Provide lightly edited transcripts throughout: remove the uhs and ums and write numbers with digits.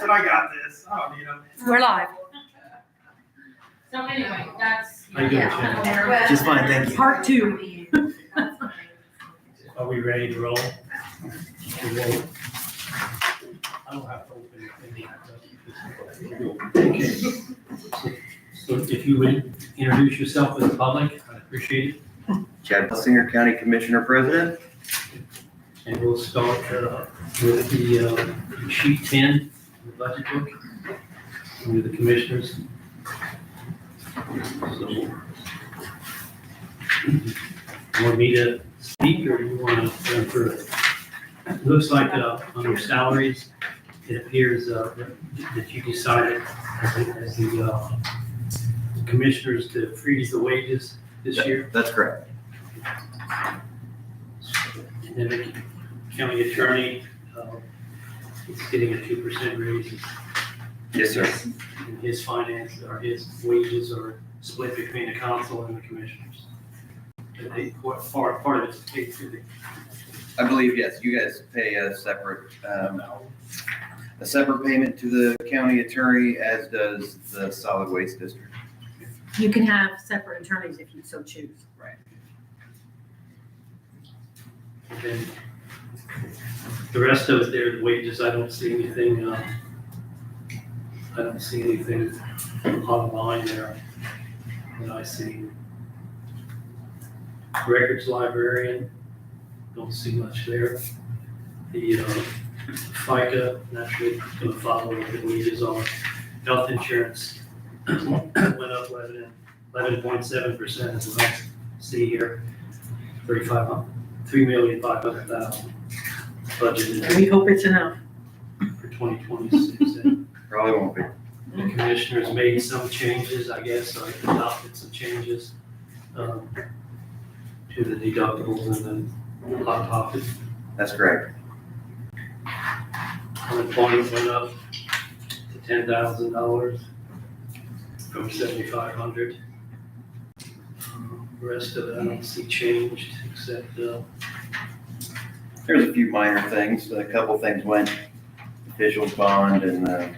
said, I got this. I don't need them. We're live. So anyway, that's. How you doing, Shannon? Just fine, thank you. Part two. Are we ready to roll? We'll roll. I don't have to open anything. Okay. So if you would introduce yourself to the public, I'd appreciate it. Chad Singer, County Commissioner President. And we'll start with the sheet 10, the budget book, with the commissioners. So, you want me to speak or do you want to run through it? It looks like under salaries, it appears that you decided as the commissioners to freeze the wages this year. That's correct. And then the county attorney is getting a 2% raise. Yes, sir. And his finance, or his wages are split between the council and the commissioners. And they, part of it's paid through the. I believe, yes, you guys pay a separate payment to the county attorney, as does the solid waste district. You can have separate attorneys if you so choose. Right. And then the rest of it there, the wages, I don't see anything, online there that I see. Records librarian, don't see much there. The FICA, naturally gonna follow what the wages are. Health insurance went up 11.7% as I see here. 3,500,000 budgeted We hope it's enough. for 2026. And Probably won't be. the commissioners made some changes, I guess, or adopted some changes to the deductibles and the hot topic. That's correct. Unemployment went up to $10,000 from $7,500. The rest of it, I don't see changed, except, There's a few minor things. A couple things went, officials bond and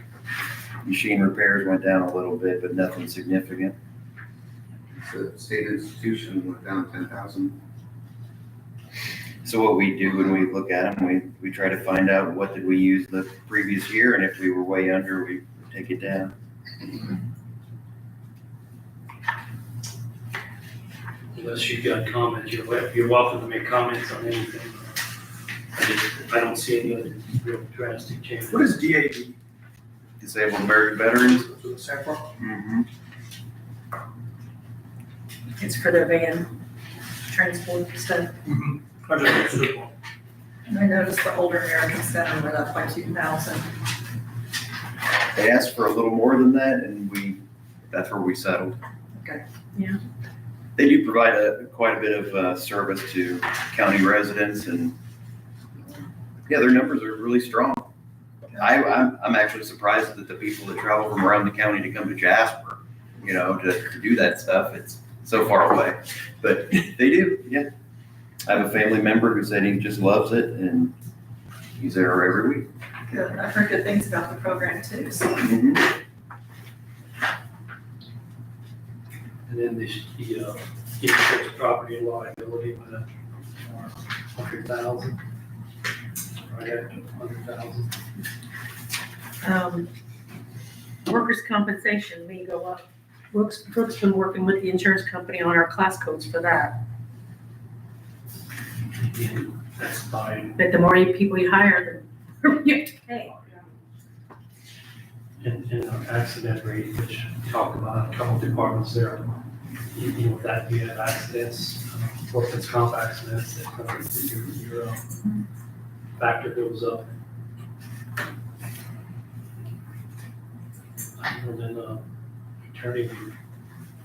machine repairs went down a little bit, but nothing significant. The state institution went down 10,000. So what we do when we look at them, we try to find out what did we use the previous year, and if we were way under, we take it down. unless you've got comments, you're welcome to make comments on anything. I don't see any other real drastic changes. What is DAV? Disabled American Veterans. For the sample? Mm-hmm. It's for their van transport stuff. I just understood one. I noticed the older American Center went up by 2,000. They asked for a little more than that, and that's where we settled. Okay. Yeah. They do provide quite a bit of service to county residents, and yeah, their numbers are really strong. I'm actually surprised that the people that travel from around the county to come to Jasper, to do that stuff, it's so far away, but they do, yeah. I have a family member who said he just loves it, and he's there every week. Good. I've heard good things about the program too. So. Mhm. And then the insurance property and liability went up 100,000. Right at 100,000. Workers' compensation may go up. Brooke's been working with the insurance company on our class codes for that. And that's by, But the more people you hire, the more you have to pay. and our accident rate, which we talked about, a couple departments there. That you have accidents, workers' comp accidents, that your factor goes up. And then attorney,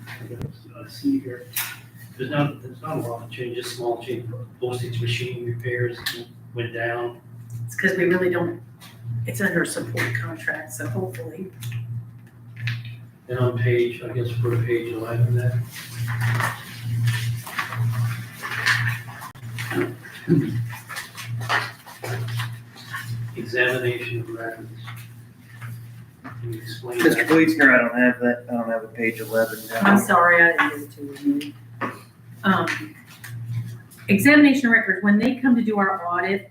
I see here, there's not a lot of changes, small change. Postage machine repairs went down. It's because we really don't, it's under support contract, so hopefully. And on page, I guess for page 11 there. Examination of records. Can you explain Mr. that? Gleasoner, I don't have that, I don't have a page 11. I'm sorry, I didn't give it to you. Examination records, when they come to do our audit,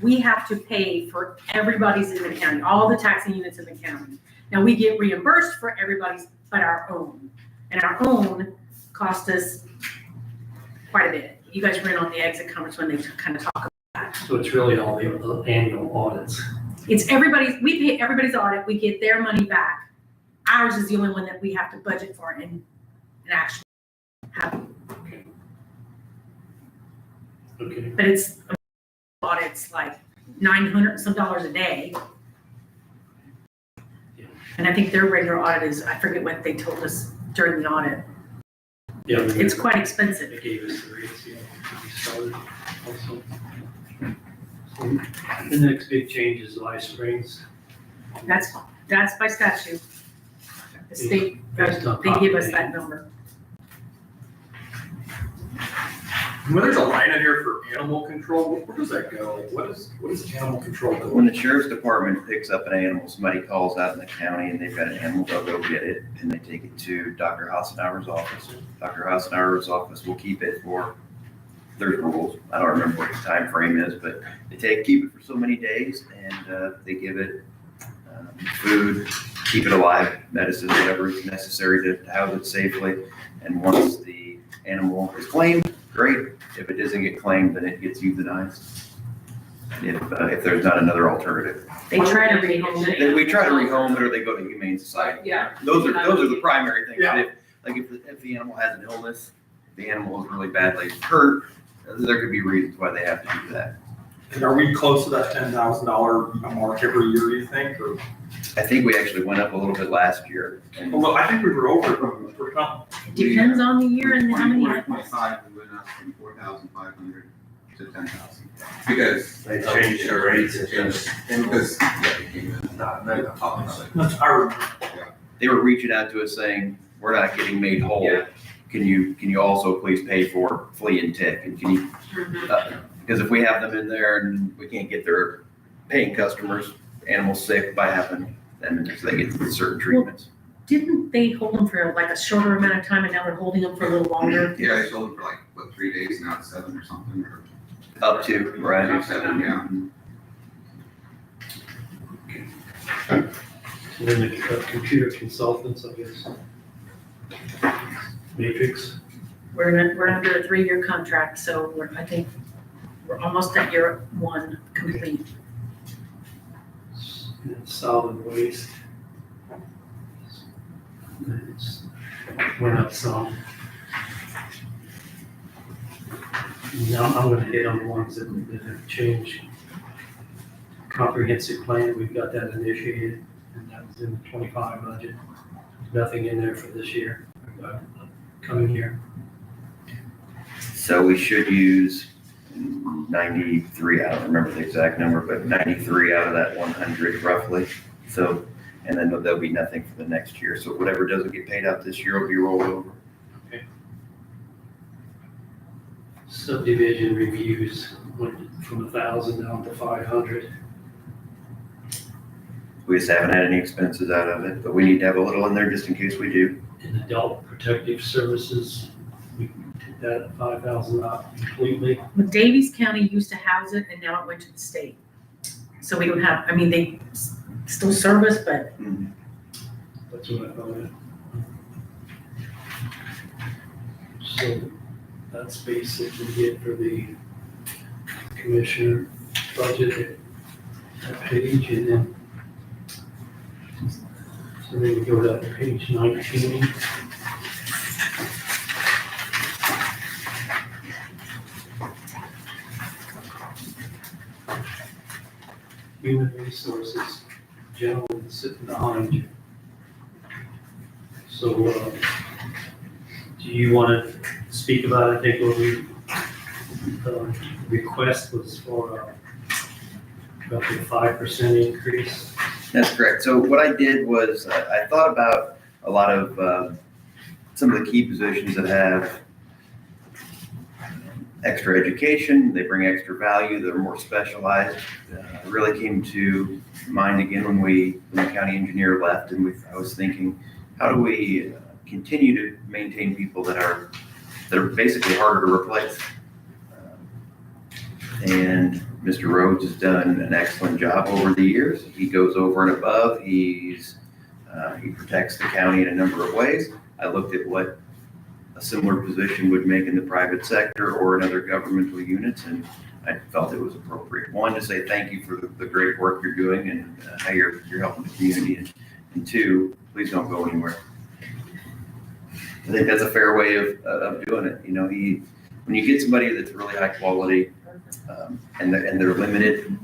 we have to pay for everybody's in the county, all the taxing units in the county. Now, we get reimbursed for everybody's but our own. And our own cost us quite a bit. You guys were in on the exit conference when they kind of talk about that. So it's really all the annual audits. It's everybody's, we pay everybody's audit, we get their money back. Ours is the only one that we have to budget for and actually have. Okay. But it's audits like $900 some a day. Yeah. And I think their regular audit is, I forget what they told us during the audit. Yeah. It's quite expensive. They gave us the rates, yeah, we started also. So the next big change is Live Springs. That's by statute. The state, Based on they give us population. that number. When there's a line in here for animal control, where does that go? Like, what is animal control When go? the sheriff's department picks up an animal, somebody calls out in the county and they've got an animal, they'll go get it and they take it to Dr. Hassenauer's office. Dr. Hassenauer's office will keep it for, there's rules, I don't remember what the time frame is, but they keep it for so many days and they give it food, keep it alive, medicine, whatever is necessary to house it safely. And once the animal is claimed, great. If it doesn't get claimed, then it gets euthanized. If there's not another alternative. They try to rehome it. Then we try to rehome it or they go to Humane Society. Yeah. Those are the primary things. Yeah. If the animal has an illness, the animal is really badly hurt, there could be reasons why they have to do that. And are we close to that $10,000 mark every year, you think, or? I think we actually went up a little bit last year. And Well, I think we were over from the first time. Depends on the year and how many. 24-25, we went up from 4,500 to 10,000. Because They changed their rates. It changed, because, yeah, it came in, That's our, they were reaching out to us saying, we're not getting made whole. Yeah. Can you also please pay for flea and tick? And can you, because if we have them in there and we can't get their paying customers, animals sick by having them, so they get certain treatments. Didn't they hold them for like a shorter amount of time and now they're holding them for a little longer? Yeah, I sold it for like, 3 days, now it's 7 or something, or Up to, right? 7, yeah. And then the computer consultants, I guess. Matrix. We're under a 3-year contract, so I think we're almost at year 1 complete. And solid waste. It's went up some. Now I'm gonna hit on the ones that have changed. Comprehensive plan, we've got that initiated, and that was in the 25 budget. Nothing in there for this year, coming year. So we should use 93, I don't remember the exact number, but 93 out of that 100 roughly. So, and then there'll be nothing for the next year. So whatever doesn't get paid out this year will be rolled over. Subdivision reviews went from 1,000 down to 500. We just haven't had any expenses out of it, but we need to have a little in there just in case we do. In adult protective services, we took that at 5,000 out completely. Well, Davies County used to house it and now it went to the state. So we don't have, I mean, they still service, but That's what I thought. So that's basically it for the commissioner budget, that page, and then so then we go to page 19. Human resources, gentleman sitting behind you. So, do you want to speak about it? I think what we, request was for roughly 5% increase. That's correct. So what I did was I thought about a lot of some of the key positions that have extra education, they bring extra value, they're more specialized. Really came to mind again when the county engineer left, and I was thinking, how do we continue to maintain people that are basically harder to replace? And Mr. Rhodes has done an excellent job over the years. He goes over and above. He protects the county in a number of ways. I looked at what a similar position would make in the private sector or in other governmental units, and I felt it was appropriate. One, to say thank you for the great work you're doing and how you're helping the community, and two, please don't go anywhere. I think that's a fair way of doing it. You know, when you get somebody that's really high quality, and they're limited,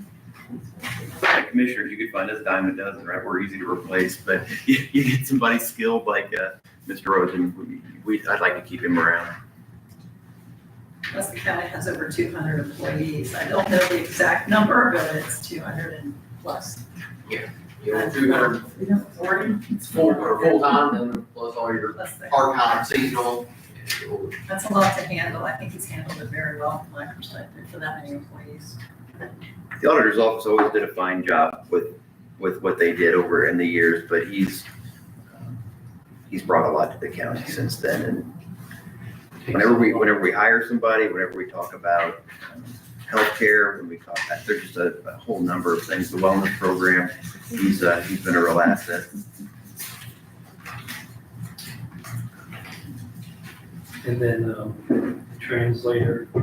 like commissioners, you could find us a dime a dozen, right? We're easy to replace, but you get somebody skilled like Mr. Rhodes, and I'd like to keep him around. Plus the county has over 200 employees. I don't know the exact number, but it's 200 and plus. You know, 200 240. full-time, and plus all your Plus the- part-time, seasonal. That's a lot to handle. I think he's handled it very well from my perspective for that many employees. The auditor's office always did a fine job with what they did over in the years, but he's brought a lot to the county since then. And whenever we hire somebody, whenever we talk about healthcare, when we talk, there's just a whole number of things. The wellness program, he's been a real asset. And then translator, I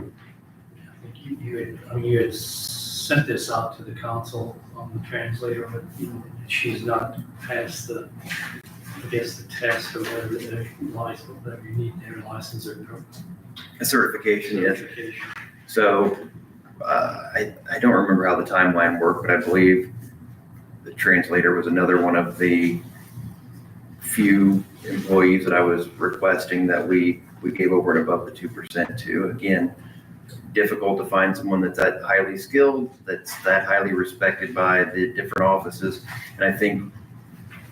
think you had sent this out to the council on the translator, but she's not passed the test or whatever, the license, whatever you need, their license or A certification, yes. certification. So I don't remember how the timeline worked, but I believe the translator was another one of the few employees that I was requesting that we gave over and above the 2% to. Again, difficult to find someone that's that highly skilled, that's that highly respected by the different offices. And I think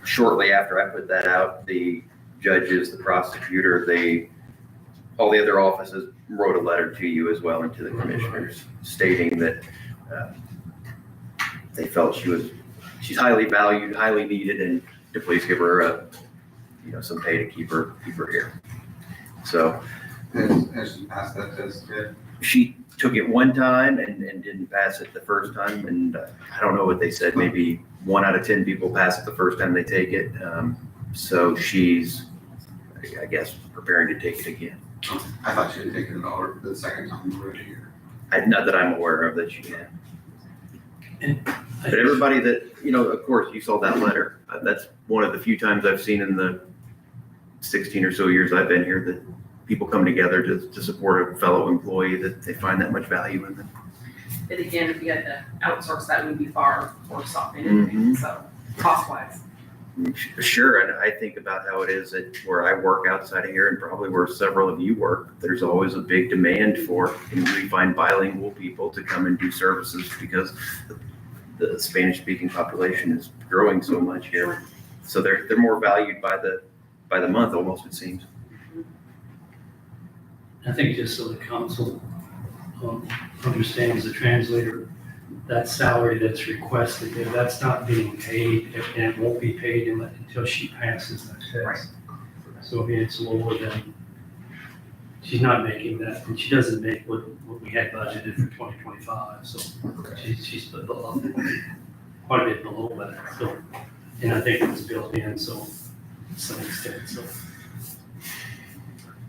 shortly after I put that out, the judges, the prosecutor, all the other offices wrote a letter to you as well and to the commissioners stating that they felt she's highly valued, highly needed, and to please give her some pay to keep her here. So Has she passed that test yet? she took it one time and didn't pass it the first time. And I don't know what they said, maybe 1 out of 10 people pass it the first time they take it. So she's, I guess, preparing to take it again. I thought she had taken it all the second time we were here. Not that I'm aware of that she can. But everybody that, of course, you saw that letter. That's one of the few times I've seen in the 16 or so years I've been here that people come together to support a fellow employee that they find that much value in them. But again, if you had to outsource that, would be far worse off anyway, so cost-wise. Sure, and I think about how it is at where I work outside of here and probably where several of you work. There's always a big demand for, and we find bilingual people to come and do services because the Spanish-speaking population is growing so much here. So they're more valued by the month almost, it seems. I think just so the council understands the translator, that salary that's requested there, that's not being paid, and it won't be paid until she passes that test. Right. So I mean, it's lower than, she's not making that, and she doesn't make what we had budgeted for 2025, so she's below, quite a bit below that, so, and I think it's built in, so, to some extent, so.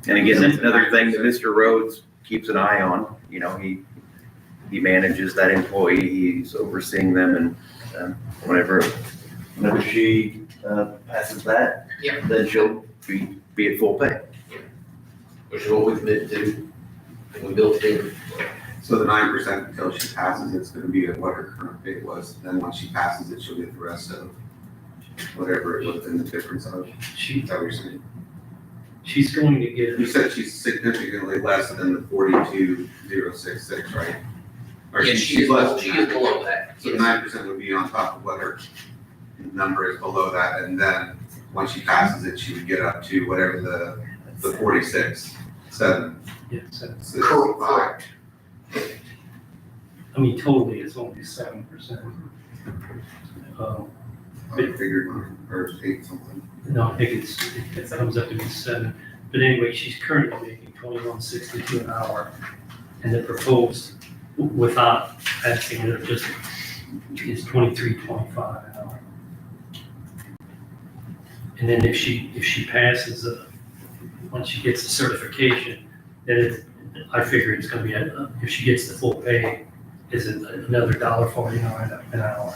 And again, that's another thing that Mr. Rhodes keeps an eye on. He manages that employee, he's overseeing them, and whenever she passes that, Yeah. then she'll be at full pay. Which is what we committed to, and we built it in. So the 9% until she passes, it's gonna be at what her current pay was. Then once she passes it, she'll get the rest of whatever it was in the difference of. Is that what you're saying? She's going to get. You said she's significantly less than the 42,066, right? Or Yeah, she is below that. So the 9% would be on top of what her number is below that, and then once she passes it, she would get up to whatever the 46.7 Yeah, so, 65. I mean, totally, it's only 7%. I figured mine, or 8 something. No, I think it comes up to be 7. But anyway, she's currently making $21.62 an hour. And the proposed, without passing it, just is $23.25 an hour. And then if she passes, once she gets the certification, then I figure it's gonna be, if she gets the full pay, is it another $1.49 an hour?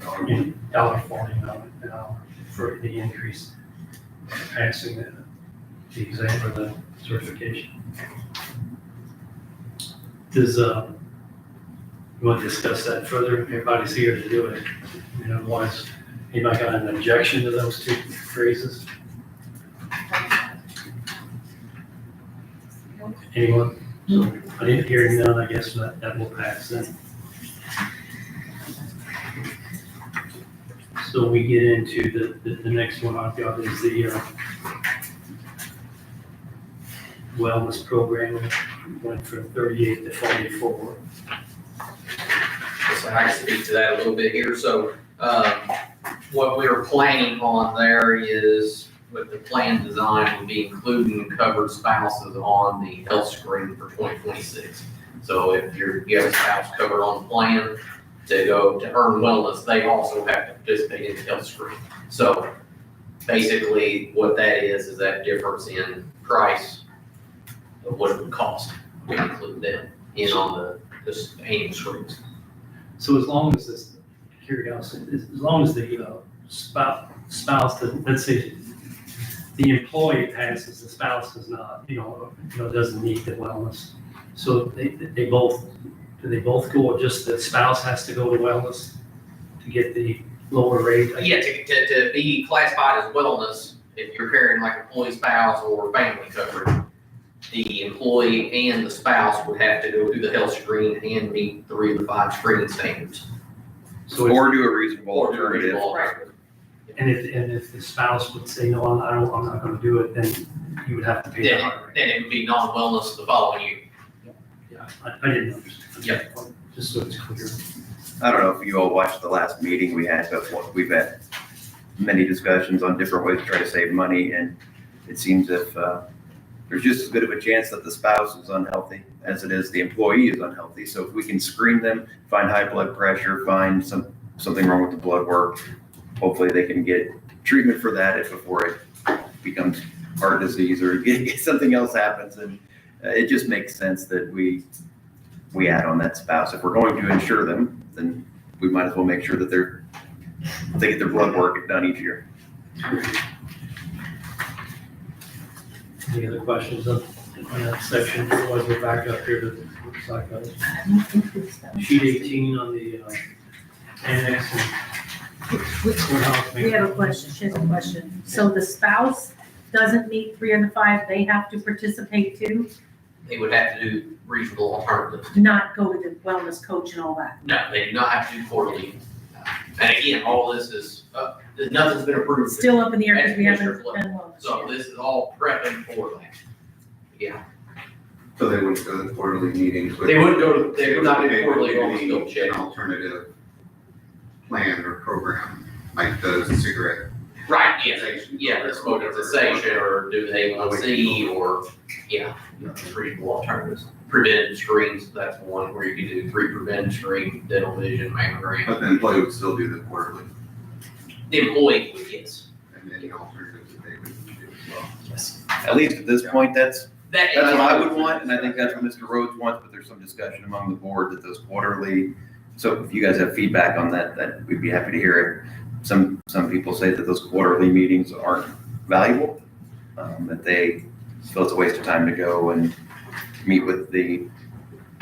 $1.49 an hour for the increase, passing the exam or the certification. Does, you want to discuss that further? Everybody's here to do it. Otherwise, anybody got an objection to those two phrases? Anyone? So I didn't hear none, I guess that will pass then. So we get into the next one I've got is the wellness program. Went from 38 to 44. So I can speak to that a little bit here. So, what we're planning on there is with the plan design would be including covered spouses on the health screen for 2026. So if you have a spouse covered on the plan to earn wellness, they also have to participate in the health screen. So basically what that is that difference in price of what it would cost to include them in on the annual screens. So as long as this, curiosity, as long as the spouse, let's say the employee passes, the spouse does not, doesn't need the wellness. So they both, do they both go, or just the spouse has to go to wellness to get the lower rate? Yeah, to be classified as wellness, if you're carrying like employee, spouse, or family coverage, the employee and the spouse would have to go through the health screen and meet 3 of the 5 screening standards. So Or do a reasonable Or do a alternative. reasonable alternative. and if the spouse would say, no, I'm not gonna do it, then you would have to pay the higher rate. Then it would be non-wellness the following year. Yeah, I didn't understand. Yep. Just so it's clear. I don't know if you all watched the last meeting we had, but we've had many discussions on different ways to try to save money, and it seems if there's just as good of a chance that the spouse is unhealthy as it is the employee is unhealthy. So if we can screen them, find high blood pressure, find something wrong with the blood work, hopefully they can get treatment for that before it becomes heart disease or something else happens. And it just makes sense that we add on that spouse. If we're going to insure them, then we might as well make sure that they get their blood work done each year. Any other questions on that section? Otherwise, we're back up here to, looks like sheet 18 on the annex. We have a question, she has a question. So the spouse doesn't meet 3 of the 5, they have to participate too, They would have to do reasonable alternatives. not go to the wellness coach and all that? No, they do not have to do quarterly. And again, all this is, nothing's been approved. Still up in the air because we haven't Commissioner's level. done wellness So yet. this is all prepping for that. Yeah, So they wouldn't go to the quarterly meetings. they wouldn't go to, they would not do They quarterly would on be scope check. an alternative plan or program, like the cigarette. Right, yeah, the smoking cessation, or do they want to see, or, reasonable alternatives. Preventive screens, that's one where you can do 3 preventive screens, dental vision, mammogram. But the employee would still do the quarterly, The employee would, yes. and any alternatives that they would do as well. Yes. At least at this point, that's That's what I would want, and I think that's what Mr. Rhodes wants, but there's some discussion among the board that those quarterly, so if you guys have feedback on that we'd be happy to hear it. Some people say that those quarterly meetings aren't valuable, that they feel it's a waste of time to go and meet with the,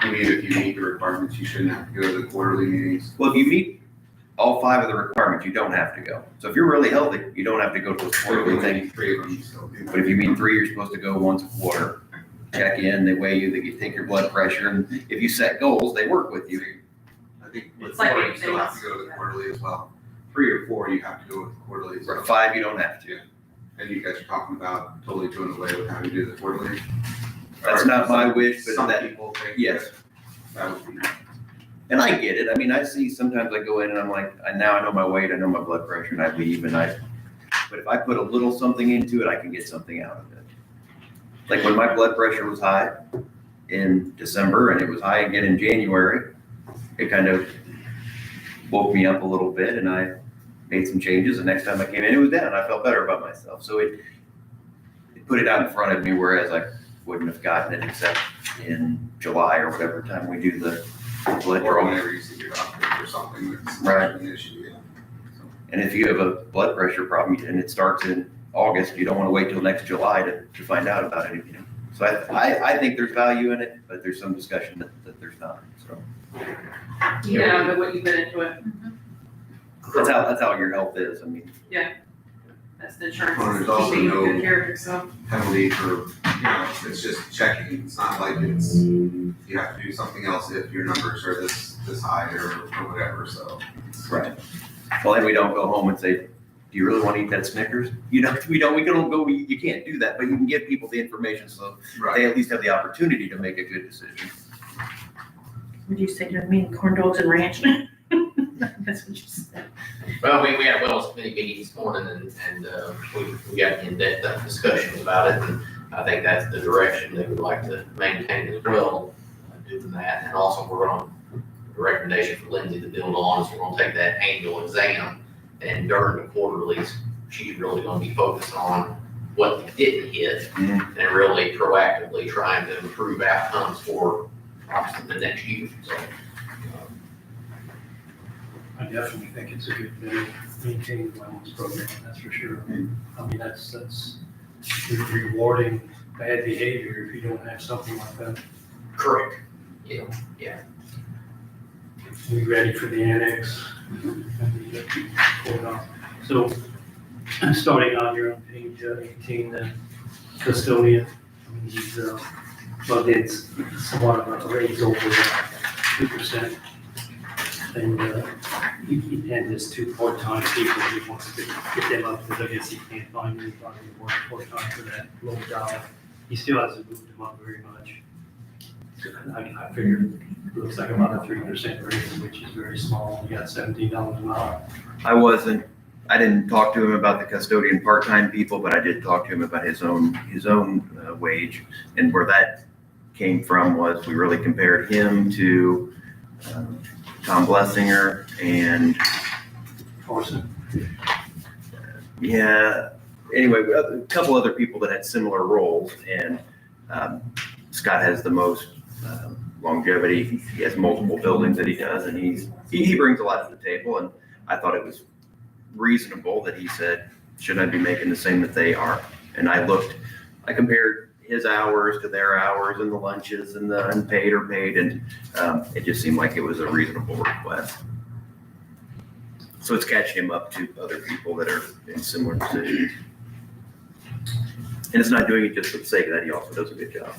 I mean, if you meet the requirements, you shouldn't have to go to the quarterly meetings. well, if you meet all 5 of the requirements, you don't have to go. So if you're really healthy, you don't have to go to those quarterly things. 3 of them, so. But if you meet 3, you're supposed to go once a quarter. Check in, they weigh you, they take your blood pressure, and if you set goals, they work with you. I think with It's like 4, you still have anything to go to the quarterly as well. 3 or 4, you have to go with the quarterly as For well. 5, you don't have to. And you guys are talking about totally doing away with having to do the quarterly. That's not my wish, but Some that, people think. yes. That would be. And I get it. I mean, I see sometimes I go in and I'm like, now I know my weight, I know my blood pressure, and I leave but if I put a little something into it, I can get something out of it. Like when my blood pressure was high in December and it was high again in January, it kind of woke me up a little bit and I made some changes. The next time I came in, it was down. I felt better about myself. So it put it out in front of me, whereas I wouldn't have gotten it except in July or whatever time we do the blood Or draw. whenever you see your doctor for something that's Right. an issue, yeah. And if you have a blood pressure problem and it starts in August, you don't want to wait till next July to find out about it. So I think there's value in it, but there's some discussion that there's not. So Yeah, but what you put into it, that's how your health is. I mean, that's the insurance, Well, there's is also keeping you no- in good care of yourself. Penalty for, it's just checking. It's not like you have to do something else if your numbers are this high or whatever, so. right. Well, then we don't go home and say, do you really want to eat that Snickers? We can go, you can't do that, but you can give people the information so they at least have the opportunity to make a good decision. Would you say you're mean corn dogs and ranch? That's what you said. Well, we had a wellness committee meeting this morning and we got in-depth discussions about it. And I think that's the direction they would like to maintain as well, doing that. And also we're on the recommendation for Lindsay to build on is we're gonna take that annual exam and during the quarterlies, she's really gonna be focused on what they didn't hit Mhm. and really proactively trying to improve outcomes for obviously the next year. So, I definitely think it's a good thing to maintain the wellness program, that's for sure. I mean, that's rewarding bad behavior if you don't have something like that. correct. We ready for the annex? So, starting on here on page 18, the custodian, I mean, he's, well, it's somewhat of a raise over 2%. And, and his two part-time people, he wants to get them up, because I guess he can't find anybody to work part-time for that low dollar. He still hasn't moved them up very much. I figured it looks like about a 3% raise, which is very small. You got $17 an hour. I didn't talk to him about the custodian part-time people, but I did talk to him about his own wage. And where that came from was we really compared him to Tom Blessinger and Orson. anyway, a couple other people that had similar roles, and Scott has the most longevity. He has multiple buildings that he does, and he brings a lot to the table, and I thought it was reasonable that he said, shouldn't I be making the same that they are? And I compared his hours to their hours and the lunches and the unpaid or paid, and it just seemed like it was a reasonable request. So it's catching him up to other people that are in similar positions. And it's not doing it just for the sake of that, he also does a good job.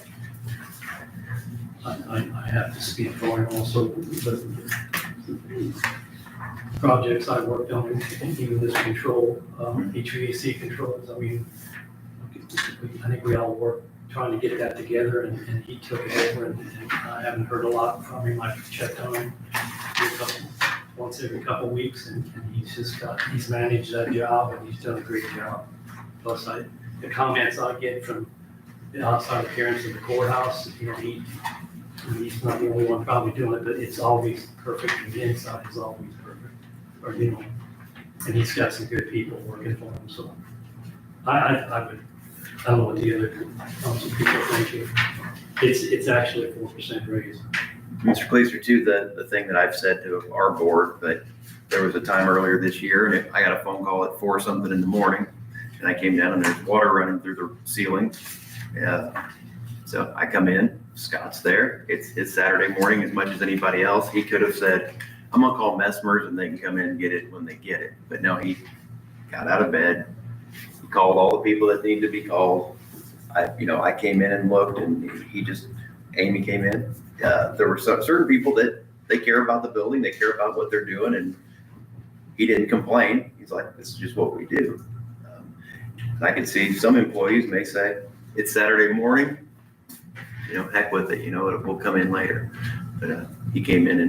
I have to speak for him also, but projects I worked on, even this control, HVAC controls, I mean, I think we all worked trying to get that together, and he took it over, and I haven't heard a lot from him. I've checked on him once every couple weeks, and he's managed that job, and he's done a great job. Plus, the comments I get from the outside appearance of the courthouse, he's not the only one probably doing it, but it's always perfect, and the inside is always perfect, and he's got some good people working for him, so I don't know what the other council people think. It's actually a 4% raise. Mr. Cleaser, too, the thing that I've said to our board, but there was a time earlier this year, and I got a phone call at 4 something in the morning, and I came down and there's water running through the ceiling. So I come in, Scott's there. It's Saturday morning as much as anybody else. He could have said, I'm gonna call Messmer's and they can come in and get it when they get it. But no, he got out of bed. He called all the people that need to be called. I came in and looked, and Amy came in. There were some certain people that they care about the building, they care about what they're doing, and he didn't complain. He's like, this is just what we do. I can see some employees may say, it's Saturday morning, heck with it, we'll come in later. But he came in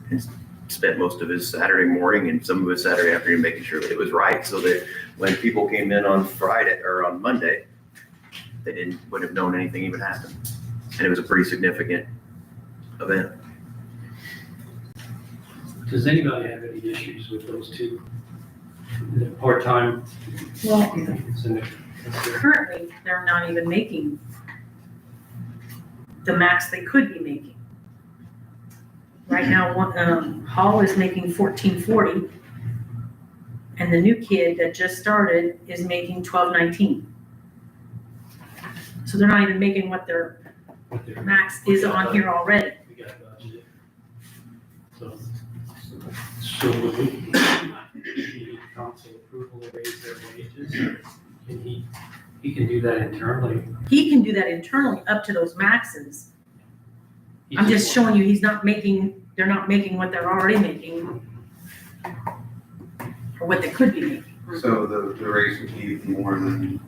and spent most of his Saturday morning and some of his Saturday afternoon making sure that it was right, so that when people came in on Friday or on Monday, they wouldn't have known anything even happened. And it was a pretty significant event. Does anybody have any issues with those two? The part-time? Well, So they're- currently, they're not even making the max they could be making. Right now, Hall is making $14.40, and the new kid that just started is making $12.19. So they're not even making what their what they're- max is on here already. We got budgeted. So would we need council approval to raise their wages? Can he can do that internally? He can do that internally up to those maxes. I'm just showing you, they're not making what they're already making, or what they could be making. So the raise would be more than,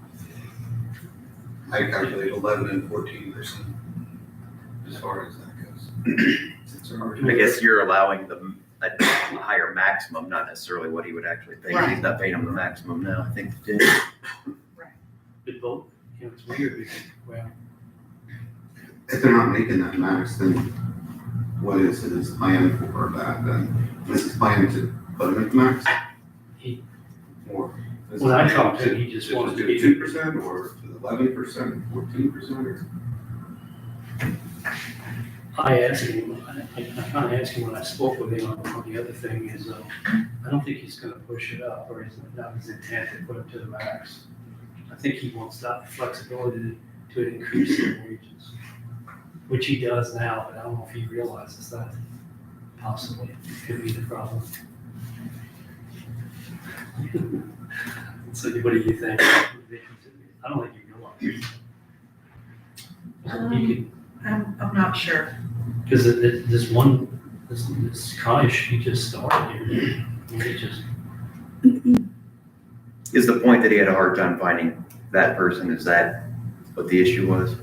I calculate 11 and 14% as far as that goes. It's already- I guess you're allowing a higher maximum, not necessarily what he would actually pay. Right. He's not paying him the maximum now, I think. Good vote. It's weird because, well, If they're not making that max, then what is his plan for that then? Is his plan to put him at the max? He- Or? is when I his plan talked to him, he just wanted to do be. 2% or 11%, 14% or? I asked him, I kind of asked him when I spoke with him on the other thing is, I don't think he's gonna push it up, or it's not his intent to put it to the max. I think he wants that flexibility to increase their wages, which he does now, but I don't know if he realizes that possibly could be the problem. So what do you think? I don't think you realize. He could, I'm not sure. because this Kai, he just started here. He just, Is the point that he had a hard time finding that person, is that what the issue was?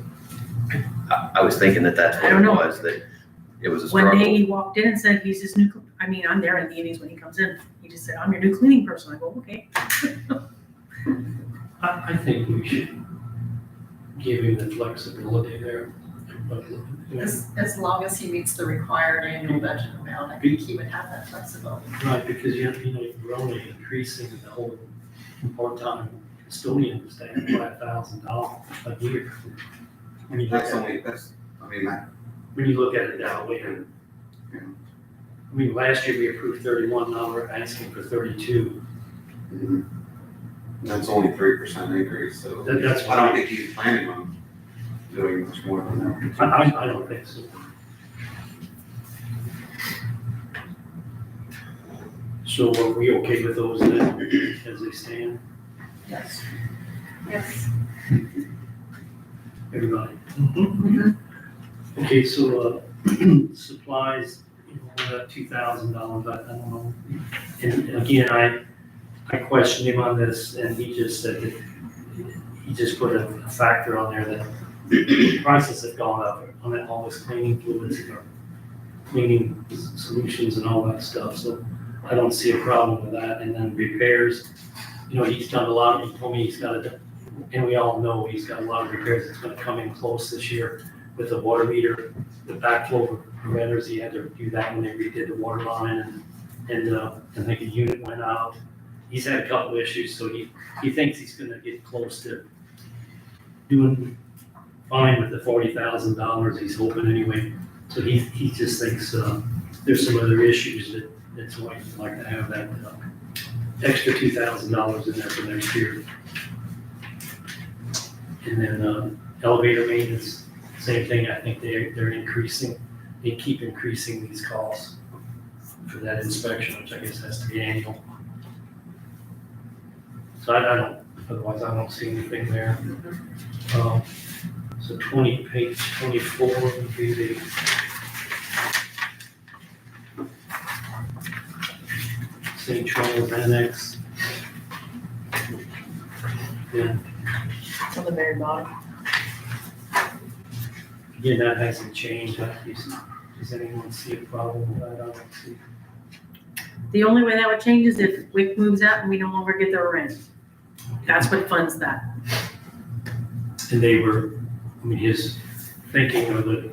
I was thinking that that's what I don't it know. was, that it was a One day struggle. he walked in and said, he's his new, I'm there in the evenings when he comes in. He just said, I'm your new cleaning person. I go, okay. I think we should give him the flexibility there. But, you know, As long as he meets the required annual budget amount, I think he would have that flexibility. Right, because you're only increasing the whole part-time custodian staff $5,000 a year. When you look That's at only, when you look at it that way. Yeah. I mean, last year we approved 31, now we're asking for 32. that's only 3% increase, so That's I don't think he's planning on doing much more than that. I don't think so. So are we okay with those then, as they stand, Yes. Yes. everybody? Mm-hmm. Okay, so, supplies, we got $2,000, I don't know. And again, I questioned him on this, and he just said that, he just put a factor on there that prices have gone up on all this cleaning fluids, or cleaning solutions and all that stuff, so I don't see a problem with that. And then repairs, he's done a lot, he told me he's got and we all know he's got a lot of repairs that's gonna come in close this year with the water meter, the backflow preventers, he had to do that when they redid the water line, and I think a unit went out. He's had a couple issues, so he thinks he's gonna get close to doing fine with the $40,000, he's hoping anyway. So he just thinks, there's some other issues that's why he'd like to have that, extra $2,000 in there for next year. And then, elevator maintenance, same thing, I think they're increasing, they keep increasing these costs for that inspection, which I guess has to be annual. So otherwise I don't see anything there. So page 24 would be the St. Charles Annex. Yeah, On the very bottom. Again, that hasn't changed. Does anyone see a problem with that? I don't see. The only way that would change is if WIC moves out and we no longer get their rent. That's what funds that. And they were, I mean, his thinking of the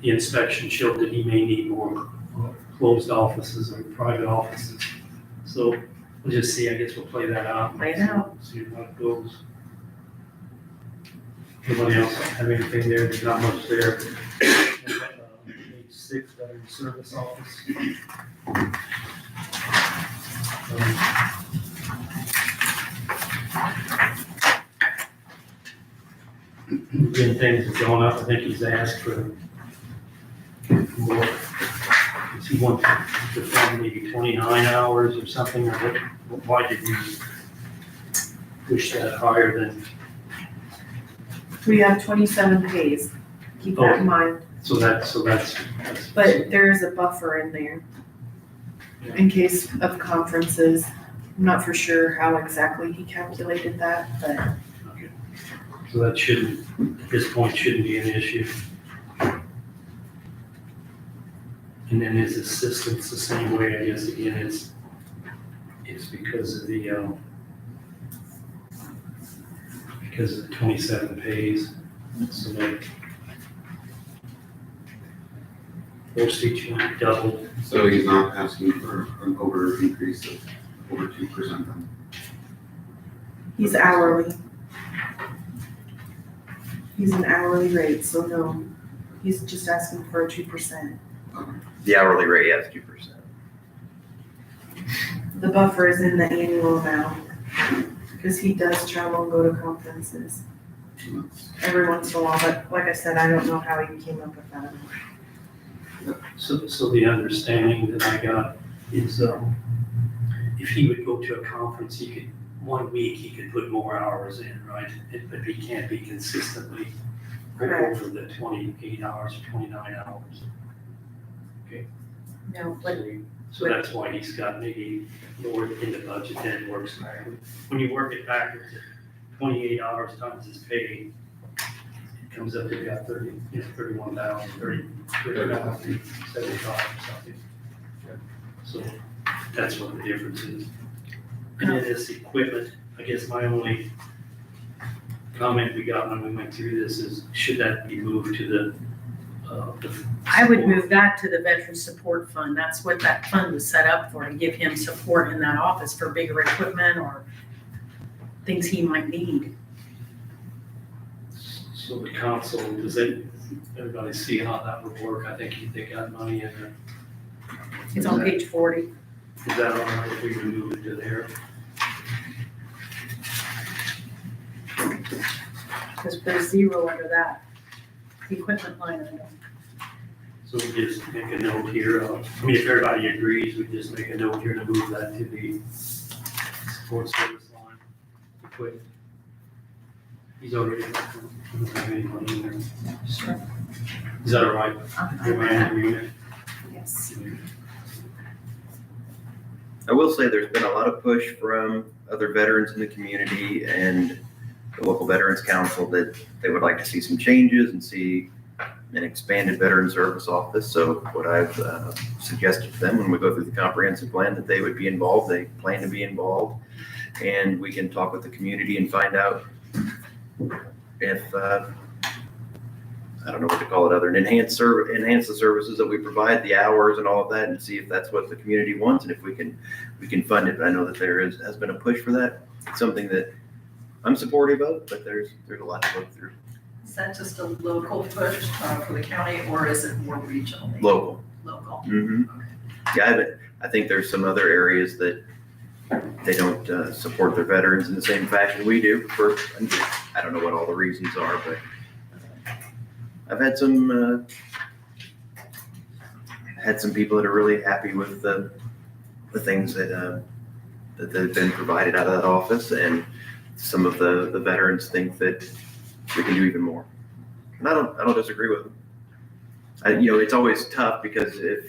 inspection showed that he may need more closed offices or private offices. So we'll just see, I guess we'll play that out. Play it out. See how it goes. Anybody else have anything there? There's not much there. Page 6, Veteran Service Office. Again, things have gone up. I think he's asked for more. Does he want to fund maybe 29 hours or something? Or why did we push that higher than? We have 27 pays, keep that in mind, So that's. but there is a buffer in there in case of conferences. I'm not for sure how exactly he calculated that, but Okay. So that shouldn't, at this point, shouldn't be an issue. And then his assistants the same way, I guess, again, it's because of the, because of the 27 pays, so that postage went doubled. So he's not asking for an over increase of over 2% then? he's hourly. He's an hourly rate, so no, he's just asking for a 2%. The hourly rate, yes, 2%. The buffer is in the annual amount, because he does travel and go to conferences every once in a while, but like I said, I don't know how he came up with that. So the understanding that I got is, if he would go to a conference, he could, 1 week, he could put more hours in, right? But he can't be consistently over the 28 hours or 29 hours. No, but So that's why he's got maybe more in the budget than it works out. When you work it backwards, 28 hours times his pay, it comes up to about 31,000, 75 or something. So that's what the difference is. And then this equipment, I guess my only comment we got when we went through this is, should that be moved to the I would move that to the Veteran Support Fund. That's what that fund was set up for, to give him support in that office for bigger equipment or things he might need. So the council, does everybody see how that would work? I think they got money in there. It's on page 40. Is that all right if we remove it to there? Because there's zero under that, the equipment line item. So we just make a note here, I mean, if everybody agrees, we just make a note here to move that to the support service line. Equipment. He's already, I don't have any money in there. Sure. Is that all right? Everybody agree? Yes. I will say there's been a lot of push from other veterans in the community and the local Veterans Council that they would like to see some changes and see an expanded veteran service office. So what I've suggested to them when we go through the comprehensive plan, that they would be involved, they plan to be involved, and we can talk with the community and find out if, I don't know what to call it, other than enhance the services that we provide, the hours and all of that, and see if that's what the community wants, and if we can fund it. But I know that there has been a push for that. It's something that I'm supportive of, but there's a lot to go through. Is that just a local push for the county, or is it more regionally? Local. Local. Mm-hmm. Yeah, I think there's some other areas that they don't support their veterans in the same fashion we do. I don't know what all the reasons are, but I've had some people that are really happy with the things that have been provided out of that office, and some of the veterans think that we can do even more. And I don't disagree with them. It's always tough because if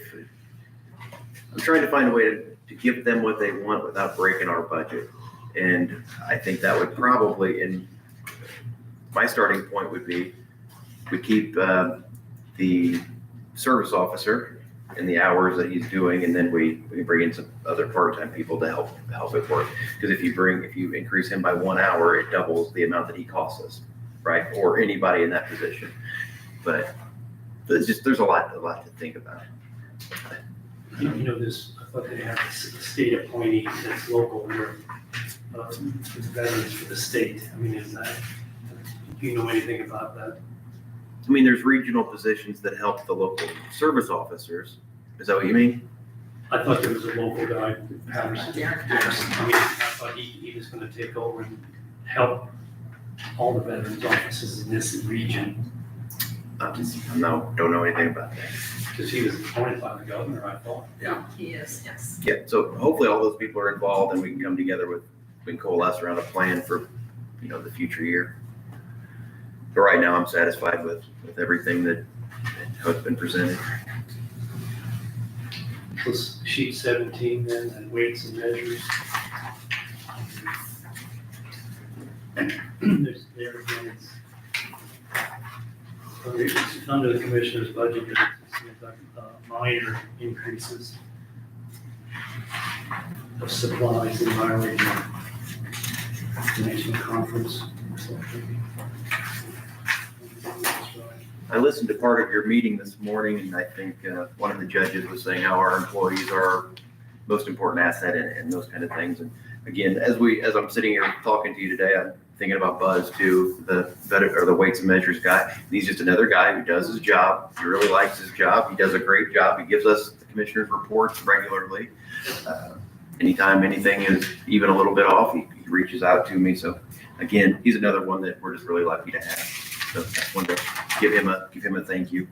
I'm trying to find a way to give them what they want without breaking our budget. And I think that would probably, my starting point would be, we keep the service officer and the hours that he's doing, and then we bring in some other part-time people to help it work. Because if you increase him by 1 hour, it doubles the amount that he costs us, right? Or anybody in that position. But there's a lot to think about. You know, I thought they had a state appointee that's local here, veterans for the state. I mean, do you know anything about that? I mean, there's regional positions that help the local service officers. Is that what you mean? I thought there was a local guy, Patterson. Derek I mean, I thought he was gonna take over and help all the veterans offices in this region, No, don't know anything about that. because he was appointed by the governor, I thought. He is, yes. Yeah, so hopefully all those people are involved and we can come together we can coalesce around a plan for, the future year. But right now, I'm satisfied with everything that has been presented. Was sheet 17 then, and weights and measures. There's, there again, it's under the commissioner's budget, there's minor increases of supplies and mileage and national conference. I listened to part of your meeting this morning, and I think one of the judges was saying how our employees are our most important asset and those kind of things. And again, as I'm sitting here talking to you today, I'm thinking about Buzz too, the weights and measures guy. He's just another guy who does his job. He really likes his job. He does a great job. He gives us the commissioner's reports regularly. Anytime anything is even a little bit off, he reaches out to me. So again, he's another one that we're just really lucky to have. So I just wanted to give him a thank you.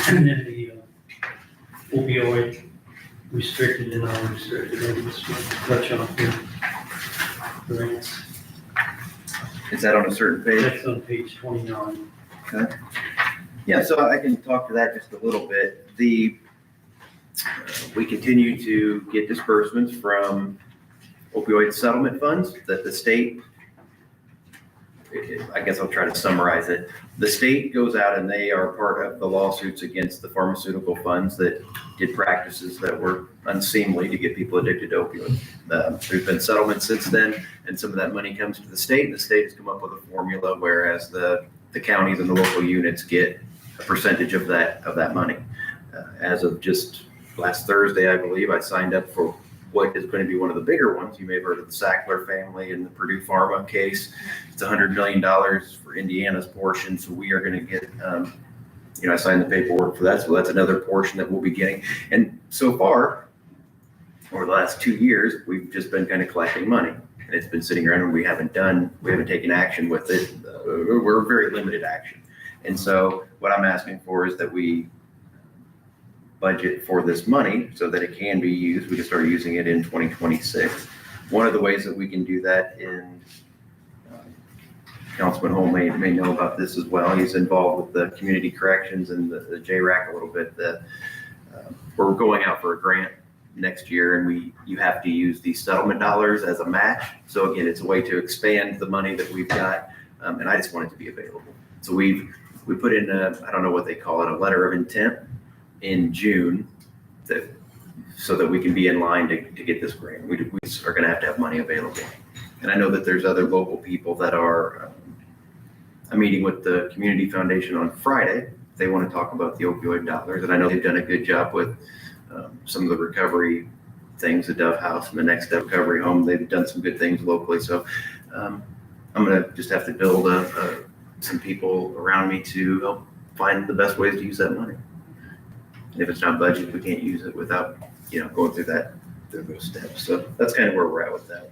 And then the opioid restricted and unrestricted, let's touch on here. Grants, Is that on a certain page? that's on page 29. Yeah, so I can talk to that just a little bit. We continue to get disbursements from opioid settlement funds that the state, I guess I'll try to summarize it. The state goes out and they are part of the lawsuits against the pharmaceutical funds that did practices that were unseemly to get people addicted to opioids. There's been settlements since then, and some of that money comes to the state, and the state has come up with a formula, whereas the counties and the local units get a percentage of that money. As of just last Thursday, I believe, I signed up for what is going to be one of the bigger ones. You may have heard of the Sackler family and the Purdue Pharma case. It's $100 million for Indiana's portion. So we are going to get, I signed the paperwork for that. So that's another portion that we'll be getting. And so far, over the last 2 years, we've just been kind of collecting money. And it's been sitting around and we haven't taken action with it. We're very limited action. And so what I'm asking for is that we budget for this money so that it can be used. We can start using it in 2026. One of the ways that we can do that, and Councilman Holm may know about this as well. He's involved with the community corrections and the JRAC a little bit. We're going out for a grant next year, and you have to use these settlement dollars as a match. So again, it's a way to expand the money that we've got, and I just want it to be available. So we put in I don't know what they call it, a letter of intent in June so that we can be in line to get this grant. We are going to have money available. And I know that there's other local people that are, I'm meeting with the Community Foundation on Friday. They want to talk about the opioid dollars. And I know they've done a good job with some of the recovery things, the Dove House and the Next Step Recovery Home. They've done some good things locally. So I'm going to just have to build some people around me to help find the best ways to use that money. And if it's not budgeted, we can't use it without, going through those steps. So that's kind of where we're at with that.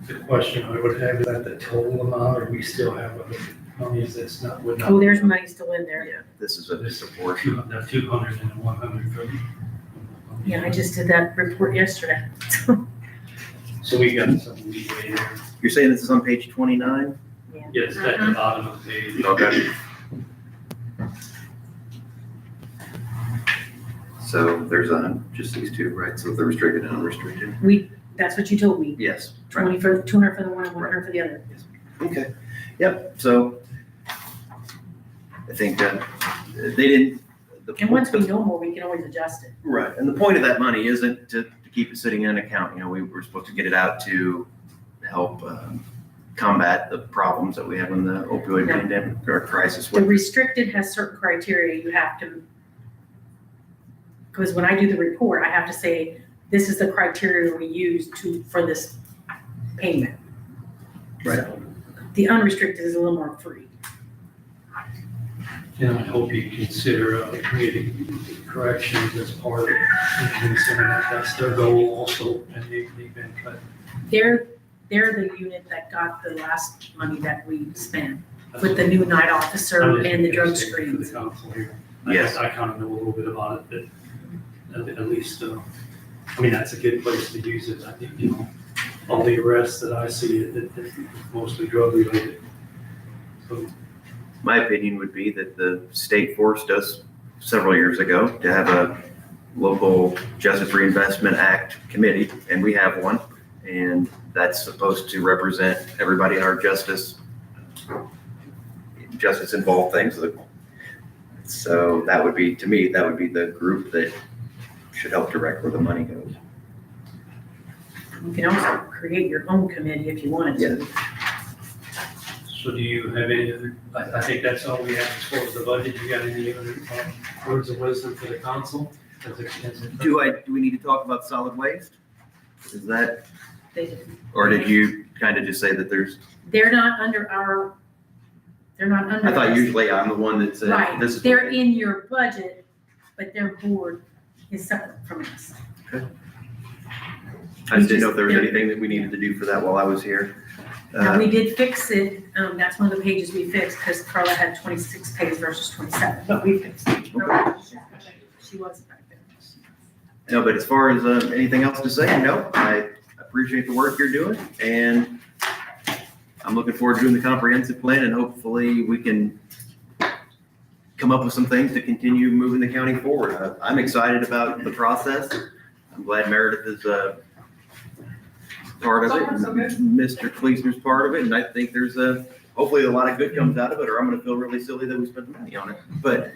The question I would have, is that the total amount, or we still have other monies that's not, would not? Oh, there's money still in there. Yeah, this is just a portion. The 200 and the 100 for. Yeah, I just did that report yesterday. So we got some leeway there. You're saying this is on page 29? Yes, at the bottom of the page. Okay. So there's just these two, right? So the restricted and unrestricted. We That's what you told me. Yes. 20 for, 200 for the one and 100 for the other. Okay, yep, so I think that they didn't. And once we know more, we can always adjust it. Right, and the point of that money isn't to keep it sitting in an account, you know, we were supposed to get it out to help combat the problems that we have in the opioid Yeah. pandemic or crisis. The restricted has certain criteria you have to, because when I do the report, I have to say, this is the criteria we use for this payment. Right. So, the unrestricted is a little more free. And I hope you consider community corrections as part of considering that's their goal also, and they've been cut. They're the unit that got the last money that we spent with the new night officer and the drug For the screens. council here. Yes. I kind of know a little bit about it, but at least, I mean, that's a good place to use it. I think, you know, all the arrests that I see, it's mostly drug related. So, My opinion would be that the state forced us several years ago to have a local Justice Reinvestment Act committee, and we have one. And that's supposed to represent everybody in our justice involved things. So that would be, to me, that would be the group that should help direct where the money goes. You can also create your own committee if you wanted to. So do you have any other, I think that's all we have as far as the budget. You got any other words of wisdom for the council? Do we need to talk about solid waste? Is that, They- or did you kind of just say that there's, They're not under they're not under. I thought us. usually I'm the one that said, Right, this is. they're in your budget, but their board is separate from us. I just didn't know if there was anything that we needed to do for that while I was here. Now, we did fix it, that's one of the pages we fixed, because Carla had 26 pages versus 27, but we fixed it. She was back there. No, but as far as anything else to say, no, I appreciate the work you're doing, and I'm looking forward to doing the comprehensive plan, and hopefully we can come up with some things to continue moving the county forward. I'm excited about the process. I'm glad Meredith is part of it. So far, so good. Mr. Kleesner's part of it, and I think there's hopefully a lot of good comes out of it, or I'm gonna feel really silly that we spent money on it. But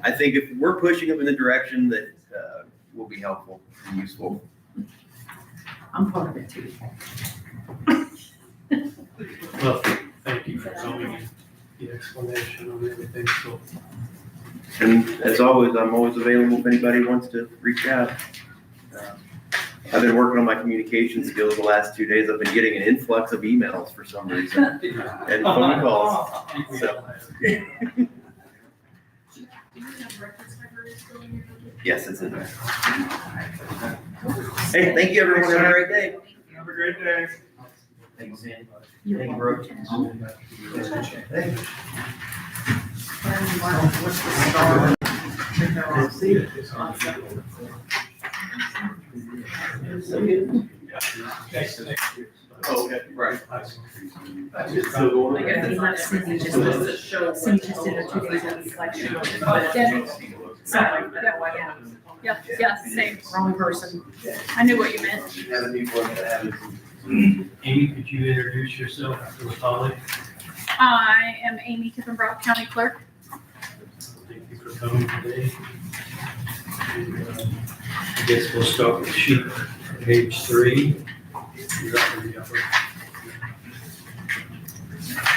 I think if we're pushing them in the direction that will be helpful and useful. I'm part of it too. Well, thank you for coming and the explanation on everything, so. And as always, I'm always available if anybody wants to reach out. I've been working on my communication skills the last 2 days. I've been getting an influx of emails for some reason and phone calls. So, yes, it's in there. Hey, thank you, everyone. Have a great day. Have a great day. Thanks, Sandy. You're Thank you, welcome. Oh, okay, right. He left Cindy just did her 2 days of reflection. Sorry, Yeah, same. wrong person. I knew what you meant. Amy, could you introduce yourself to the public? I am Amy Kippenbrock, County Clerk. Thank you for coming today. And, I guess we'll start with sheet page 3. You're up in the upper.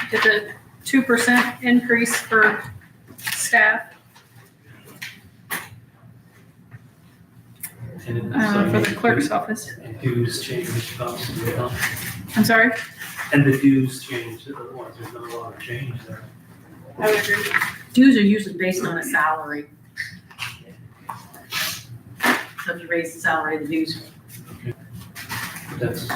Did the 2% increase for staff And then for the clerk's office. And dues change possibly, huh? I'm sorry? And the dues change, otherwise there's not a lot of change there. I would agree. Dues are usually based on a salary. So if you raise the salary, the dues. That's,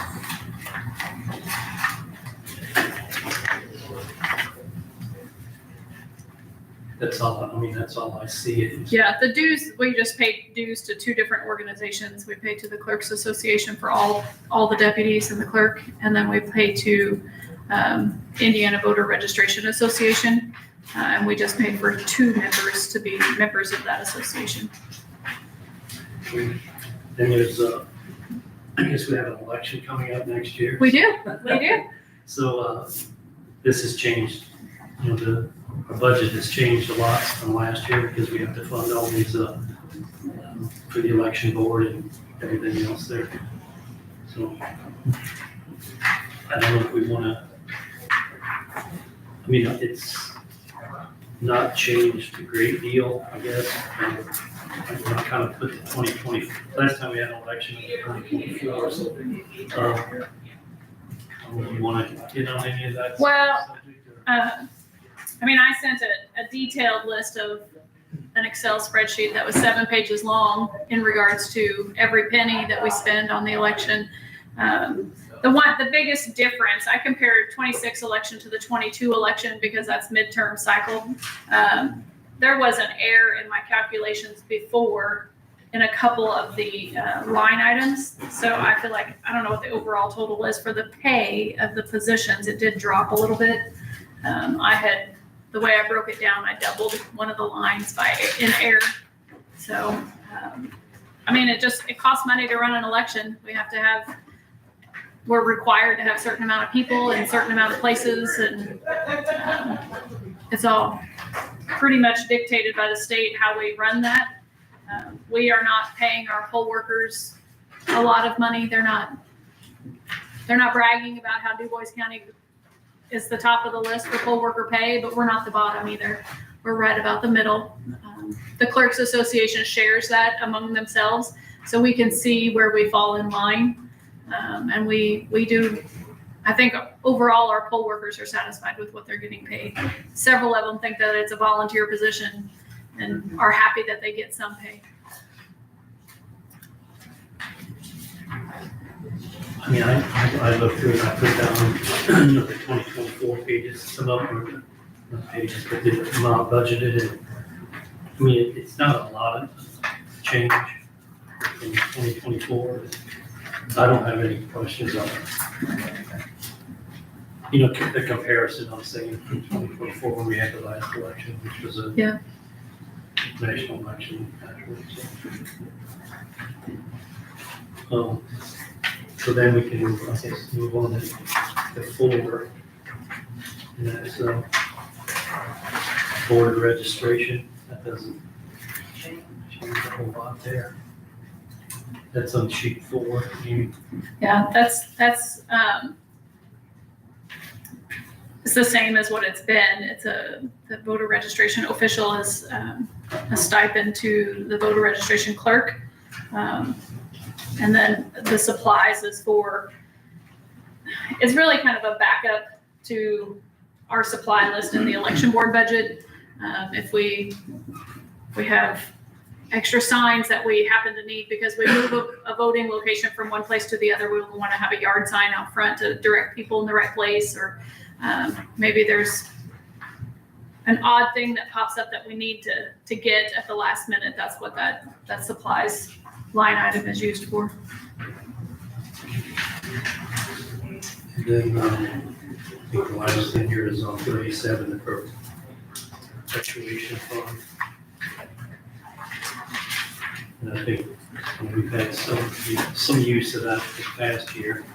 that's all, I mean, that's all I see. It's- Yeah, the dues, we just paid dues to 2 different organizations. We paid to the Clerks Association for all the deputies and the clerk, and then we paid to Indiana Voter Registration Association. And we just paid for 2 members to be members of that association. Then there's I guess we have an election coming up next year. We do. So, this has changed, our budget has changed a lot from last year because we have to fund all these, for the election board and everything else there. So, I don't know if we wanna, it's not changed a great deal, I guess. I'm gonna kind of put the 2020, last time we had an election in 2024, so, you wanna get on any of that? Well, subject, or- I sent a detailed list of an Excel spreadsheet that was 7 pages long in regards to every penny that we spend on the election. The biggest difference, I compared 26 election to the 22 election because that's midterm cycle. There was an error in my calculations before in a couple of the line items. So I feel like, I don't know what the overall total is for the pay of the positions. It did drop a little bit. The way I broke it down, I doubled one of the lines in error. So, it costs money to run an election. We're required to have a certain amount of people in a certain amount of places, and it's all pretty much dictated by the state how we run that. We are not paying our poll workers a lot of money. They're not bragging about how Du Bois County is the top of the list for poll worker pay, but we're not the bottom either. We're right about the middle. The Clerks Association shares that among themselves, so we can see where we fall in line. And we do, I think overall our poll workers are satisfied with what they're getting paid. Several of them think that it's a volunteer position and are happy that they get some pay. I looked through it, I put down, the 2024 pages, some of them are not pages, but the amount budgeted, and, it's not a lot of change in 2024. I don't have any questions on it. The comparison, I'm saying, from 2024 when we had the last election, which was a national election, actually. So then we can move on to the 4. And that's board registration. That doesn't change a whole lot there. That's on sheet 4. Yeah, that's it's the same as what it's been. The voter registration official is a stipend to the voter registration clerk. And then the supplies is it's really kind of a backup to our supply list in the election board budget. If we have extra signs that we happen to need because we move a voting location from one place to the other, we want to have a yard sign out front to direct people in the right place, or maybe there's an odd thing that pops up that we need to get at the last minute. That's what that supplies line item is used for. And then, I think the last thing here is on 37, the perpetuation fund. And I think we've had some use of that this past year.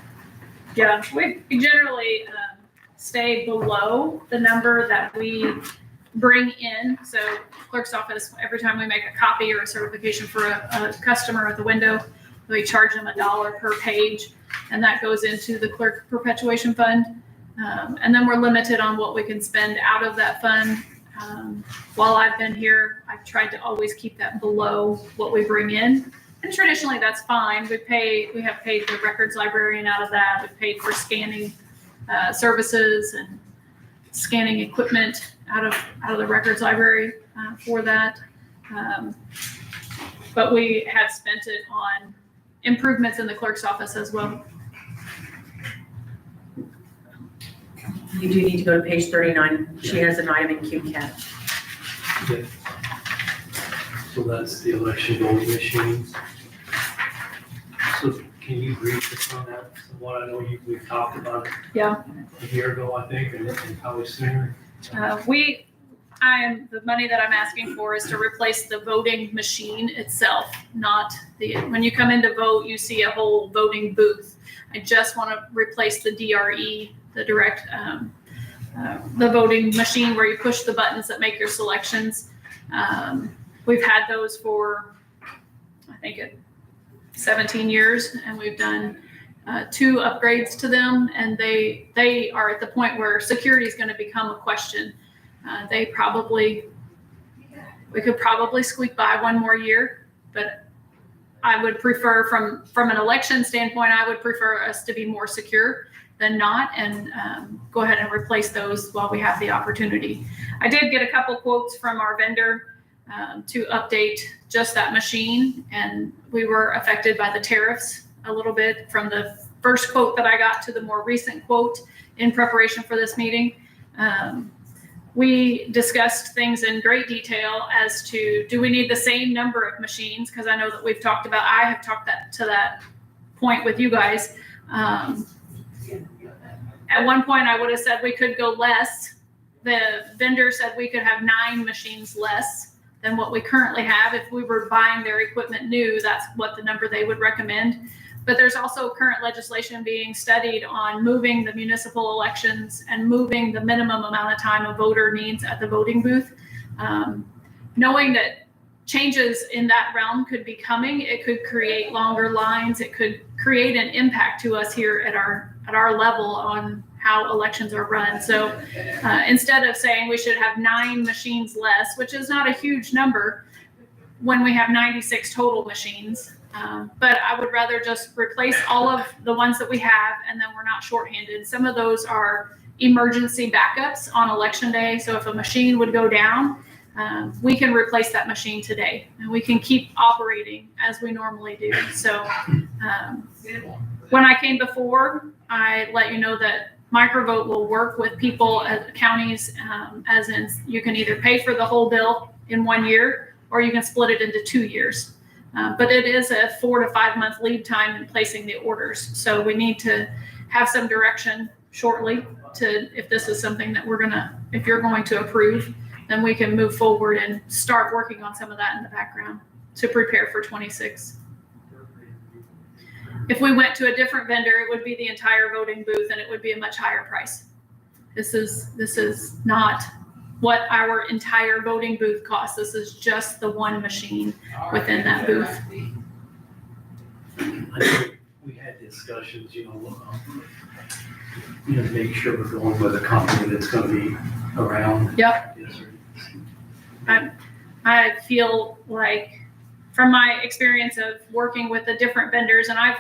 Yeah, we generally stay below the number that we bring in. So clerk's office, every time we make a copy or a certification for a customer at the window, we charge them $1 per page, and that goes into the clerk perpetuation fund. And then we're limited on what we can spend out of that fund. While I've been here, I've tried to always keep that below what we bring in. And traditionally that's fine. We have paid the records librarian out of that. We've paid for scanning services and scanning equipment out of the records library for that. But we have spent it on improvements in the clerk's office as well. You do need to go to page 39. She has an item in QCAT. Okay. So that's the election voting machines. So can you brief us on that? What I know we've talked about it Yeah. a year ago, I think, and probably sooner. the money that I'm asking for is to replace the voting machine itself, not when you come in to vote, you see a whole voting booth. I just want to replace the DRE, the direct, the voting machine where you push the buttons that make your selections. We've had those for, I think, 17 years, and we've done 2 upgrades to them, and they are at the point where security is going to become a question. We could probably squeak by one more year, but I would prefer from an election standpoint, I would prefer us to be more secure than not, and go ahead and replace those while we have the opportunity. I did get a couple quotes from our vendor to update just that machine, and we were affected by the tariffs a little bit from the first quote that I got to the more recent quote in preparation for this meeting. We discussed things in great detail as to, do we need the same number of machines? Because I know that I have talked to that point with you guys. At one point, I would have said we could go less. The vendor said we could have 9 machines less than what we currently have. If we were buying their equipment new, that's what the number they would recommend. But there's also current legislation being studied on moving the municipal elections and moving the minimum amount of time a voter needs at the voting booth. Knowing that changes in that realm could be coming, it could create longer lines. It could create an impact to us here at our level on how elections are run. So instead of saying we should have 9 machines less, which is not a huge number when we have 96 total machines, but I would rather just replace all of the ones that we have, and then we're not shorthanded. Some of those are emergency backups on election day. So if a machine would go down, we can replace that machine today, and we can keep operating as we normally do. So when I came before, I let you know that Microvote will work with people at counties, as in you can either pay for the whole bill in 1 year, or you can split it into 2 years. But it is a 4 to 5 month lead time in placing the orders. So we need to have some direction shortly if this is something that if you're going to approve, then we can move forward and start working on some of that in the background to prepare for 26. If we went to a different vendor, it would be the entire voting booth, and it would be a much higher price. This is not what our entire voting booth costs. This is just the one machine within that booth. I think we had discussions, to make sure we're going with a company that's going to be around. Yep. I feel like, from my experience of working with the different vendors, and I've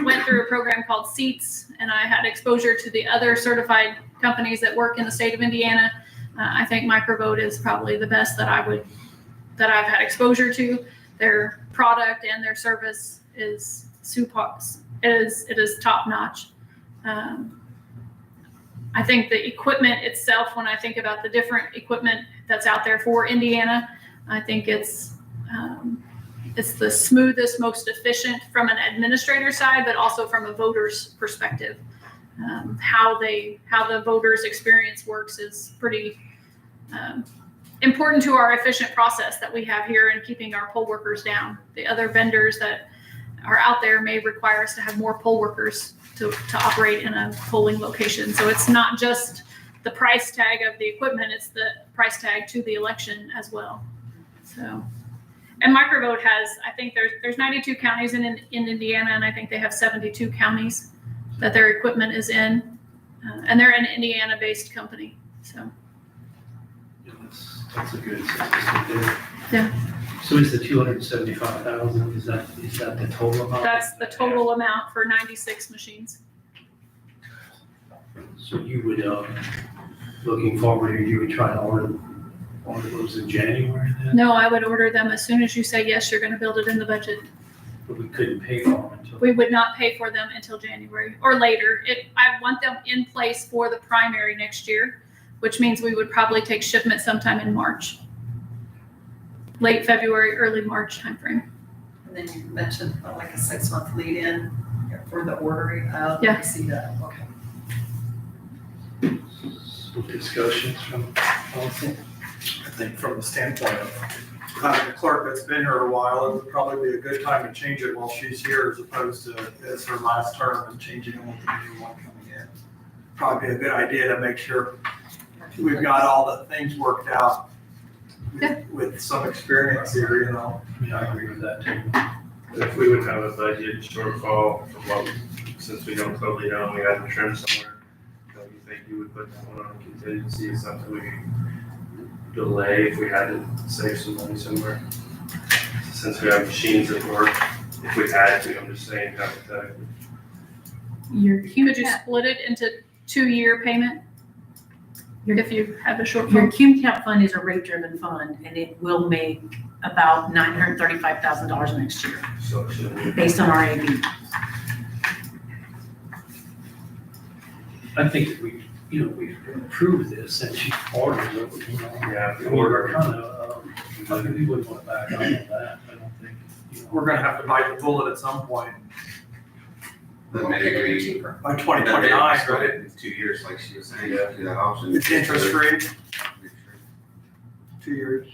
went through a program called SEATS, and I had exposure to the other certified companies that work in the state of Indiana. I think Microvote is probably the best that I've had exposure to. Their product and their service is super. It is top notch. I think the equipment itself, when I think about the different equipment that's out there for Indiana, I think it's the smoothest, most efficient from an administrator side, but also from a voter's perspective. How the voters' experience works is pretty important to our efficient process that we have here in keeping our poll workers down. The other vendors that are out there may require us to have more poll workers to operate in a polling location. So it's not just the price tag of the equipment, it's the price tag to the election as well. So, and Microvote has, I think there's 92 counties in Indiana, and I think they have 72 counties that their equipment is in, and they're an Indiana-based company. So that's a good statistic there. Yeah. So is the 275,000? Is that the total amount? That's the total amount for 96 machines. So you would, looking forward, you would try to order those in January then? No, I would order them as soon as you say yes, you're going to build it in the budget. But we couldn't pay for them until. We would not pay for them until January or later. I want them in place for the primary next year, which means we would probably take shipment sometime in March. Late February, early March timeframe. And then you mentioned like a 6 month lead in for the ordering. Yeah. I see that. Okay. Some discussions from policy. I think from the standpoint of having a clerk that's been here a while, it would probably be a good time to change it while she's here as opposed to it's her last term and changing it with the new one coming in. Probably be a good idea to make sure we've got all the things worked out with some experience here, you know. Yeah, I agree with that too. If we would have a budget shortfall from what, since we don't totally know, we had to trim somewhere, don't you think you would put that one on contingency as something we could delay if we had to save some money somewhere? Since we have machines that work, if we had to, I'm just saying hypothetically. Your Could Q you split it into 2-year payment? If you have a Your shortfall? QCAP fund is a rate-driven fund, and it will make about $935,000 next year, So it shouldn't be. based on our AB. I think if we, we approve this and she orders it, Yeah, I mean, we're kind of, we wouldn't want to back out on that, I don't think. We're gonna have to bite the bullet at some point Then We'll get it maybe, cheaper. by then 2029, split right? it in 2 years, like she was saying, do that option. It's interest free, 2 years.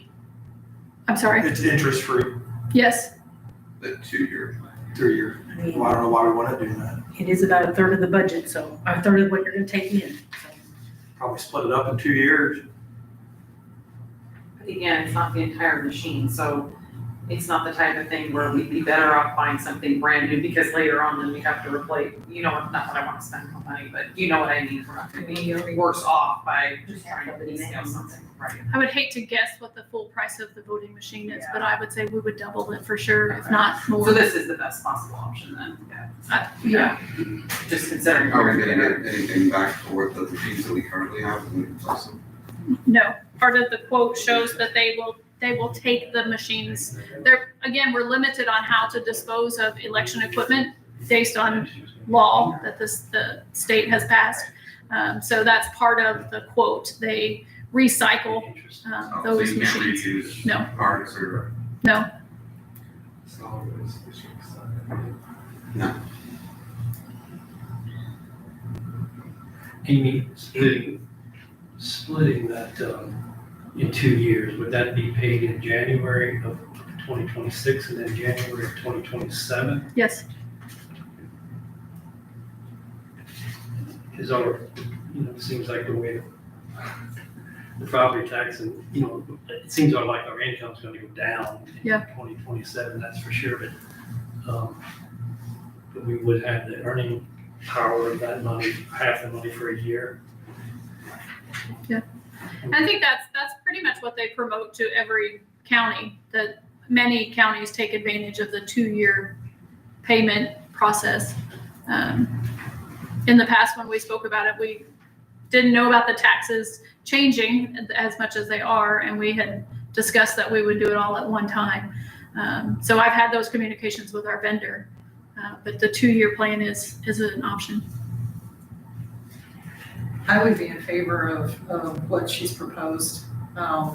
I'm sorry. It's interest free, Yes. The 2-year plan. 3 years. I mean, Well, I don't know why we wanna do that. it is about a third of the budget, so a third of what you're gonna take in. So, Probably split it up in 2 years. But again, it's not the entire machine, so it's not the type of thing where we'd be better off buying something brand new, because later on then we have to replace, not that I wanna spend more money, but you know what I mean, we're not gonna be worse off by just trying to rescale something, right? I would hate to guess what the full price of the voting machine is, but I would say we would double it for sure, if not more. So this is the best possible option then, Yeah. just considering. Are we gonna get anything back for the machines that we currently have when we replace them? No, part of the quote shows that they will take the machines. Again, we're limited on how to dispose of election equipment based on law that the state has passed. So that's part of the quote. They recycle Oh, so those you can't machines. reuse No. Parts or. No, Amy, splitting that in 2 years, would that be paid in January of 2026 and then January of 2027? yes, Is our, it seems like the way the property tax and, it seems like our income's gonna go down in Yeah. 2027, that's for sure, but we would have the earning power of that money, half the money for a year. I think that's pretty much what they promote to every county, that many counties take advantage of the 2-year payment process. In the past, when we spoke about it, we didn't know about the taxes changing as much as they are, and we had discussed that we would do it all at one time. So I've had those communications with our vendor, but the 2-year plan is an option. I would be in favor of what she's proposed.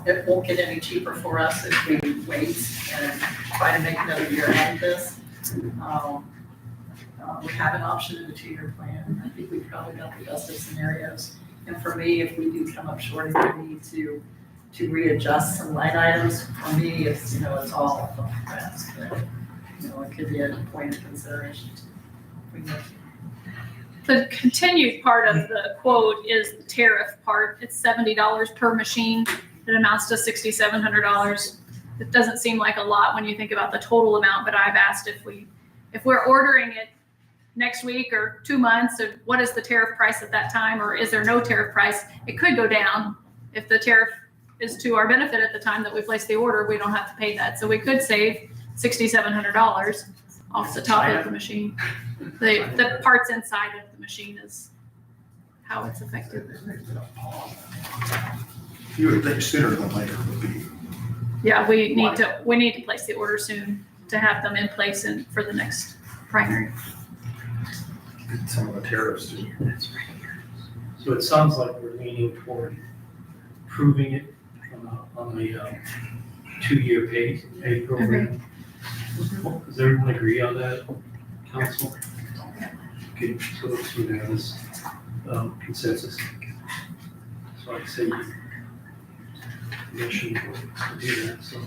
It won't get any cheaper for us if we wait and try to make another year out of this. We have an option in the 2-year plan. I think we've probably got the best of scenarios. And for me, if we do come up short, if we need to readjust some line items, for me, it's, it's all up on the rest. But, it could be a point of consideration. The continued part of the quote is the tariff part. It's $70 per machine. It amounts to $6,700. It doesn't seem like a lot when you think about the total amount, but I've asked if we're ordering it next week or 2 months, or what is the tariff price at that time, or is there no tariff price? It could go down. If the tariff is to our benefit at the time that we place the order, we don't have to pay that. So we could save $6,700 off the top of the machine. The parts inside of the machine is how it's affected. You would think sooner than later would be. Yeah, we need to place the order soon to have them in place and for the next primary. Some of the tariffs too. So it sounds like we're leaning toward approving it on the 2-year pay program. Does everyone agree on that, council? Okay, so it's unanimous consensus. So I'd say permission to do that, so.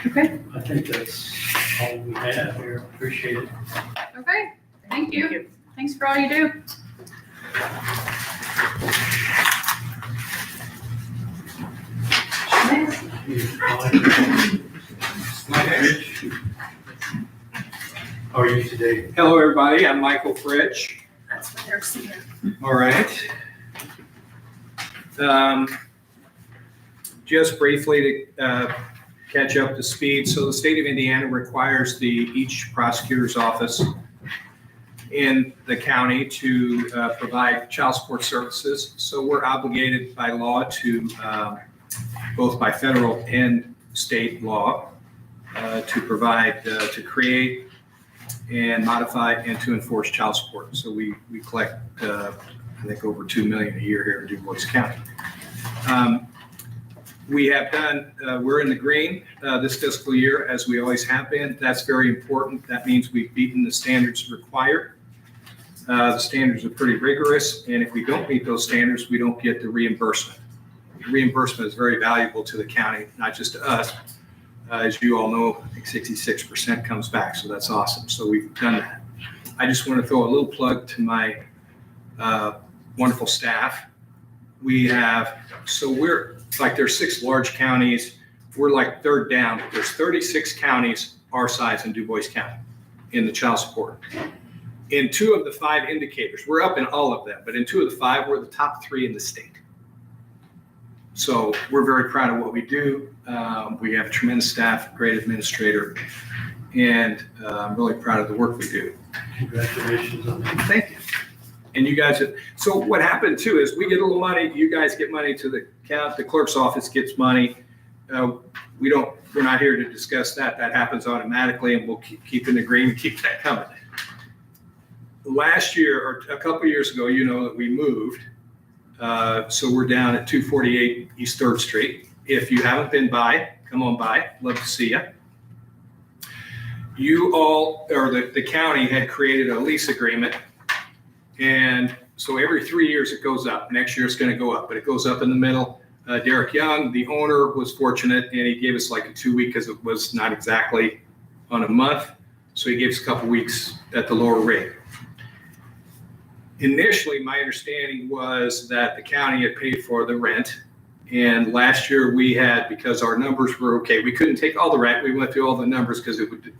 Okay. I think that's all we have here. Appreciate it. Okay, thank you. Thanks for all you do. How are you today? Hello, everybody. I'm Michael Fritsch. That's what they're seeing. All right. Just briefly to catch up to speed. So the state of Indiana requires each prosecutor's office in the county to provide child support services. So we're obligated by law to, both by federal and state law, to provide, to create and modify and to enforce child support. So we collect, I think, over $2 million a year here in DuBois County. We have done, we're in the green this fiscal year, as we always have been. That's very important. That means we've beaten the standards required. The standards are pretty rigorous, and if we don't meet those standards, we don't get the reimbursement. The reimbursement is very valuable to the county, not just to us. As you all know, I think 66% comes back, so that's awesome. So we've done that. I just want to throw a little plug to my wonderful staff. We have, so we're like, there's 6 large counties. We're like third down. There's 36 counties our size in DuBois County in the child support. In 2 of the 5 indicators, we're up in all of them, but in 2 of the 5, we're the top 3 in the state. So we're very proud of what we do. We have a tremendous staff, great administrator, and I'm really proud of the work we do. Congratulations on that. Thank you. And you guys, so what happened too is we get a little money, you guys get money to the county, the clerk's office gets money. We're not here to discuss that. That happens automatically, and we'll keep in the green and keep that coming. Last year, or a couple of years ago, you know that we moved. So we're down at 248 East 3rd Street. If you haven't been by, come on by. Love to see you. You all, or the county had created a lease agreement. And so every 3 years it goes up. Next year it's going to go up, but it goes up in the middle. Derek Young, the owner, was fortunate, and he gave us like a 2 week because it was not exactly on a month. So he gave us a couple weeks at the lower rate. Initially, my understanding was that the county had paid for the rent. And last year we had, because our numbers were okay, we couldn't take all the rent. We went through all the numbers because it would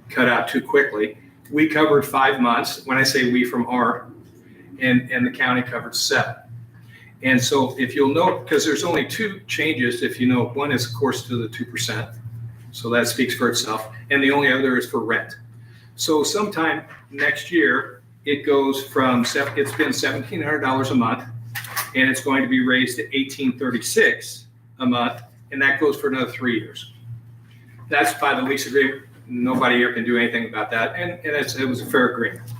cut out too quickly. We covered 5 months. When I say we, from our, and the county covered 7. And so if you'll note, because there's only 2 changes, if you know, one is of course to the 2%. So that speaks for itself. And the only other is for rent. So sometime next year, it goes from, it's been $1,700 a month, and it's going to be raised to $1,836 a month, and that goes for another 3 years. That's by the lease agreement. Nobody here can do anything about that, and it was a fair agreement.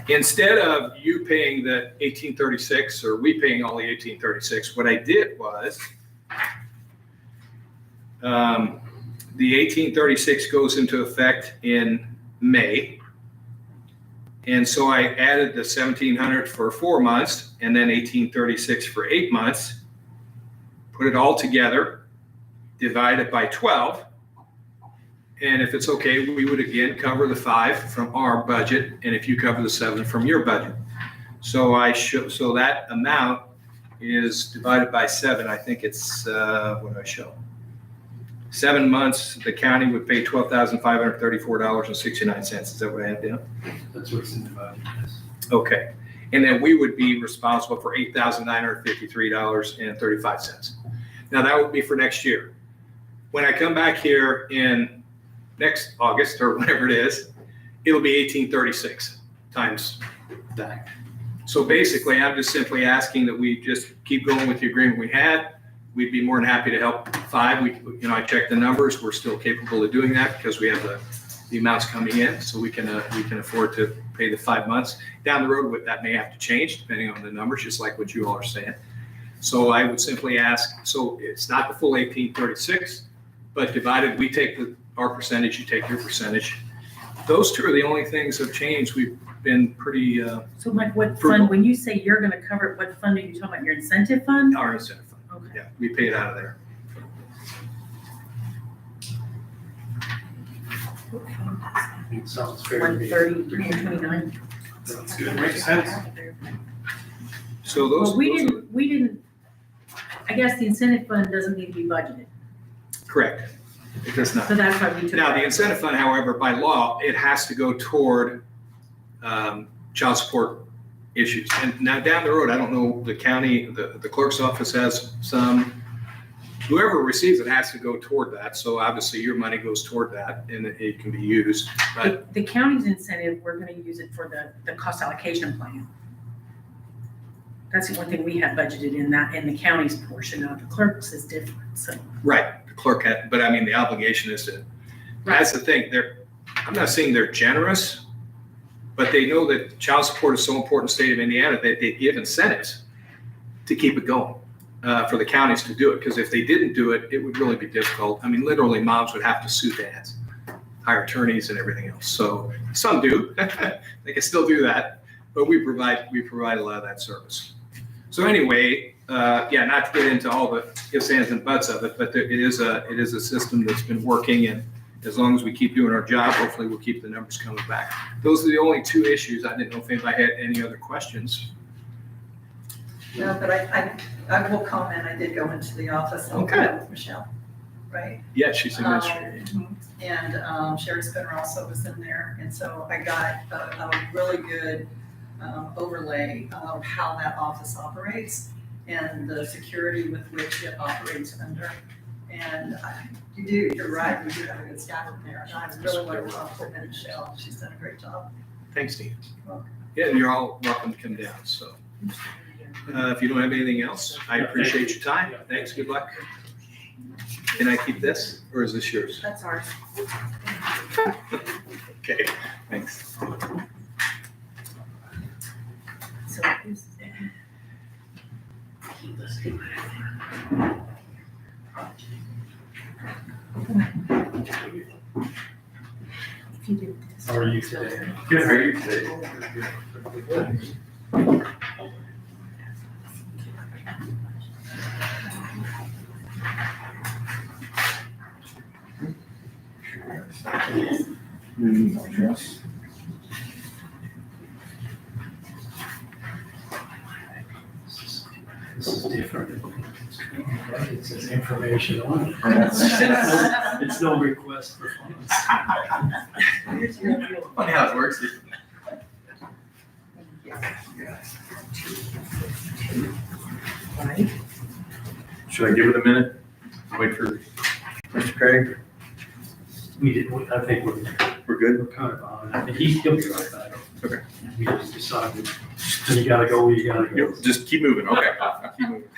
Instead of you paying the $1,836 or we paying all the $1,836, what I did was the $1,836 goes into effect in May. And so I added the $1,700 for 4 months and then $1,836 for 8 months, put it all together, divide it by 12. And if it's okay, we would again cover the 5 from our budget, and if you cover the 7 from your budget. So so that amount is divided by 7. I think it's, what do I show? 7 months, the county would pay $12,534.69. Is that what I have down? That's what's in the budget, yes. Okay. And then we would be responsible for $8,953.35. Now that would be for next year. When I come back here in next August or whatever it is, it'll be 1836 times that. So basically, I'm just simply asking that we just keep going with the agreement we had. We'd be more than happy to help 5. I checked the numbers. We're still capable of doing that because we have the amounts coming in, so we can afford to pay the 5 months. Down the road, that may have to change depending on the numbers, just like what you all are saying. So I would simply ask. So it's not the full 1836, but divided. We take our percentage, you take your percentage. Those 2 are the only things that have changed. We've been pretty. So Mike, what fund, when you say you're gonna cover it, what fund are you talking about? Your incentive fund? Our incentive fund. Okay. Yeah, we pay it out of there. It sounds fair to One me. 30, 129. Makes sense. So those. Well, we those are- didn't, I guess the incentive fund doesn't need to be budgeted, Correct. It does not. so that's why we took. Now, that. the incentive fund, however, by law, it has to go toward child support issues. And now down the road, I don't know, the county, the clerk's office has some, whoever receives it has to go toward that. So obviously your money goes toward that and it can be used. But The county's incentive, we're gonna use it for the cost allocation plan. That's the one thing we have budgeted in that, in the county's portion of the clerk's is different, so. right, the clerk had, but I mean, the obligation is to, that's the thing, I'm not saying they're generous, but they know that child support is so important in the state of Indiana that they give incentives to keep it going, for the counties to do it. Because if they didn't do it, it would really be difficult. I mean, literally moms would have to sue dads, hire attorneys and everything else. So some do, they can still do that, but we provide a lot of that service. So anyway, yeah, not to get into all the ifs, ands, and buts of it, but it is a system that's been working, and as long as we keep doing our job, hopefully we'll keep the numbers coming back. Those are the only two issues. I didn't know if anybody had any other questions. No, but I will comment, I did go into the office and Okay. met with Michelle, right? Yeah, she's administrator. And Sherry Spinner also was in there, and so I got a really good overlay of how that office operates and the security with which it operates under. And you're right, we do have a good staff in there, and I really want to compliment Michelle, she's done a great job. Thanks, Dean. Yeah, you're all welcome to come down, so. If you don't have anything else, I appreciate your time. Thanks, good luck. Can I keep this, or is this yours? That's ours. Okay, thanks. So who's- If you do this. How are you today? Good, how are you today? This is different. Right, it says information on it. It's no request for funds. Funny how it works. Right? Should I give it a minute? Wait for Mr. Craig? We did, I think We're good? we're kind of on, I think he'll be right back. Okay. We just decided, when you gotta go, you gotta go. Just keep moving, okay. I'll keep moving.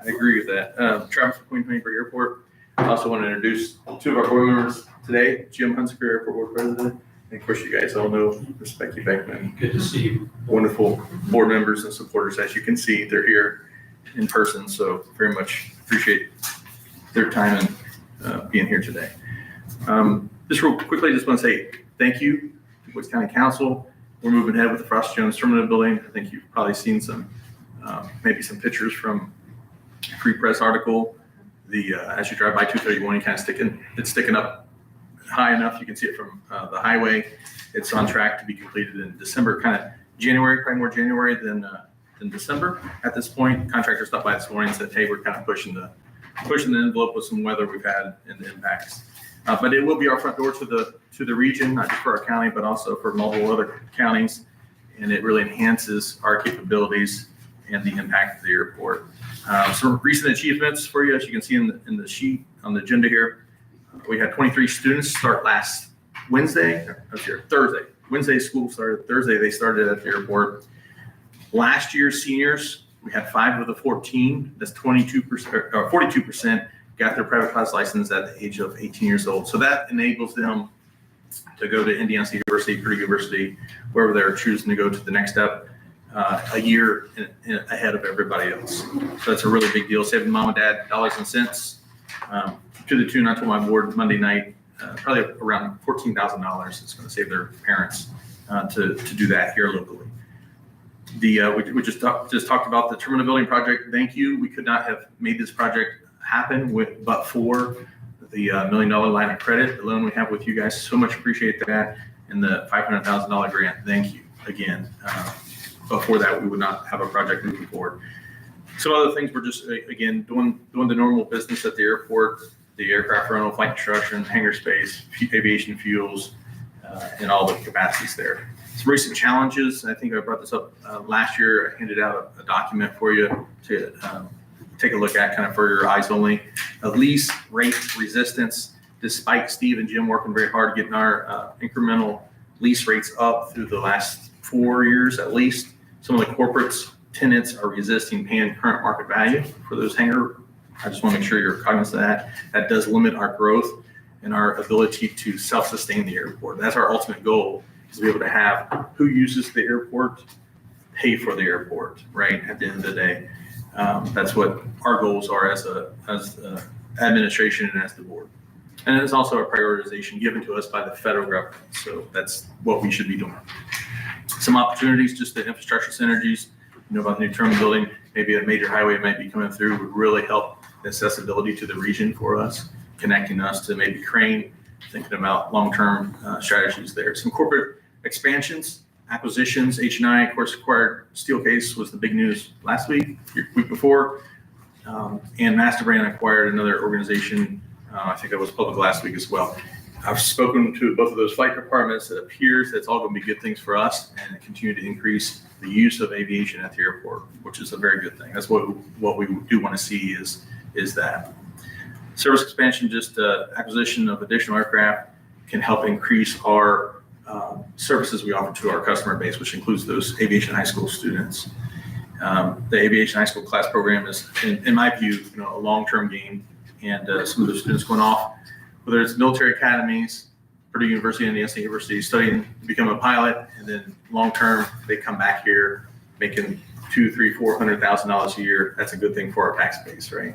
I agree with that. Travis from Queen Penningburg Airport. I also want to introduce two of our board members today, Jim Hunsaker, Airport Board President. And of course, you guys all know Miss Becky Beckman. Good to see you. Wonderful board members and supporters. As you can see, they're here in person, so very much appreciate their time and being here today. Just real quickly, just want to say thank you to Woods County Council. We're moving ahead with the Frost Jones Terminal Building. I think you've probably seen some, maybe some pictures from Free Press article. As you drive by 231, you kind of it's sticking up high enough. You can see it from the highway. It's on track to be completed in December, kind of January, probably more January than December. At this point, contractor stopped by this morning and said, hey, we're kind of pushing the envelope with some weather we've had and the impacts. But it will be our front door to the region, not just for our county, but also for multiple other counties. And it really enhances our capabilities and the impact of the airport. Some recent achievements for you, as you can see in the sheet on the agenda here. We had 23 students start last Thursday. Wednesday school started, Thursday they started at the airport. Last year's seniors, we had 5 of the 14, that's 22%, or 42% got their private class license at the age of 18 years old. So that enables them to go to Indiana State University, Purdue University, wherever they're choosing to go to the next step, a year ahead of everybody else. So that's a really big deal, saving mom and dad dollars and cents. To the tune, I told my board Monday night, probably around $14,000 it's going to save their parents to do that here locally. We just talked about the terminal building project. Thank you. We could not have made this project happen but for the $1 million line of credit, the loan we have with you guys. So much appreciate that. And the $500,000 grant. Thank you again. Before that, we would not have a project moving forward. Some other things, we're just, again, doing the normal business at the airport, the aircraft rental, flight construction, hangar space, aviation fuels, and all the capacities there. Some recent challenges, I think I brought this up last year. I handed out a document for you to take a look at, kind of for your eyes only. Lease rate resistance, despite Steve and Jim working very hard getting our incremental lease rates up through the last 4 years at least. Some of the corporates, tenants are resisting paying current market value for those hangar. I just want to make sure you're cognizant of that. That does limit our growth and our ability to self-sustain the airport. That's our ultimate goal, is to be able to have who uses the airport pay for the airport, right? At the end of the day, that's what our goals are as administration and as the board. And it's also a prioritization given to us by the federal government. So that's what we should be doing. Some opportunities, just the infrastructure synergies, about the new terminal building, maybe a major highway might be coming through, would really help the accessibility to the region for us, connecting us to maybe Crane, thinking about long-term strategies there. Some corporate expansions, acquisitions. H&I, of course, acquired Steelcase was the big news last week before. And MasterBrand acquired another organization. I think that was public last week as well. I've spoken to both of those flight departments. It appears that's all going to be good things for us and continue to increase the use of aviation at the airport, which is a very good thing. That's what we do want to see is that. Service expansion, just acquisition of additional aircraft can help increase our services we offer to our customer base, which includes those aviation high school students. The aviation high school class program is, in my view, a long-term game, and some of the students going off, whether it's military academies, Purdue University, and the State University, studying to become a pilot, and then long-term they come back here making $200,000, $300,000, $400,000 a year. That's a good thing for our tax base, right?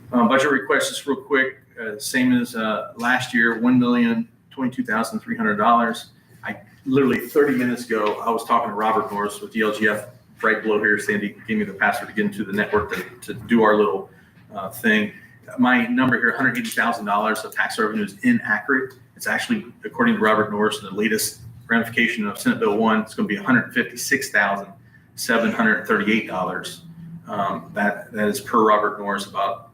Budget requests, just real quick, same as last year, $1,022,300. I literally 30 minutes ago, I was talking to Robert Norris with DLGF right below here. Sandy gave me the password to get into the network to do our little thing. My number here, $180,000 of tax revenue, is inaccurate. It's actually, according to Robert Norris, the latest ramification of Senate Bill 1, it's going to be $156,738. That is per Robert Norris about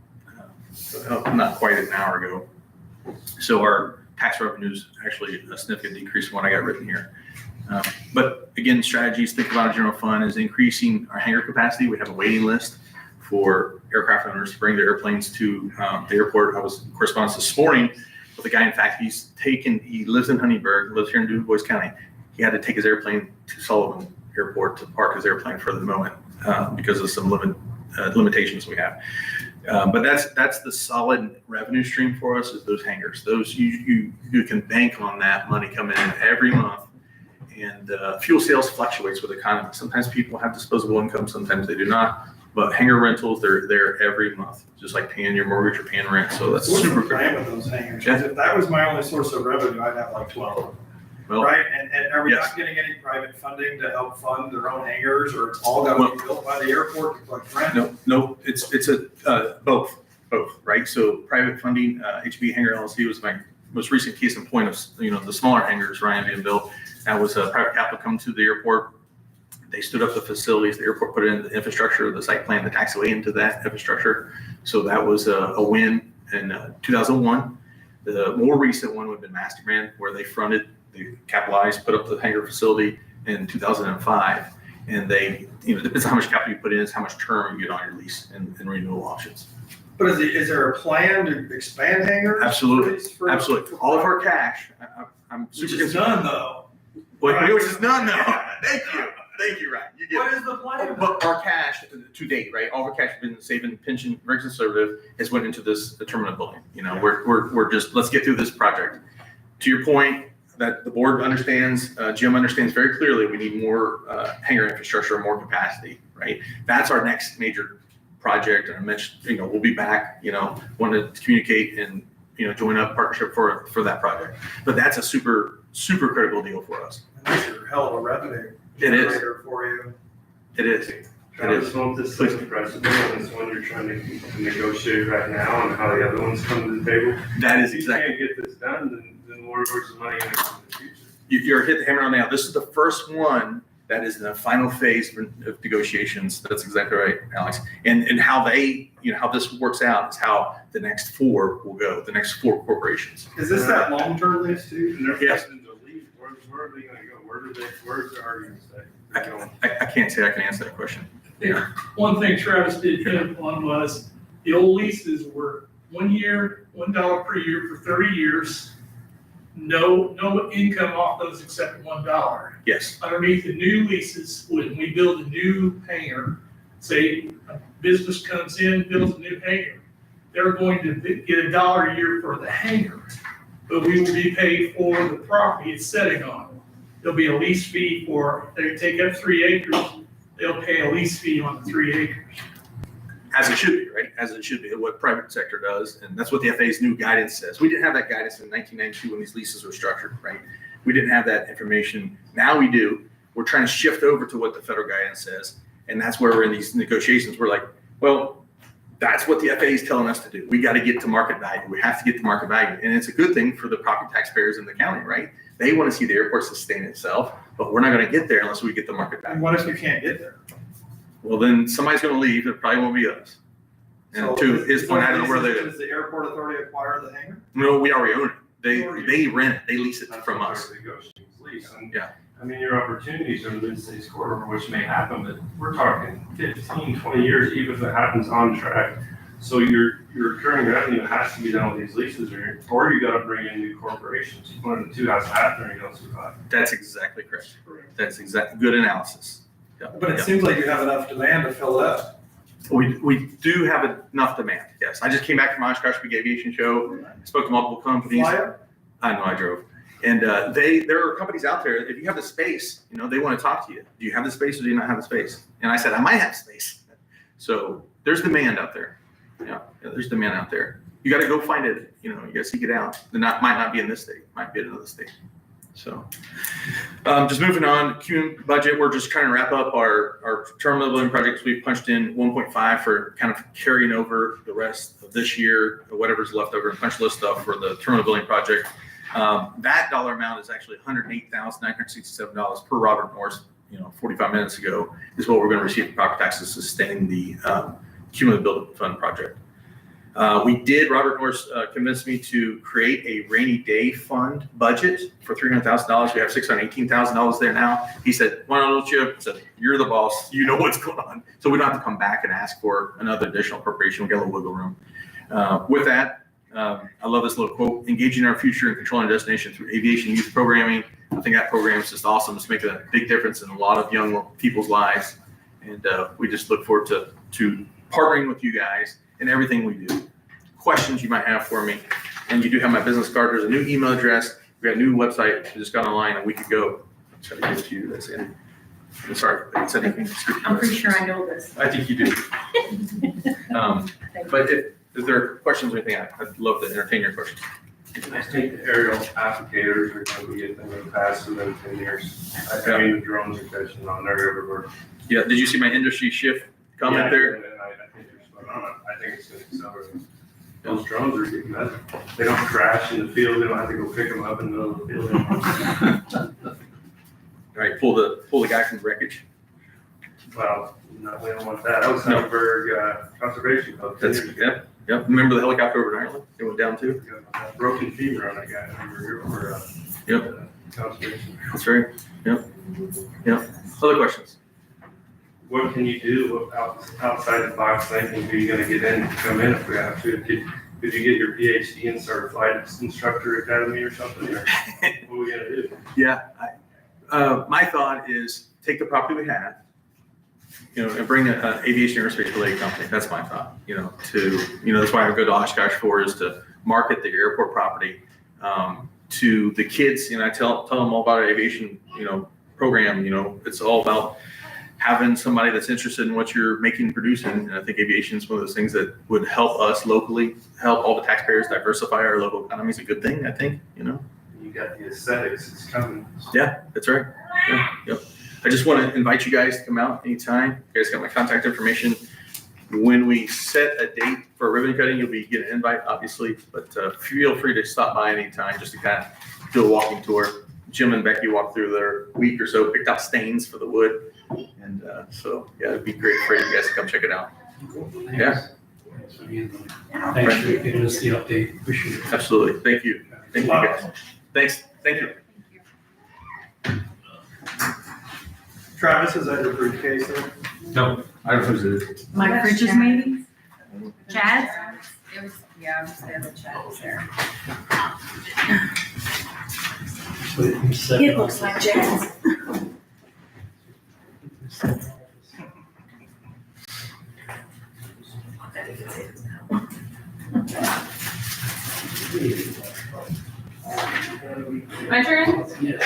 not quite an hour ago. So our tax revenue is actually a significant decrease from what I got written here. But again, strategies, think about general fund is increasing our hangar capacity. We have a waiting list for aircraft owners to bring their airplanes to the airport. I was in correspondence this morning with a guy. In fact, he lives in Huntingburg, lives here in Du Bois County. He had to take his airplane to Sullivan Airport to park his airplane for the moment because of some limitations we have. But that's the solid revenue stream for us, is those hangars. Those you can bank on that money coming in every month. And fuel sales fluctuates with the economy. Sometimes people have disposable income, sometimes they do not. But hangar rentals, they're there every month, just like paying your mortgage or paying rent. So that's What's super the plan great. with those hangars? 'Cause if that was my only source of revenue, I'd have like 12. Well, Right? And are we yes. not getting any private funding to help fund their own hangars, or it's all got to be built by the airport to collect rent? No, it's both, right? So private funding, HB Hangar LLC was my most recent case in point of, the smaller hangars Ryan being built. That was a private capital coming to the airport. They stood up the facilities, the airport put in the infrastructure, the site plan, the taxiway into that infrastructure. So that was a win in 2001. The more recent one would have been MasterBrand, where they fronted, they capitalized, put up the hangar facility in 2005. And they, depends on how much capital you put in, is how much term you get on your lease and renewal options. But is there a plan to expand hangars? Absolutely. For Absolutely. All of our cash, I'm super Which is concerned. none though. Which is none though. Thank you, Ryan. You get What it. is the plan? But our cash to date, right? All of our cash has been saving pension, very conservative, has went into the terminal building. We're just, let's get through this project. To your point, that the board understands, Jim understands very clearly, we need more hangar infrastructure, more capacity, right? That's our next major project. And I mentioned, we'll be back, want to communicate and, join up partnership for that project. But that's a super, super critical deal for us. And these are a hell of a revenue It is. generator for you. It is. Travis, won't this set a precedent on this one you're trying to negotiate right now and how the other ones come to the table? That is If you exactly. can't get this done, then where's the money gonna come in the future? You're hit the hammer on the nail. This is the first one that is in the final phase of negotiations. That's exactly right, Alex. And how they, how this works out is how the next 4 will go, the next 4 corporations. Is this that long-term lease too? And they're Yes. fixing to leave, where are they gonna go? Where's the argument stay? I can't say I can answer that question. Yeah. One thing Travis did hit upon was the old leases were 1 year, $1 per year for 30 years. No income off those except $1. Yes. Underneath the new leases, when we build a new hangar, say a business comes in, builds a new hangar, they're going to get $1 a year for the hangar, but we will be paid for the property it's sitting on. There'll be a lease fee for, they take up 3 acres, they'll pay a lease fee on the 3 acres. As it should be, right? As it should be, what private sector does, and that's what the FAA's new guidance says. We didn't have that guidance in 1992 when these leases were structured, right? We didn't have that information. Now we do. We're trying to shift over to what the federal guidance says, and that's where we're in these negotiations. We're like, well, that's what the FAA is telling us to do. We got to get to market value. We have to get to market value, and it's a good thing for the property taxpayers in the county, right? They want to see the airport sustain itself, but we're not going to get there unless we get the market value. And what if you can't get there? Well, then somebody's going to leave. It probably won't be us. And So to his is point, I there don't know where they leases- live. Does the airport authority acquire the hangar? No, we already own it. They rent it. They lease it That's from what us. they're negotiating lease. And, Yeah. I mean, your opportunities are in the mid-states corridor, which may happen, but we're talking 15, 20 years, even if it happens on track. So your recurring revenue has to be done with these leases, or you gotta bring in new corporations. One of the two has to happen, or you don't survive. That's exactly correct. That's exactly good analysis. Yeah. But it Yeah. seems like you have enough demand to fill it up. We do have enough demand. Yes. I just came back from Oshkosh Big Aviation Show. Spoke to multiple companies. Fly it? I know I drove. And there are companies out there, if you have the space, they want to talk to you. Do you have the space or do you not have the space? And I said, I might have space. So there's demand out there. Yeah, there's demand out there. You got to go find it. You got to seek it out. Might not be in this state, might be in another state. So just moving on, Q budget, we're just trying to wrap up our terminal building projects. We punched in 1.5 for kind of carrying over the rest of this year, whatever's left over and punch list stuff for the terminal building project. That dollar amount is actually $108,967 per Robert Morris, 45 minutes ago, is what we're going to receive in property taxes to sustain the cumulative building fund project. Robert Morris convinced me to create a rainy day fund budget for $300,000. We have $618,000 there now. He said, why don't you? I said, you're the boss. You know what's going on. So we don't have to come back and ask for another additional appropriation. We got a little wiggle room. With that, I love this little quote, engaging our future and controlling our destination through aviation youth programming. I think that program is just awesome. It's making a big difference in a lot of young people's lives. And we just look forward to partnering with you guys in everything we do. Questions you might have for me. And you do have my business card. There's a new email address. We got a new website. We just got online a week ago. I'm trying to give it to you. That's it. I'm sorry. I said anything. I'm pretty sure I know this. I think you do. But if there are questions or anything, I'd love to entertain your questions. I think the aerial applicators are going to be getting them faster than 10 years. I mean, the drones are catching on there everywhere. Yeah, did you see my industry shift comment Yeah, there? and I think you're spot on. I think it's going to accelerate. Those drones are getting better. They don't crash in the field. They don't have to go pick them up in the middle of the field. All right, pull the guy from the wreckage. Well, no, we don't want that. That was Huntberg Conservation Club. That's, yep. Remember the helicopter over in Ireland? It went down too? Broken femur on that guy. Yep. Conservation. That's right. Yep. Other questions? What can you do outside the box thinking? Who are you going to get in to come in if we have to? Could you get your PhD in Certified Instructor Academy or something? Or what are we going to do? Yeah. My thought is take the property we have, and bring an aviation aerospace related company. That's my thought, that's why I go to Oshkosh for, is to market the airport property to the kids. I tell them all about our aviation, program. It's all about having somebody that's interested in what you're making and producing. And I think aviation is one of those things that would help us locally, help all the taxpayers diversify our local economy is a good thing, I think, You got the aesthetics, it's coming. Yeah, that's right. Yep. I just want to invite you guys to come out anytime. You guys got my contact information. When we set a date for a ribbon cutting, you'll be getting an invite, obviously, but feel free to stop by anytime just to kind of do a walking tour. Jim and Becky walked through their week or so, picked out stains for the wood. And so, yeah, it'd be great for you guys to come check it out. Yeah. Thanks for giving us the update. Appreciate it. Absolutely. Thank you. Thank you, guys. Thanks. Thank you. Travis, is that your briefcase there? No, I don't know who's it. Mike Bridges maybe? Chad? It was, yeah, it was the other chat was there. It looks like Chad's. My turn? Yes.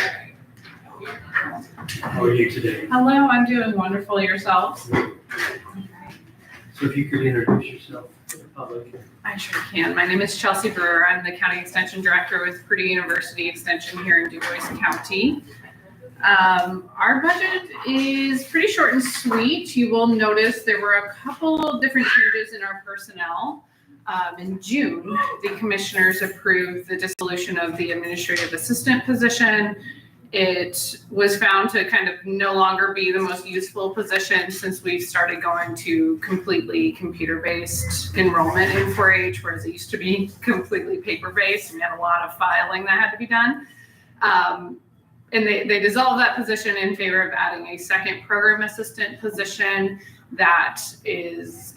How are you today? Hello, I'm doing wonderful. Yourselves? So if you could introduce yourself to the public. I sure can. My name is Chelsea Brewer. I'm the County Extension Director with Purdue University Extension here in Du Bois County. Our budget is pretty short and sweet. You will notice there were a couple of different changes in our personnel. In June, the commissioners approved the dissolution of the administrative assistant position. It was found to kind of no longer be the most useful position since we've started going to completely computer-based enrollment in 4-H, whereas it used to be completely paper-based. We had a lot of filing that had to be done. And they dissolved that position in favor of adding a second program assistant position that is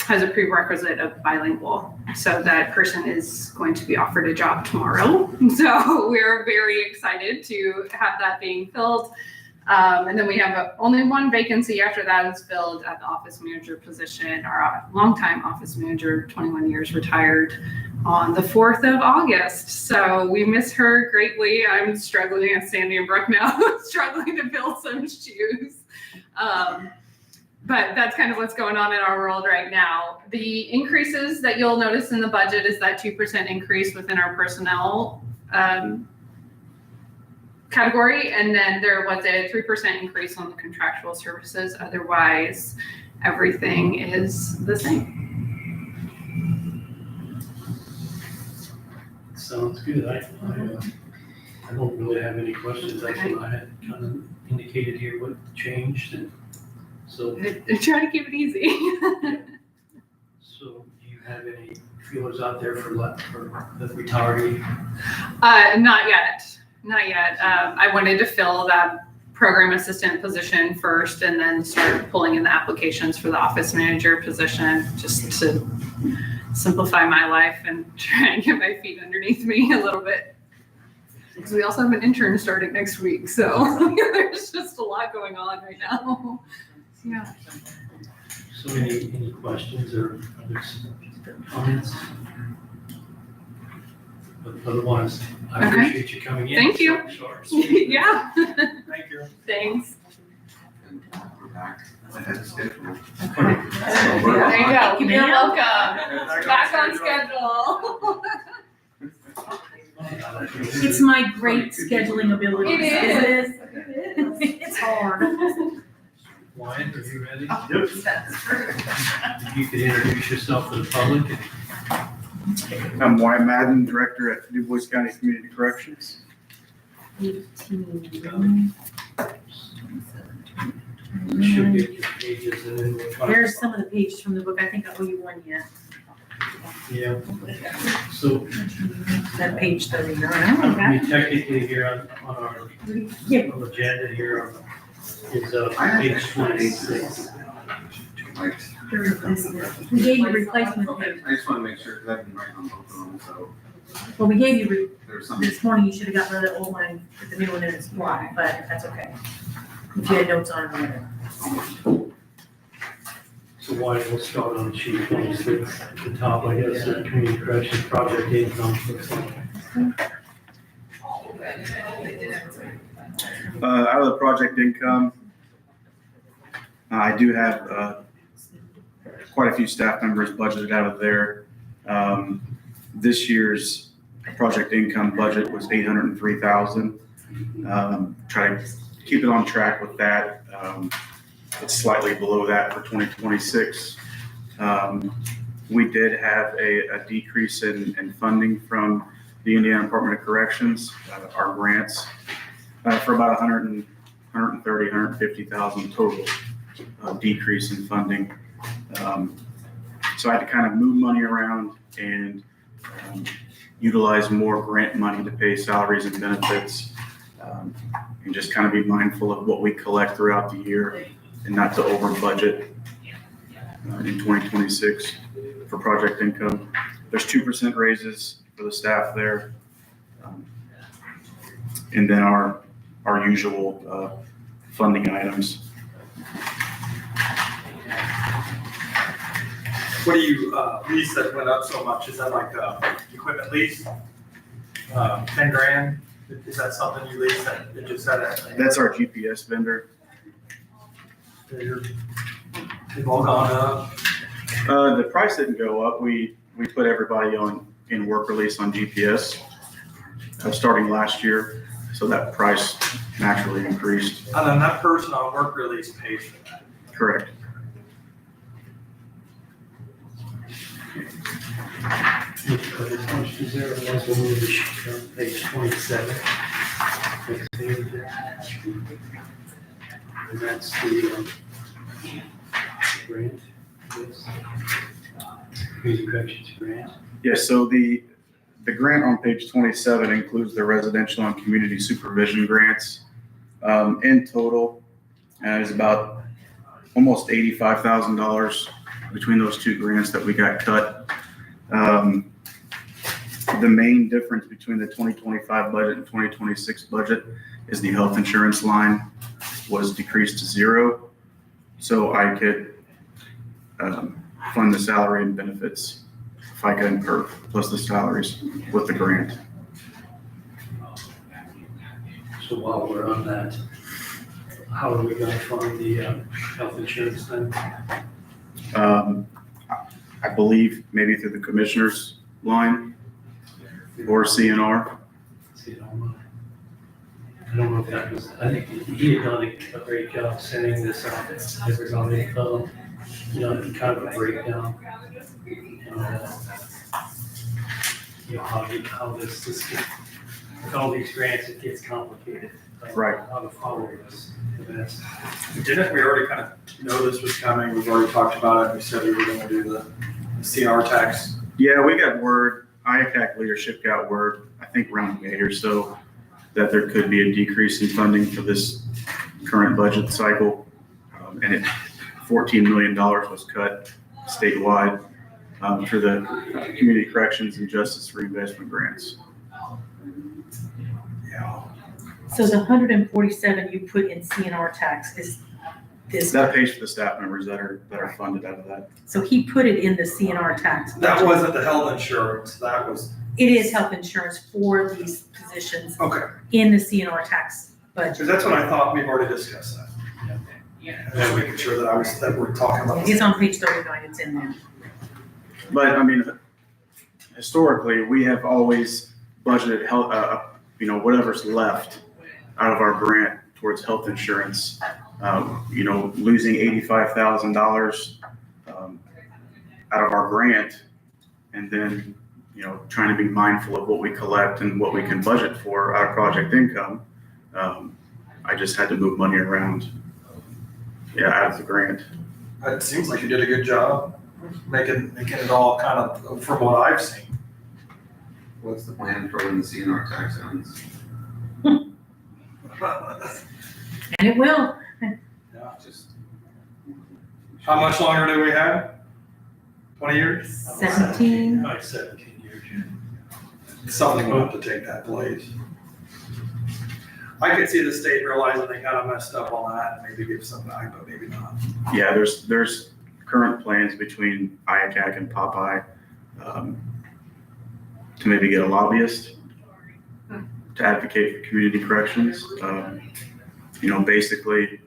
has a prerequisite of bilingual. So that person is going to be offered a job tomorrow. So we're very excited to have that being filled. And then we have only one vacancy after that is filled at the office manager position. Our longtime office manager, 21 years, retired on the 4th of August. So we miss her greatly. I'm struggling at Sandy and Brook now, struggling to fill some shoes. But that's kind of what's going on in our world right now. The increases that you'll notice in the budget is that 2% increase within our personnel category. And then there was a 3% increase on the contractual services. Otherwise, everything is the same. Sounds good. I don't really have any questions. I think I had kind of indicated here what changed, and so. Try to keep it easy. So do you have any feelers out there for the retiree? Not yet. I wanted to fill that program assistant position first and then start pulling in the applications for the office manager position just to simplify my life and try and get my feet underneath me a little bit. Because we also have an intern starting next week, so there's just a lot going on right now. Yeah. So any questions or other comments? But otherwise, I Okay. appreciate you coming in. Thank you. Yeah. Thank you. Thanks. We're back. I had a schedule. There you go. You're welcome. Back Back on on schedule. It's my great scheduling ability. It is. It's hard. Wyatt, are you ready? Yep. If you could introduce yourself to the public. I'm Wyatt Madden, Director at Du Bois County Community Corrections. You should get your pages and then we'll try. There's some of the pages from the book. I think I owe you one yet. Yeah. So That page 39. I mean, technically here on our Yeah. agenda here is page 26. We gave you replacement Okay, page. I just want to make sure, because I've been writing on both of them, so Well, we gave you, there's some. this morning, you should have gotten rid of the old one, put the new one in its spot, but that's okay. If you had notes on it later. So Wyatt, we'll start on sheet 26 at the top, I guess, the community corrections project income. looks like. Out of the project income, I do have quite a few staff members budgeted out of there. This year's project income budget was $803,000. Try to keep it on track with that. It's slightly below that for 2026. We did have a decrease in funding from the Indiana Department of Corrections, our grants, for about 150,000 total decrease in funding. So I had to kind of move money around and utilize more grant money to pay salaries and benefits, and just kind of be mindful of what we collect throughout the year and not to over budget in 2026 for project income. There's 2% raises for the staff there. And then our usual funding items. What do you, lease that went up so much? Is that like, equipment lease? 10 grand? Is that something you lease that it just had that? That's our GPS vendor. They've all gone up. The price didn't go up. We put everybody in work release on GPS starting last year, so that price naturally increased. And then that person on work release pays for that. Correct. Other questions there? Otherwise, we'll move to page 27. And that's the grant. Community corrections grant. Yes, so the grant on page 27 includes the residential and community supervision grants. In total, is about almost $85,000 between those two grants that we got cut. The main difference between the 2025 budget and 2026 budget is the health insurance line was decreased to 0. So I could fund the salary and benefits, FICA and PERF, plus the salaries with the grant. So while we're on that, how are we going to fund the health insurance then? I believe maybe through the commissioner's line or CNR. I don't know if that was, I think he had done a great job sending this out to everybody, kind of a breakdown. How this gets, with all these grants, it gets complicated. Right. How to follow this. Didn't we already kind of know this was coming? We've already talked about it. We said we were going to do the CR tax. Yeah, we got word, IACAC leadership got word, I think around May or so, that there could be a decrease in funding for this current budget cycle. And $14 million was cut statewide for the community corrections and justice reinvestment grants. Yeah. So the 147 you put in CNR tax is this, That pays for the staff members that are funded out of that. so he put it in the CNR tax. That budget. wasn't the health insurance. That was, It is health insurance for these positions okay. in the CNR tax budget. Because that's what I thought. We've already discussed that. Just making sure that that we're talking about. It's on page 39, it's in there. But I mean, historically, we have always budgeted health, whatever's left out of our grant towards health insurance. Losing $85,000 out of our grant, and then trying to be mindful of what we collect and what we can budget for out of project income. I just had to move money around, out of the grant. It seems like you did a good job making it all kind of, from what I've seen. What's the plan for when the CNR tax ends? And it will. Just How much longer do we have? 20 years? 17. Like 17 years. Something will have to take that place. I could see the state realizing they kind of messed up on that and maybe give some back, but maybe not. Yeah, there's current plans between IACAC and Popeye to maybe get a lobbyist to advocate for community corrections. Basically,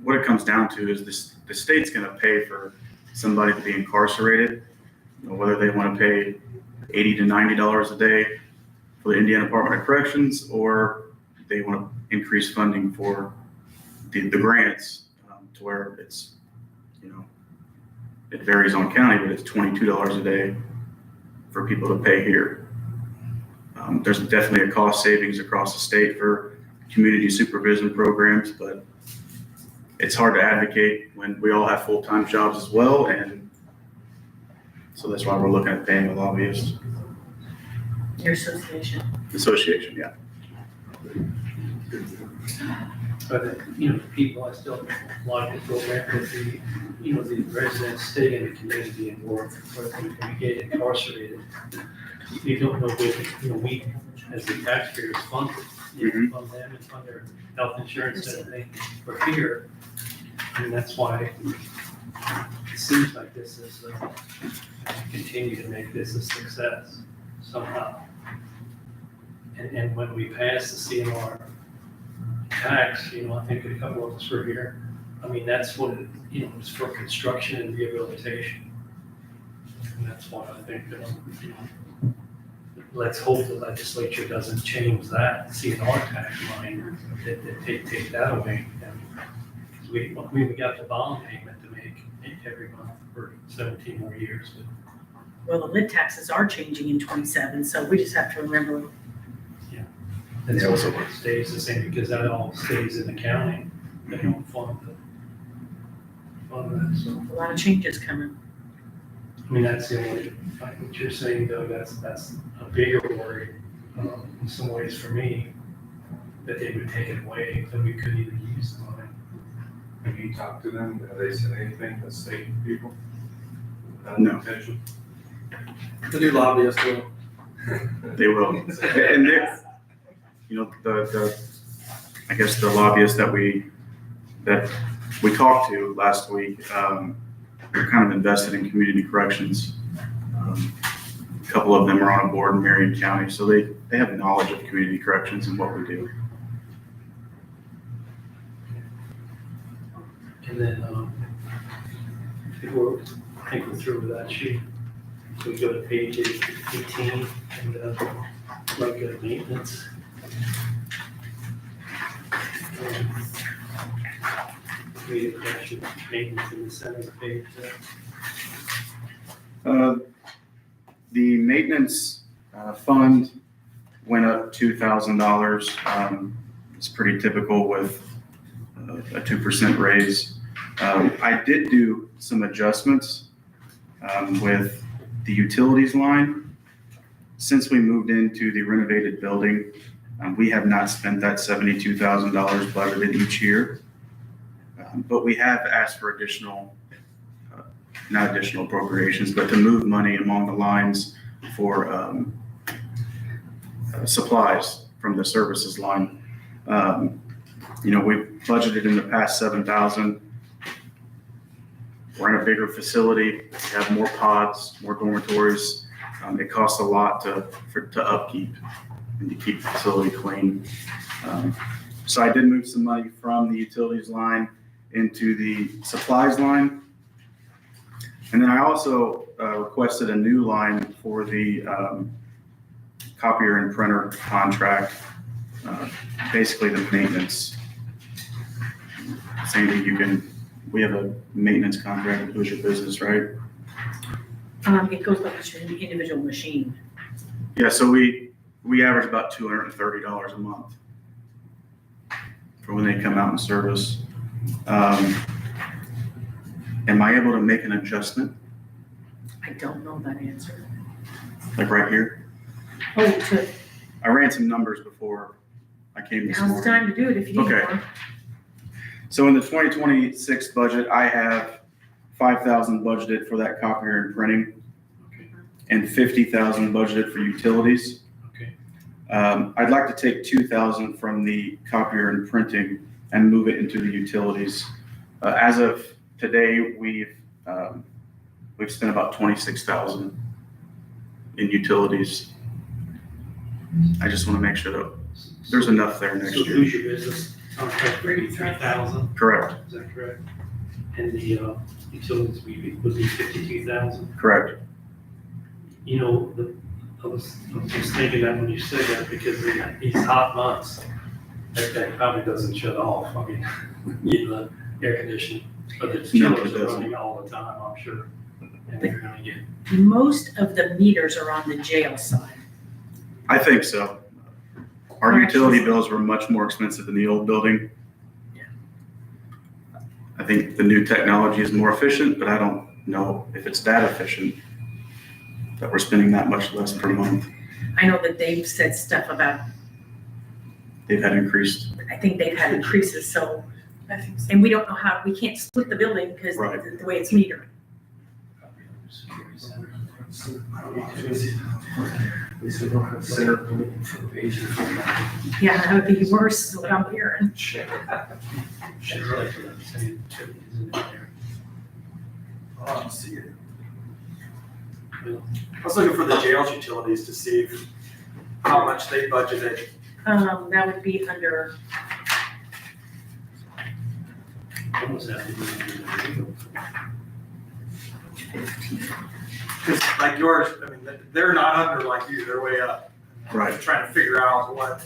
what it comes down to is the state's going to pay for somebody to be incarcerated, whether they want to pay $80 to $90 a day for the Indiana Department of Corrections or they want to increase funding for the grants to where it's, it varies on county, but it's $22 a day for people to pay here. There's definitely a cost savings across the state for community supervision programs, but it's hard to advocate when we all have full-time jobs as well, and so that's why we're looking at paying a lobbyist. Your association. Association, yeah. But, people, I still like to go back with the residents stay in the community and work, where we get incarcerated. You don't know what, we, as the taxpayers, fund fund them and fund their health insurance and everything. We're here, and that's why it seems like this is, continue to make this a success somehow. And when we pass the CMR tax, I think a couple of us were here. I mean, that's what it's for construction and rehabilitation. And that's why I think that, let's hope the legislature doesn't change that CMR tax line, that they take that away. Because we got the bond payment to make every month for 17 more years. Well, the lit taxes are changing in 27, so we just have to remember. That's also what stays the same, because that all stays in the county. They don't fund that, so. A lot of changes coming. I mean, that's the only, like what you're saying, though, that's a bigger worry, in some ways for me, that they would take it away, that we couldn't even use the money. Have you talked to them? Have they said anything to state people? No. Potential? The new lobbyist will. They will. And they're, I guess the lobbyists that we talked to last week, they're kind of invested in community corrections. A couple of them are on a board in Marion County, so they have knowledge of community corrections and what we do. And then, I think we're through with that sheet. So we go to page 18, and like maintenance. We have actually maintenance in the center of the page there. The maintenance fund went up $2,000. It's pretty typical with a 2% raise. I did do some adjustments with the utilities line. Since we moved into the renovated building, we have not spent that $72,000 budgeted each year. But we have asked for not additional appropriations, but to move money among the lines for supplies from the services line. We budgeted in the past $7,000. We're in a bigger facility, we have more pods, more dormitories. It costs a lot to upkeep and to keep the facility clean. So I did move some money from the utilities line into the supplies line. And then I also requested a new line for the copier and printer contract, basically the maintenance. Sandy, we have a maintenance contract with your business, right? It goes by each individual machine. Yeah, so we average about $230 a month for when they come out and service. Am I able to make an adjustment, I don't know that answer. like right here? Oh, I ran some numbers before I came this now's the morning. time to do it if you need Okay. one. So in the 2026 budget, I have 5,000 budgeted for that copier and printing and 50,000 budgeted for utilities. Okay. I'd like to take 2,000 from the copier and printing and move it into the utilities. As of today, we've spent about 26,000 in utilities. I just want to make sure that there's enough there next So year. who's your business? Maybe 3,000, Correct, is that correct? And the utilities would be 52,000. correct. I was just thinking that when you said that, because in these hot months, that probably doesn't shut off. I mean, you know, the air conditioning, but the No, it chillers are doesn't. running all the time, I'm sure. And you're gonna get, Most of the meters are on the jail side. I think so. Our Correct. utility bills were much more expensive than the old building. I think the new technology is more efficient, but I don't know if it's that efficient that we're spending that much less per month. I know that they've said stuff about, They've had increased, I think they've had increases, so, I think so. and we don't know how, we can't split the building because Right. the way it's metered. Yeah, that would be worse, is what I'm hearing. should really put that same utilities in there. I don't see it. I was looking for the jail's utilities to see how much they budgeted. That would be under, What was that? Because like yours, I mean, they're not under like you, they're way up. Right. Trying to figure out what.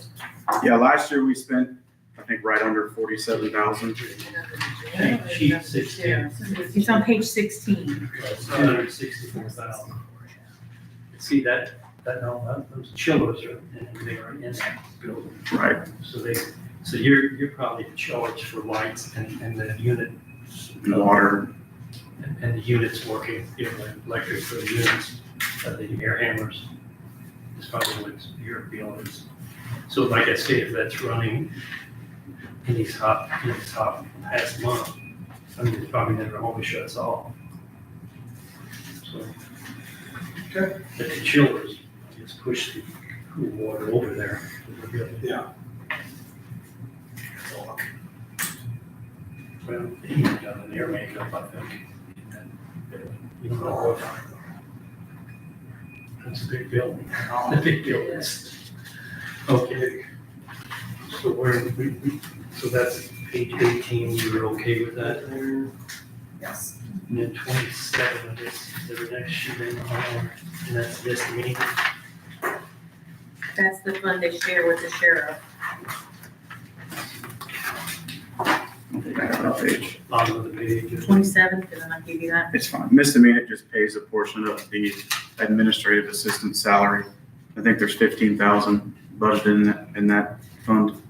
yeah, last year we spent, I think, right under 47,000. Sheet 16. it's on page 16. 264,000. See that, those chillers are, they are in that building. Right. So you're probably charged for lights and the unit. Water, And the units working, you know, like electric for the units, the air handlers. Is probably what your bill is. So like I say, if that's running in these hot past month, I mean, it's probably never always shuts off. So. Okay. But the chillers, just push the cool water over there. Yeah. Well, they even done an air makeup, I think. You don't know what. That's a big building. The big buildings. Okay. So so that's page 18, you're okay with that there? Yes. And then 27 of this, the next sheet in, and that's this meeting. That's the fund they share with the sheriff. page. Bottom of the page. 27th, and then I'll give you that. It's fine. Misdemeanor just pays a portion of the administrative assistant salary. I think there's 15,000 budgeted in that fund.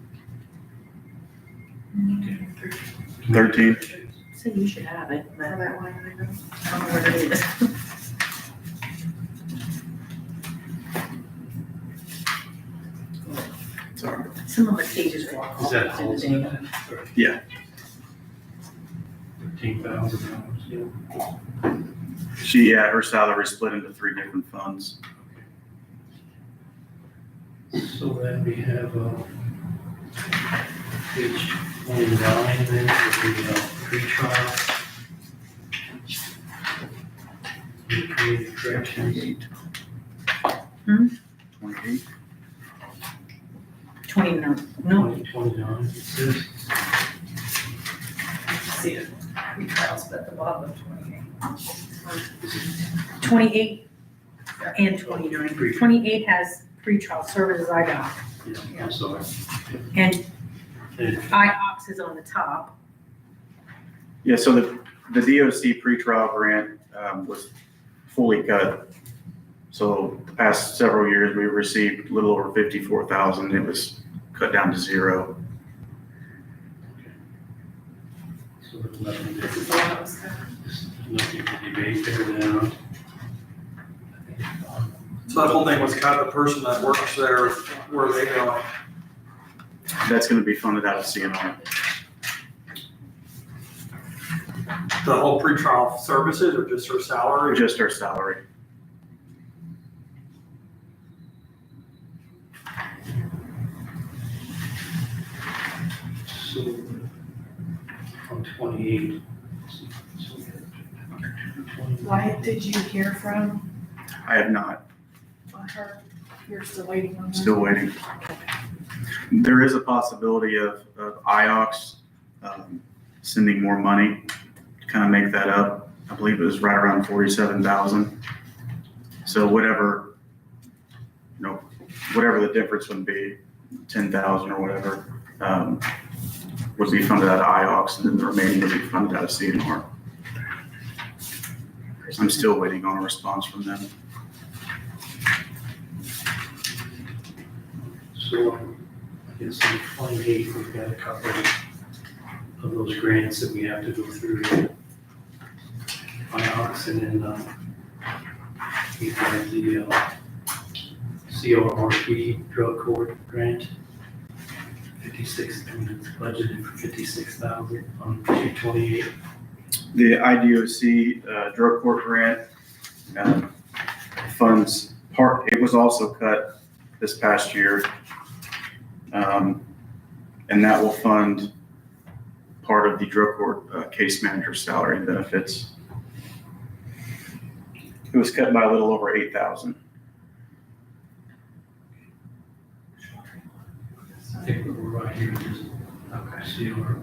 13. So you should have it, but For I that one, I know. don't know where it is. Sorry. Some of the pages walk off. Is that in the Halls? day. Yeah. $13,000, yeah. Her salary split into 3 different funds. So then we have, page 29 then, for the pre-trial. Community corrections. 28. 29, no, 29, it says. See it, we trials at the bottom of 28. 28 and 29. 28 has pretrial services I got, Yeah, I'm sorry. and And IOPS is on the top. Yeah, so the DOC pretrial grant was fully cut. So the past several years, we received a little over 54,000. It was cut down to 0. so there's nothing This is there, the one that was cut. nothing to debate there now. So that whole thing was kind of the person that works there, where are they going? That's going to be funded out of CNR. The whole pretrial services or just her salary? Just her salary. So, on 28. Why did you hear from I have not. her? You're still waiting on her? Still waiting. There is a possibility of IOX sending more money to kind of make that up. I believe it was right around 47,000. So whatever the difference would be, 10,000 or whatever, would be funded out of IOX, and then the remaining would be funded out of CNR. I'm still waiting on a response from them. So I guess on 28, we've got a couple of those grants that we have to go through. IOX, and then we have the CRRP drug court grant. 56, I mean, it's budgeted for 56,000 on 228. The IDOC drug court grant funds part, it was also cut this past year. And that will fund part of the drug court case manager's salary and benefits. It was cut by a little over 8,000. I think we're right here, just, okay, CR.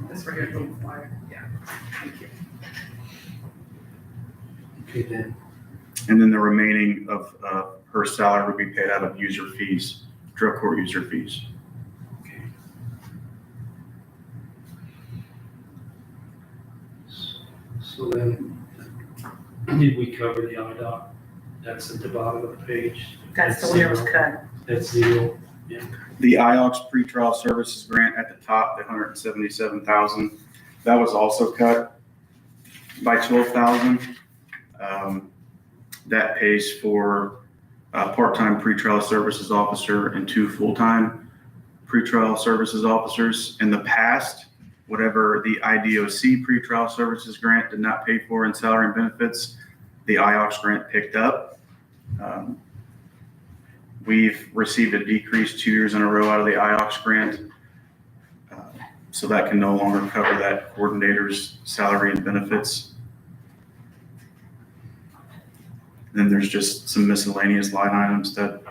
This right here, little flyer, yeah, thank you. Okay, then, And then the remaining of her salary would be paid out of user fees, drug court user fees. okay. So then, did we cover the IDOT? That's at the bottom of the page. That's the one that was cut. That's zero, yeah. The IOX pretrial services grant at the top, the 177,000, that was also cut by 12,000. That pays for a part-time pretrial services officer and 2 full-time pretrial services officers. In the past, whatever the IDOC pretrial services grant did not pay for in salary and benefits, the IOX grant picked up. We've received a decrease 2 years in a row out of the IOX grant. So that can no longer cover that coordinator's salary and benefits. Then there's just some miscellaneous line items that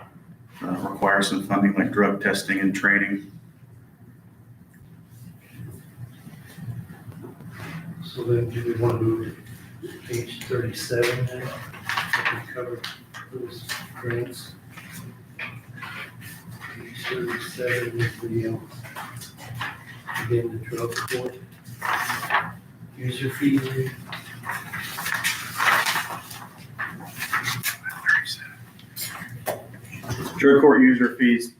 require some funding, like drug testing and training. So then do we want to move to page 37 then? We cover those grants. Page 37 is the, again, the drug court. User fee. Drug court user fees,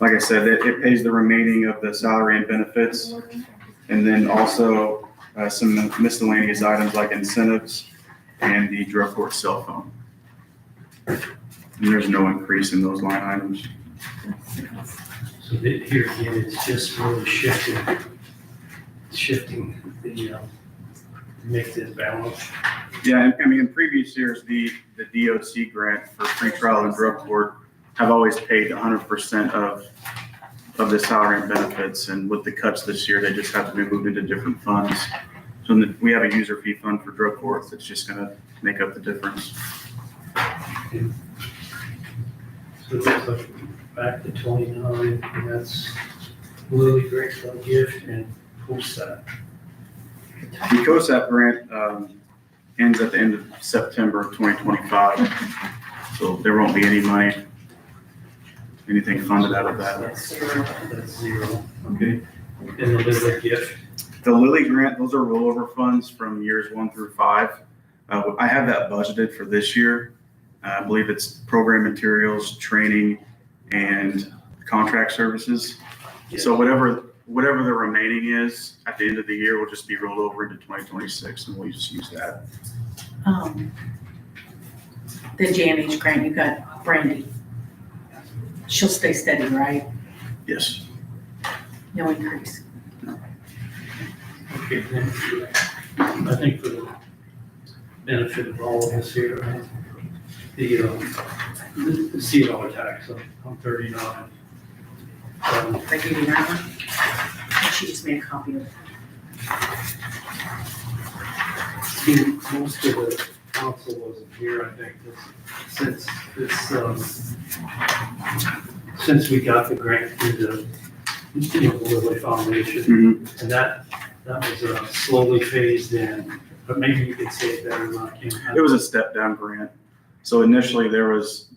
like I said, it pays the remaining of the salary and benefits, and then also some miscellaneous items like incentives and the drug court cell phone. And there's no increase in those line items. So here again, it's just really shifting the, to make this balance. Yeah, I mean, in previous years, the DOC grant for pretrial and drug court have always paid 100% of the salary and benefits, and with the cuts this year, they just have to be moved into different funds. So we have a user fee fund for drug court that's just gonna make up the difference. So it looks like back to 29, and that's Lily Grant gift and COSAP. The COSAP grant ends at the end of September of 2025, so there won't be any money, anything funded out of that. That's zero, okay. And the Lily gift, The Lilly grant, those are rollover funds from years 1 through 5. I have that budgeted for this year. I believe it's program materials, training, and contract services. So whatever the remaining is at the end of the year will just be rolled over into 2026, and we'll just use that. The JMH grant, you got Brandy. She'll stay steady, right? Yes. No increase. okay, then, I think for the benefit of all of us here, the CR tax on 39. If I give you that one, she just made a copy of it. Most of the council wasn't here, I think, since we got the grant through the Lilly Foundation, and that was slowly phased in, but maybe you could say it better than I can. It was a step down grant. So initially there was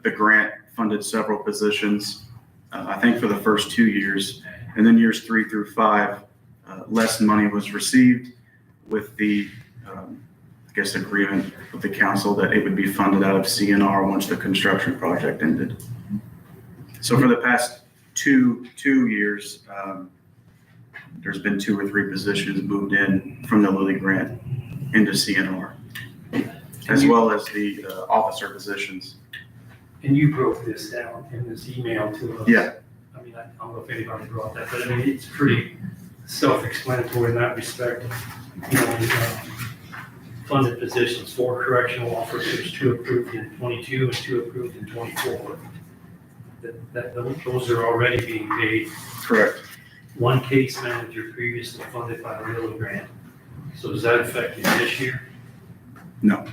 the grant funded several positions, I think for the first 2 years. And then years 3 through 5, less money was received with the, I guess, agreement with the council that it would be funded out of CNR once the construction project ended. So for the past two years, there's been 2 or 3 positions moved in from the Lilly grant into CNR, as well as the officer positions. And you broke this down in this email to us. Yeah. I mean, I don't know if anybody brought that, but I mean, it's pretty self-explanatory in that respect. You know, funded positions, 4 correctional officers, 2 approved in 22 and 2 approved in 24. Those are already being paid. Correct. 1 case manager previously funded by the Lilly grant. So does that affect you this year? No.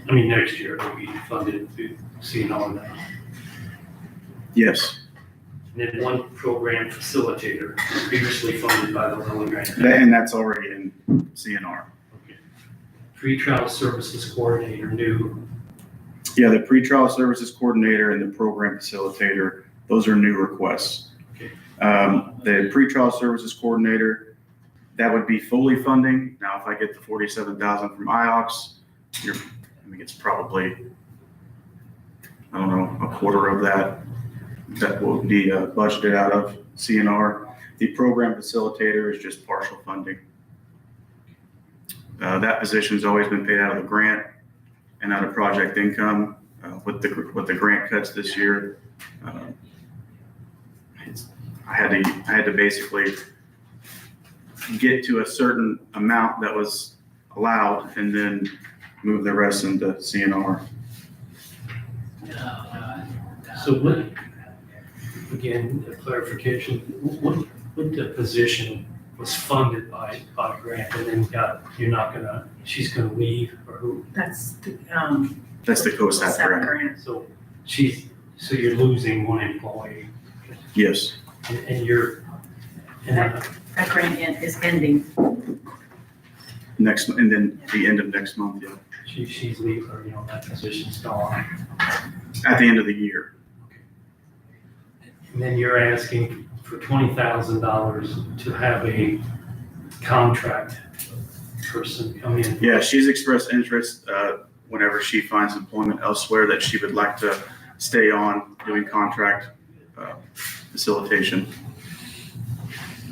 I mean, next year it'll be funded through CNR now. Yes. And then 1 program facilitator previously funded by the Lilly grant. And that's already in CNR. Pretrial services coordinator, new. Yeah, the pretrial services coordinator and the program facilitator, those are new requests. Okay. The pretrial services coordinator, that would be fully funding. Now, if I get the 47,000 from IOX, I think it's probably, I don't know, a quarter of that will be budgeted out of CNR. The program facilitator is just partial funding. That position's always been paid out of the grant and out of project income. With the grant cuts this year, I had to basically get to a certain amount that was allowed and then move the rest into CNR. So what, again, a clarification, what the position was funded by grant and then she's gonna leave, or who? That's the, That's the COSAP SAP grant. So so you're losing 1 employee. Yes. And you're, that grant is ending. And then the end of next month, yeah. she's leaving, or, that position's gone. At the end of the year. And then you're asking for $20,000 to have a contract person come in. Yeah, she's expressed interest whenever she finds employment elsewhere that she would like to stay on doing contract facilitation.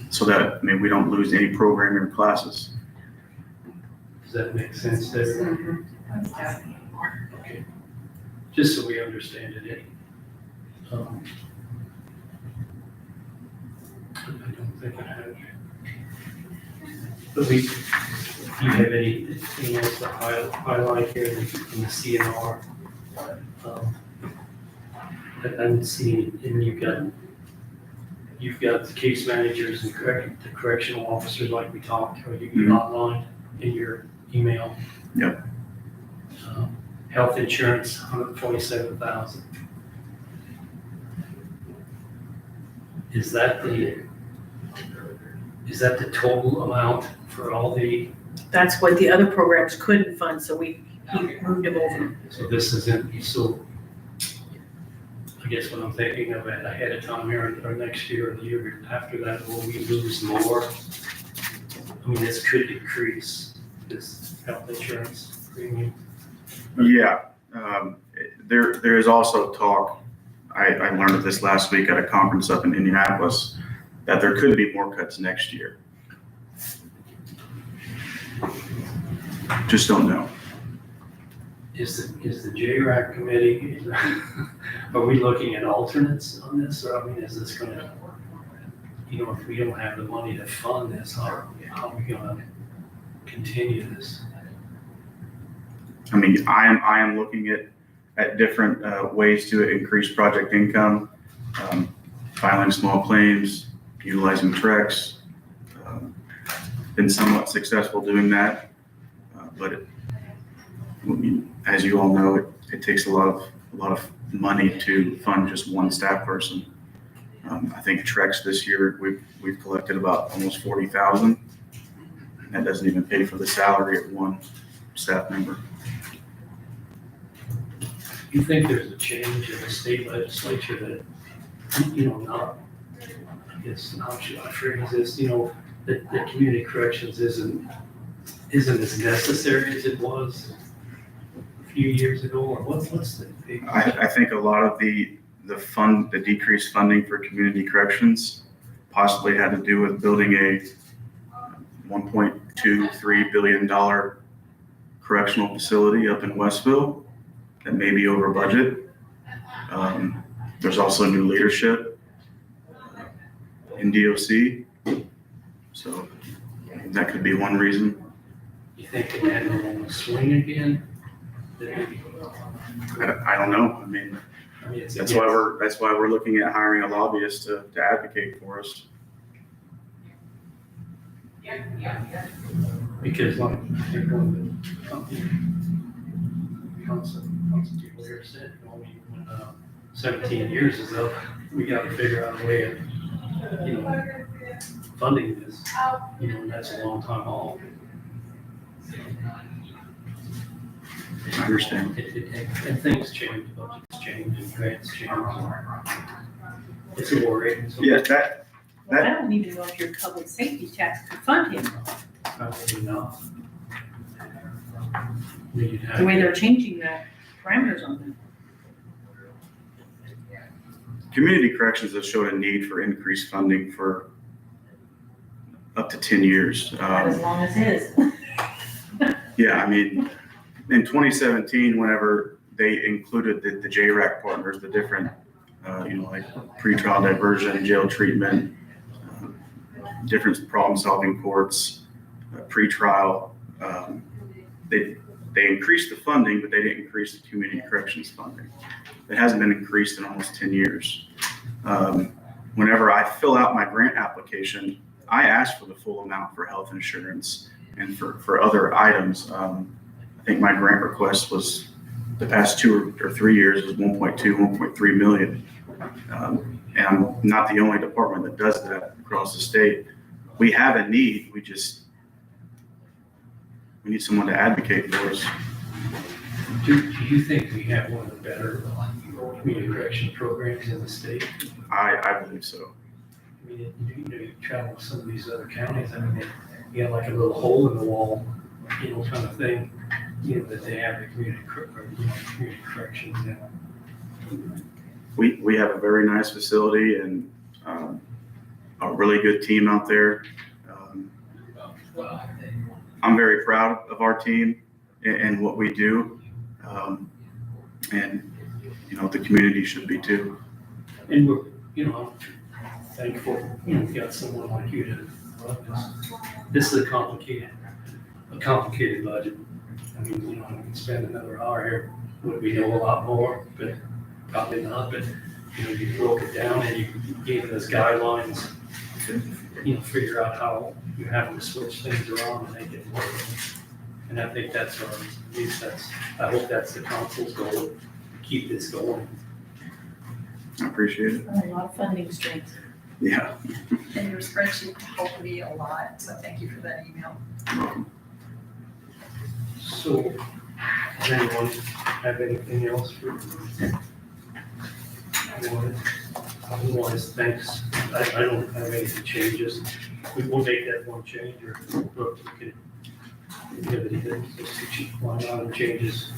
So that, we don't lose any programming or classes. Does that make sense there? Okay. Just so we understand it. I don't think I have. But do you have anything else to highlight here in the CNR? I'm seeing, and you've got the case managers and the correctional officers like we talked, or you outlined in your email. Yep. Health insurance, $127,000. Is that the total amount for all the? That's what the other programs couldn't fund, so he moved them over. So this isn't, so I guess what I'm thinking of it ahead of time here, or next year, or the year after that, will we lose more? I mean, this could decrease, this health insurance premium. Yeah, there is also talk, I learned of this last week at a conference up in Indianapolis, that there could be more cuts next year. Just don't know. Is the JRAC committee, are we looking at alternates on this, or, I mean, is this gonna, if we don't have the money to fund this, how are we gonna continue this? I mean, I am looking at different ways to increase project income, filing small claims, utilizing Trex. Been somewhat successful doing that, but as you all know, it takes a lot of money to fund just one staff person. I think Trex this year we've collected about almost 40,000. That doesn't even pay for the salary of one staff member. you think there's a change in the state legislature that, not, I guess, how should I phrase this, that community corrections isn't as necessary as it was a few years ago, or what's the big? I think a lot of the decreased funding for community corrections possibly had to do with building a $1.23 billion correctional facility up in Westville that may be over budget. There's also new leadership in DOC, so that could be one reason. You think it had a swing again? I don't know. I mean, that's why we're looking at hiring a lobbyist to advocate for us. Because like, I think one of the council people here said, when 17 years is up, we got to figure out a way of, funding this, and that's a long time off. I understand. And things change, budgets change, and grants change. It's a worry. So Yeah, Well, I don't even know if your public safety tax could fund him, probably not. You'd have- the way they're changing the parameters on them. Community corrections have showed a need for increased funding for up to 10 years. Not as long as his. Yeah, I mean, in 2017, whenever they included the JRAC partners, the different, like pretrial diversion, jail treatment, different problem-solving courts, pretrial, they increased the funding, but they didn't increase the community corrections funding. It hasn't been increased in almost 10 years. Whenever I fill out my grant application, I ask for the full amount for health insurance and for other items. I think my grant request was the past 2 or 3 years was 1.3 million. And I'm not the only department that does that across the state. We have a need, we need someone to advocate for us. Do you think we have one of the better community correction programs in the state? I believe so. I mean, you travel to some of these other counties, I mean, you got like a little hole in the wall, kind of thing, that they have the community corrections in. We have a very nice facility and a really good team out there. I'm very proud of our team and what we do. And the community should be too. And we're, I'm thankful, we got someone like you to run this. This is a complicated budget. I mean, I can spend another hour here, would we know a lot more, but probably not, but, you broke it down and you gave us guidelines, figure out how you're having to switch things around and make it work. And I think I hope that's the council's goal, to keep this going. I appreciate it. A lot of funding streams. Yeah. And your spreadsheet helped me a lot, so thank you for that email. So, does anyone have anything else for? Otherwise, thanks. I don't have any changes. We will make that one change, or look, we could give it anything, just line item changes.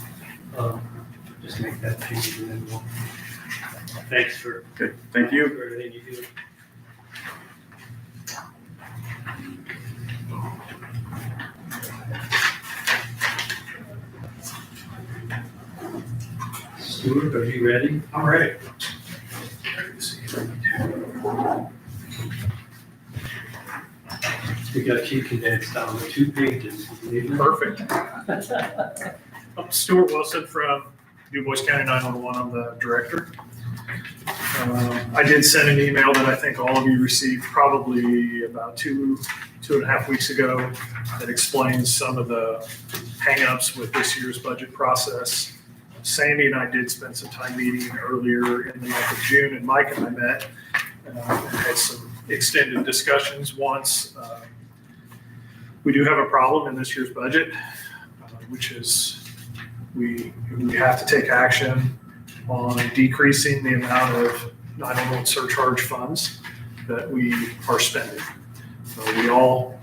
Just make that change and then we'll. Thanks for. Okay, thank you. For everything you do. Stuart, are you ready? I'm ready. We got you condensed down to 2 pages. Perfect. I'm Stuart Wilson from Du Bois County 911. I'm the director. I did send an email that I think all of you received probably about 2.5 weeks ago that explains some of the hangups with this year's budget process. Sandy and I did spend some time meeting earlier in the month of June, and Mike and I met and had some extended discussions once. We do have a problem in this year's budget, which is we have to take action on decreasing the amount of 911 surcharge funds that we are spending. We all,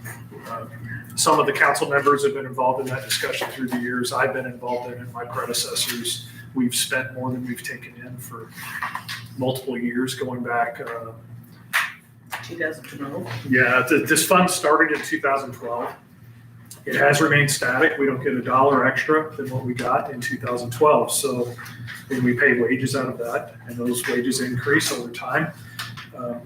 some of the council members have been involved in that discussion through the years. I've been involved in it, my predecessors. We've spent more than we've taken in for multiple years, going back. 2012. Yeah, this fund started in 2012. It has remained static. We don't get $1 extra than what we got in 2012. So when we pay wages out of that, and those wages increase over time.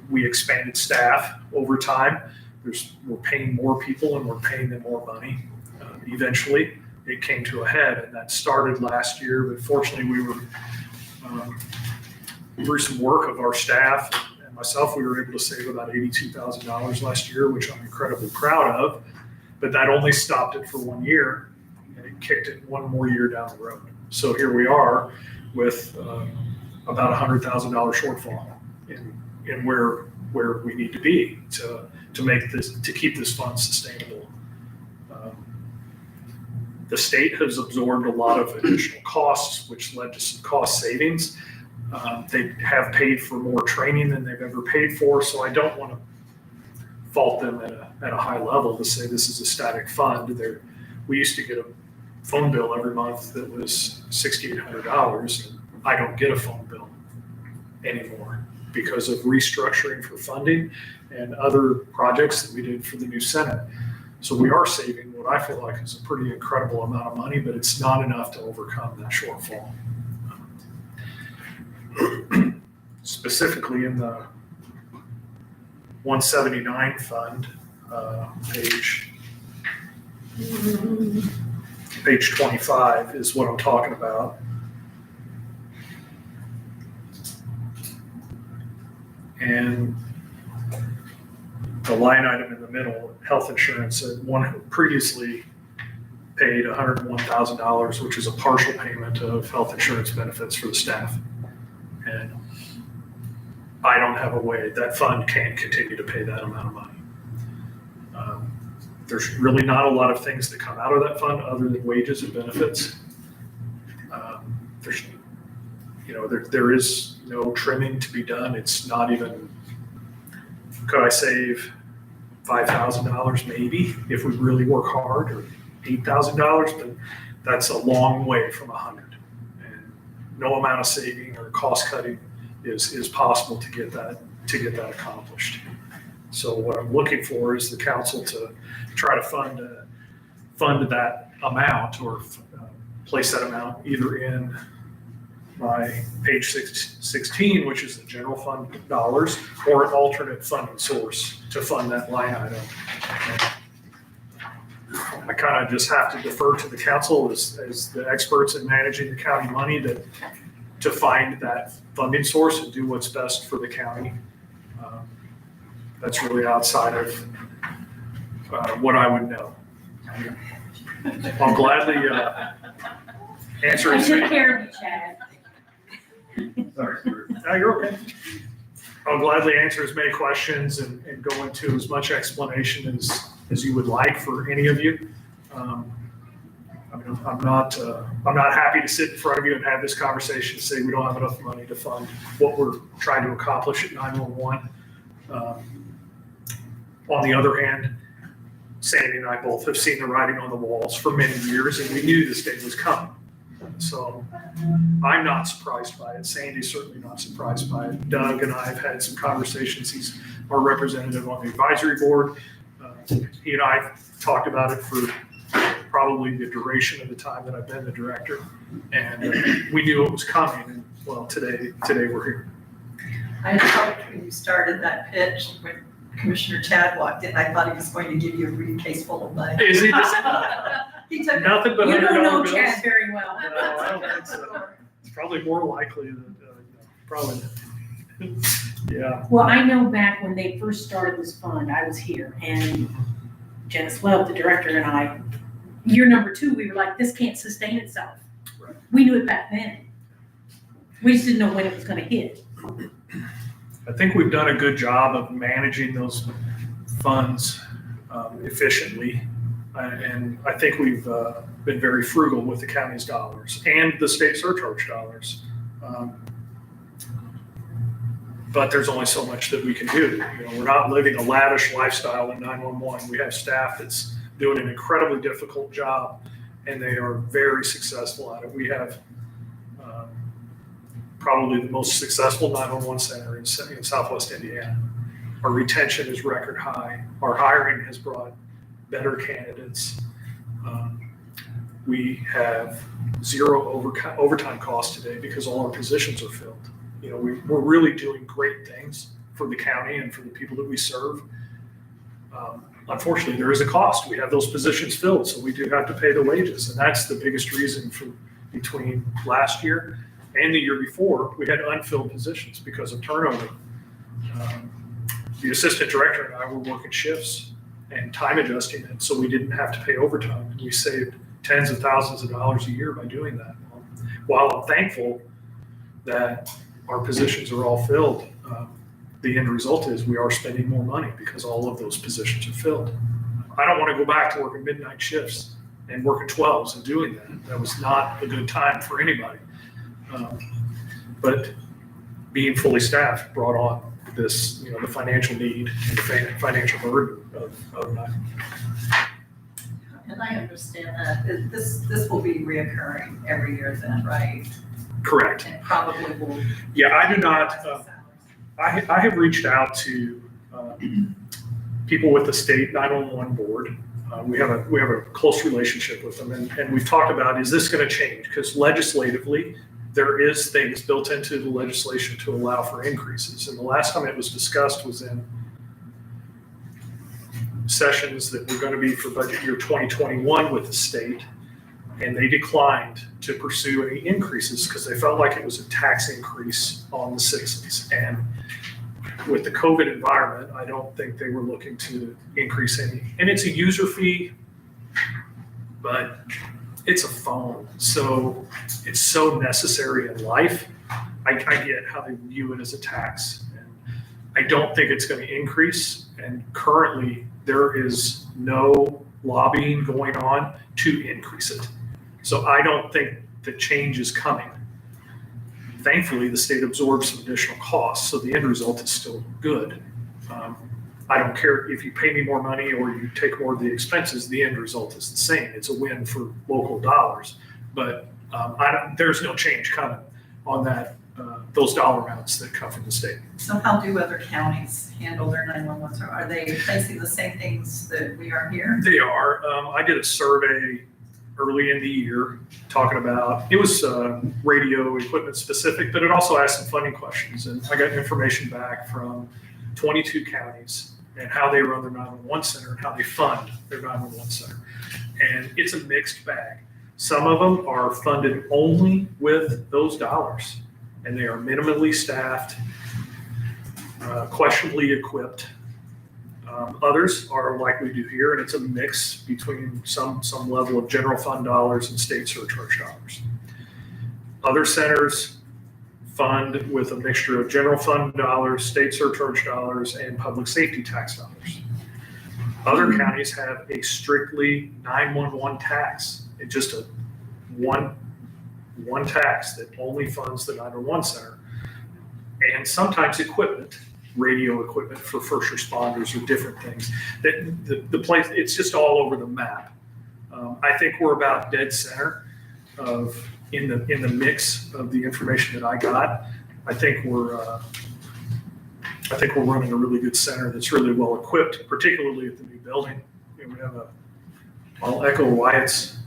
We expanded staff over time. We're paying more people and we're paying them more money. Eventually, it came to a head, and that started last year. But fortunately, we were through some work of our staff and myself, we were able to save about $82,000 last year, which I'm incredibly proud of. But that only stopped it for 1 year, and it kicked it one more year down the road. So here we are with about $100,000 shortfall in where we need to be to make this, to keep this fund sustainable. The state has absorbed a lot of additional costs, which led to some cost savings. They have paid for more training than they've ever paid for, so I don't want to fault them at a high level to say this is a static fund. We used to get a phone bill every month that was $6,800, and I don't get a phone bill anymore because of restructuring for funding and other projects that we did for the new Senate. So we are saving what I feel like is a pretty incredible amount of money, but it's not enough to overcome that shortfall. Specifically in the 179 fund, page 25 is what I'm talking about. And the line item in the middle, health insurance, one who previously paid $101,000, which is a partial payment of health insurance benefits for the staff. And I don't have a way, that fund can't continue to pay that amount of money. There's really not a lot of things that come out of that fund other than wages and benefits. There's, there is no trimming to be done. It's not even, could I save $5,000 maybe if we really work hard, or $8,000, but that's a long way from 100. And no amount of saving or cost cutting is possible to get that accomplished. So what I'm looking for is the council to try to fund that amount, or place that amount either in my page 16, which is the general fund dollars, or an alternate funding source to fund that line item. I kind of just have to defer to the council as the experts in managing the county money to find that funding source and do what's best for the county. That's really outside of what I would know. I'll gladly answer. I took care of you, Chad. Sorry. No, you're okay. I'll gladly answer as many questions and go into as much explanation as you would like for any of you. I'm not happy to sit in front of you and have this conversation and say we don't have enough money to fund what we're trying to accomplish at 911. On the other hand, Sandy and I both have seen the writing on the walls for many years, and we knew this day was coming. So I'm not surprised by it. Sandy's certainly not surprised by it. Doug and I have had some conversations. He's our representative on the advisory board. He and I talked about it for probably the duration of the time that I've been the director. And we knew it was coming. And well, today we're here. I thought when you started that pitch, when Commissioner Chad walked in, I thought he was going to give you a briefcase full of money. Is he just He took nothing but You $100 don't know bills? Chad very well. No, I don't think so. It's probably more likely that, probably. Yeah. Well, I know back when they first started this fund, I was here, and Janice Love, the director, and I, year number 2, we were like, this can't sustain itself. Right. We knew it back then. We just didn't know when it was gonna hit. I think we've done a good job of managing those funds efficiently. And I think we've been very frugal with the county's dollars and the state surcharge dollars. But there's only so much that we can do. You know, we're not living a lavish lifestyle in 911. We have staff that's doing an incredibly difficult job, and they are very successful at it. We have probably the most successful 911 center in Southwest Indiana. Our retention is record high. Our hiring has brought better candidates. We have zero overtime costs today because all our positions are filled. You know, we're really doing great things for the county and for the people that we serve. Unfortunately, there is a cost. We have those positions filled, so we do have to pay the wages. And that's the biggest reason for between last year and the year before, we had unfilled positions because of turnover. The assistant director and I were working shifts and time adjusting it, so we didn't have to pay overtime. And we saved tens of thousands of dollars a year by doing that. While I'm thankful that our positions are all filled, the end result is we are spending more money because all of those positions are filled. I don't want to go back to working midnight shifts and working 12s and doing that. That was not a good time for anybody. But being fully staffed brought on this, you know, the financial need and the financial burden of that. And I understand that this will be reoccurring every year then, right? Correct. And probably will. Yeah, I do not. I have reached out to people with the state 911 board. We have a close relationship with them, and we've talked about, is this going to change? Because legislatively, there is things built into the legislation to allow for increases. And the last time it was discussed was in sessions that were going to be for budget year 2021 with the state. And they declined to pursue any increases because they felt like it was a tax increase on the citizens. And with the COVID environment, I don't think they were looking to increase any. And it's a user fee, but it's a phone. So it's so necessary in life. I get how they view it as a tax. And I don't think it's going to increase. And currently, there is no lobbying going on to increase it. So I don't think the change is coming. Thankfully, the state absorbs some additional costs, so the end result is still good. I don't care if you pay me more money or you take more of the expenses, the end result is the same. It's a win for local dollars, but there's no change coming on that, those dollar amounts that come from the state. So how do other counties handle their 911? Are they facing the same things that we are here? They are. I did a survey early in the year talking about, it was radio equipment specific, but it also asked some funding questions. And I got information back from 22 counties and how they run their 911 center and how they fund their 911 center. And it's a mixed bag. Some of them are funded only with those dollars, and they are minimally staffed, questionably equipped. Others are like we do here, and it's a mix between some level of general fund dollars and state surcharge dollars. Other centers fund with a mixture of general fund dollars, state surcharge dollars, and public safety tax dollars. Other counties have a strictly 911 tax. It's just a one tax that only funds the 911 center, and sometimes equipment, radio equipment for first responders or different things. That the place, it's just all over the map. I think we're about dead center of in the mix of the information that I got. I think we're running a really good center that's really well equipped, particularly at the new building. You know, we have I'll echo Wyatt's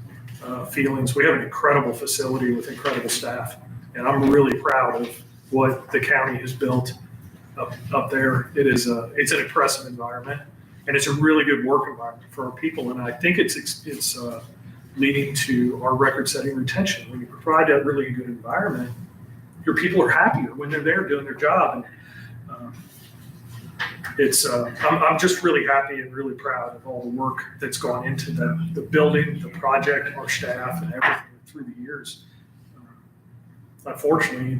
feelings. We have an incredible facility with incredible staff, and I'm really proud of what the county has built up there. It's an impressive environment, and it's a really good work environment for our people. And I think it's leading to our record-setting retention. When you provide that really good environment, your people are happier when they're there doing their job. And I'm just really happy and really proud of all the work that's gone into the building, the project, our staff, and everything through the years. Unfortunately,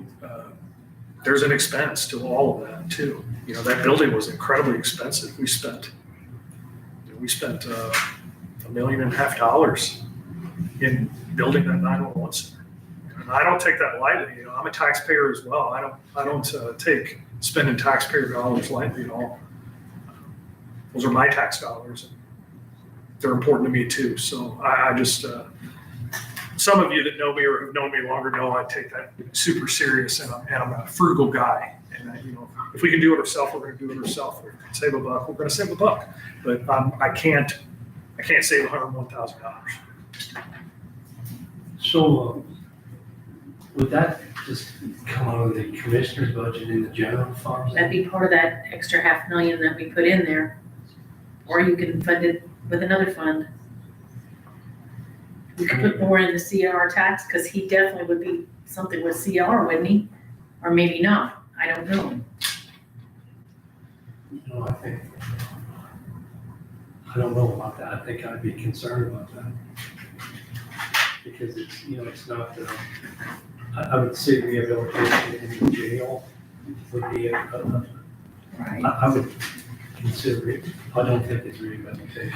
there's an expense to all of that too. You know, that building was incredibly expensive. We spent $1.5 million in building that 911 center. And I don't take that lightly, you know, I'm a taxpayer as well. I don't take spending taxpayer dollars lightly at all. Those are my tax dollars. They're important to me too. So I just, some of you that know me or have known me longer know I take that super serious, and I'm a frugal guy. And you know, if we can do it ourselves, we're going to do it ourselves. If we can save a buck, we're going to save a buck. But I can't save $101,000. So, would that just come out of the commissioner's budget in the general fund? That'd be part of that extra $500,000 that we put in there. Or you can fund it with another fund. We could put more in the CR tax, because he definitely would be something with CR, wouldn't he? Or maybe not, I don't know. You know, I don't know about that. I think I'd be concerned about that. Because it's, you know, it's not, I would say rehabilitation in the jail would be Right. I would consider it. I don't think it's rehabilitation.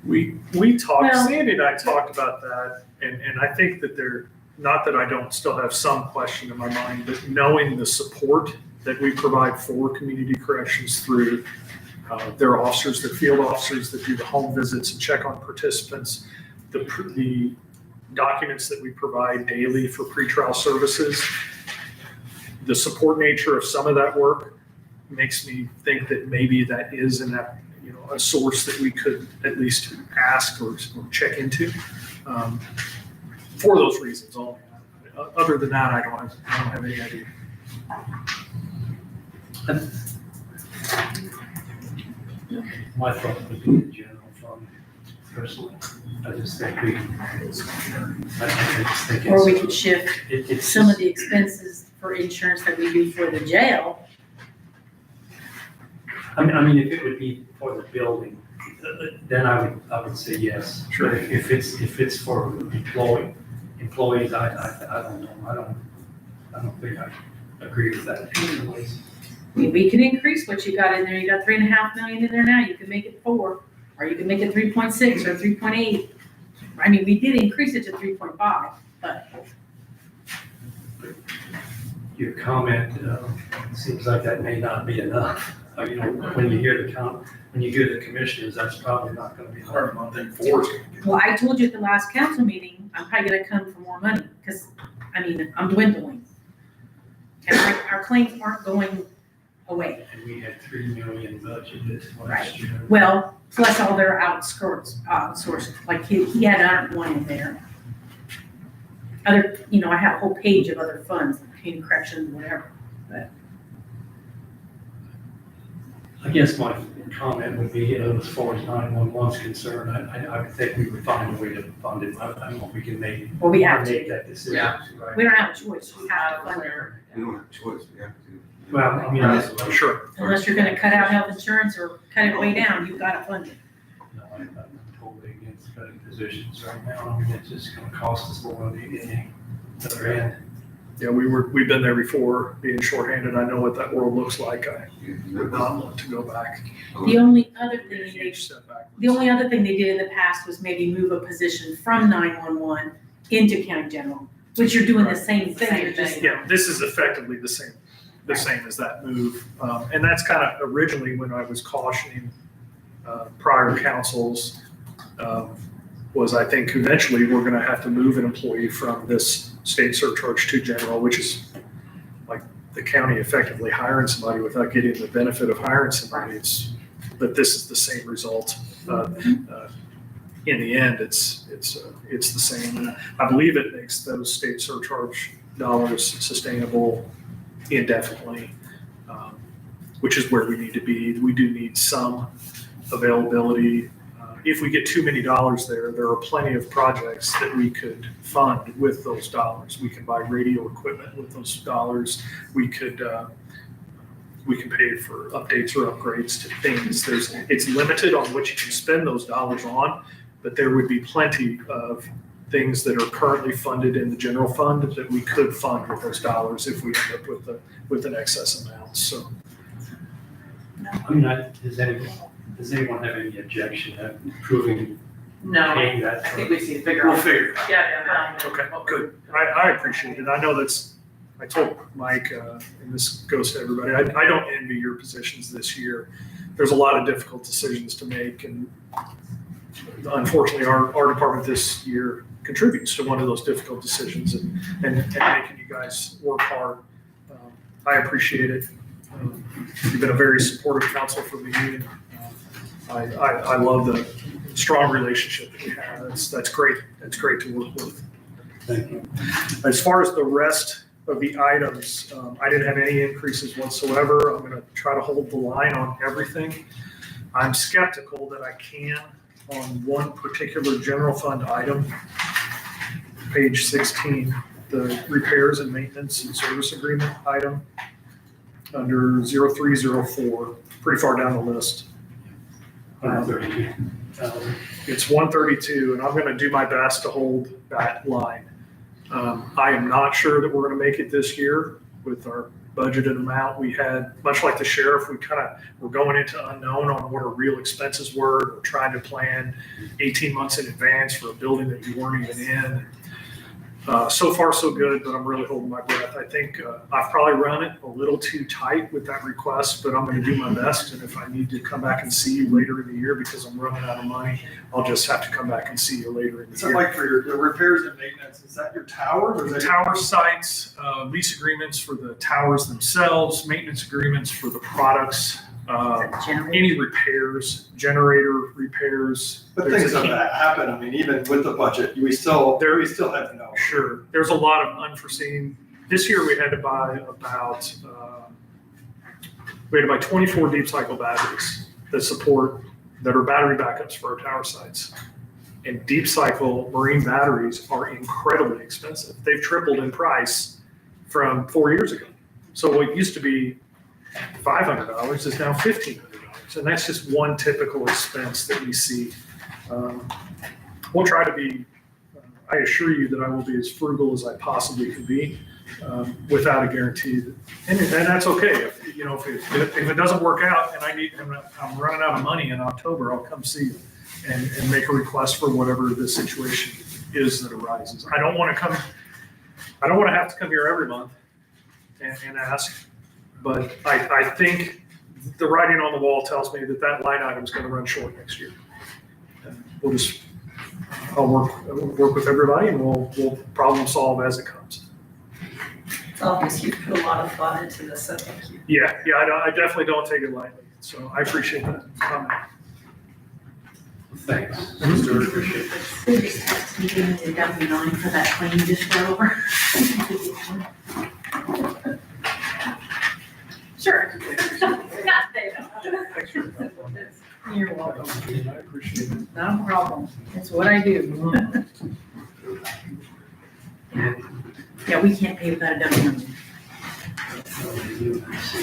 We talked, Well- Sandy and I talked about that, and I think that not that I don't still have some question in my mind, but knowing the support that we provide for community corrections through their officers, their field officers that do the home visits and check on participants, the documents that we provide daily for pretrial services, the support nature of some of that work makes me think that maybe that is a source that we could at least ask or check into for those reasons only. Other than that, I don't have any idea. My thought would be the general fund, personally. I just think I just think Or we it's, could shift it's some of the expenses for insurance that we do for the jail. I mean, if it would be for the building, then I would say yes. Sure. But if it's for employees, I don't know. I don't think I agree with that. Anyways. I mean, we can increase what you got in there. You got $3.5 million in there now. You can make it 4, or you can make it 3.6 or 3.8. I mean, we did increase it to 3.5, but Your comment seems like that may not be enough. You know, when you hear the commissioners, that's probably not going to be hard. I think 4 is going to get. well, I told you at the last council meeting, I'm probably gonna come for more money, because, I mean, I'm dwindling. And our claims aren't going away. And we had 3 million budgeted Right. last year. Well, plus all their outsourced, like he had 101 in there. Other, you know, I have a whole page of other funds, community corrections, whatever. I guess my comment would be, as far as 911's concerned, I would think we would find a way to fund it. I don't know if we can make Well, we have to. that decision. Yeah. Right? We don't have a choice, we have to fund it. We don't have a choice, we have to. Well, I mean, I'm sure. Unless you're gonna cut out health insurance or cut it way down, you've gotta fund it. No, I'm totally against cutting positions right now. I mean, it's just gonna cost us more on the other end. Yeah, we've been there before, being shorthanded. I know what that world looks like. I would not want to go back. The only other thing they, Huge setback. the only other thing they did in the past was maybe move a position from 911 into county general, which you're doing the same thing, you're just. Yeah, this is effectively the same as that move. And that's kind of originally when I was cautioning prior councils, was I think eventually we're gonna have to move an employee from this state surcharge to general, which is like the county effectively hiring somebody without getting the benefit of hiring somebody. But this is the same result. In the end, it's the same. And I believe it makes those state surcharge dollars sustainable indefinitely, which is where we need to be. We do need some availability. If we get too many dollars there are plenty of projects that we could fund with those dollars. We can buy radio equipment with those dollars. We can pay for updates or upgrades to things. It's limited on what you can spend those dollars on, but there would be plenty of things that are currently funded in the general fund that we could fund with those dollars if we end up with an excess amount. So I mean, does anyone have any objection to improving No, I paying that. think we just need to figure We'll out. figure it out. Yeah, Okay, good. I appreciate it. I know I told Mike, and this goes to everybody, I don't envy your positions this year. There's a lot of difficult decisions to make, and unfortunately, our department this year contributes to one of those difficult decisions and making you guys work hard. I appreciate it. You've been a very supportive council for me, and I love the strong relationship that we have. That's great. It's great to work with. Thank you. As far as the rest of the items, I didn't have any increases whatsoever. I'm gonna try to hold the line on everything. I'm skeptical that I can on one particular general fund item, page 16, the repairs and maintenance and service agreement item under 0304, pretty far down the list. It's 132, and I'm gonna do my best to hold that line. I am not sure that we're gonna make it this year with our budgeted amount. We had, much like the sheriff, we're going into unknown on what our real expenses were. We're trying to plan 18 months in advance for a building that you weren't even in. So far, so good, but I'm really holding my breath. I think I've probably run it a little too tight with that request, but I'm gonna do my best. And if I need to come back and see you later in the year because I'm running out of money, I'll just have to come back and see you later in the So year. like for the repairs and maintenance, is that your towers or is The that? tower sites, lease agreements for the towers themselves, maintenance agreements for the products, any repairs, generator repairs. But things like that happen, I mean, even with the budget, we still have no. Sure, there's a lot of unforeseen. This year we had to buy about 24 deep cycle batteries that are battery backups for our tower sites. And deep cycle marine batteries are incredibly expensive. They've tripled in price from 4 years ago. So what used to be $500 is now $1,500. And that's just one typical expense that we see. We'll try to be, I assure you that I will be as frugal as I possibly can be, without a guarantee that, and that's okay. If it doesn't work out and I'm running out of money in October, I'll come see you and make a request for whatever the situation is that arises. I don't want to have to come here every month and ask, but I think the writing on the wall tells me that line item is going to run short next year. And I'll work with everybody and we'll problem solve as it comes. It's obvious you put a lot of thought into this, so thank you. Yeah, I definitely don't take it lightly. So I appreciate that comment. Thanks. Stuart, appreciate it. They just texted me giving me the W-9 for that claim just go over. Sure. You're welcome. I appreciate it. Not a problem. That's what I do. Yeah, we can't pay without a W-9.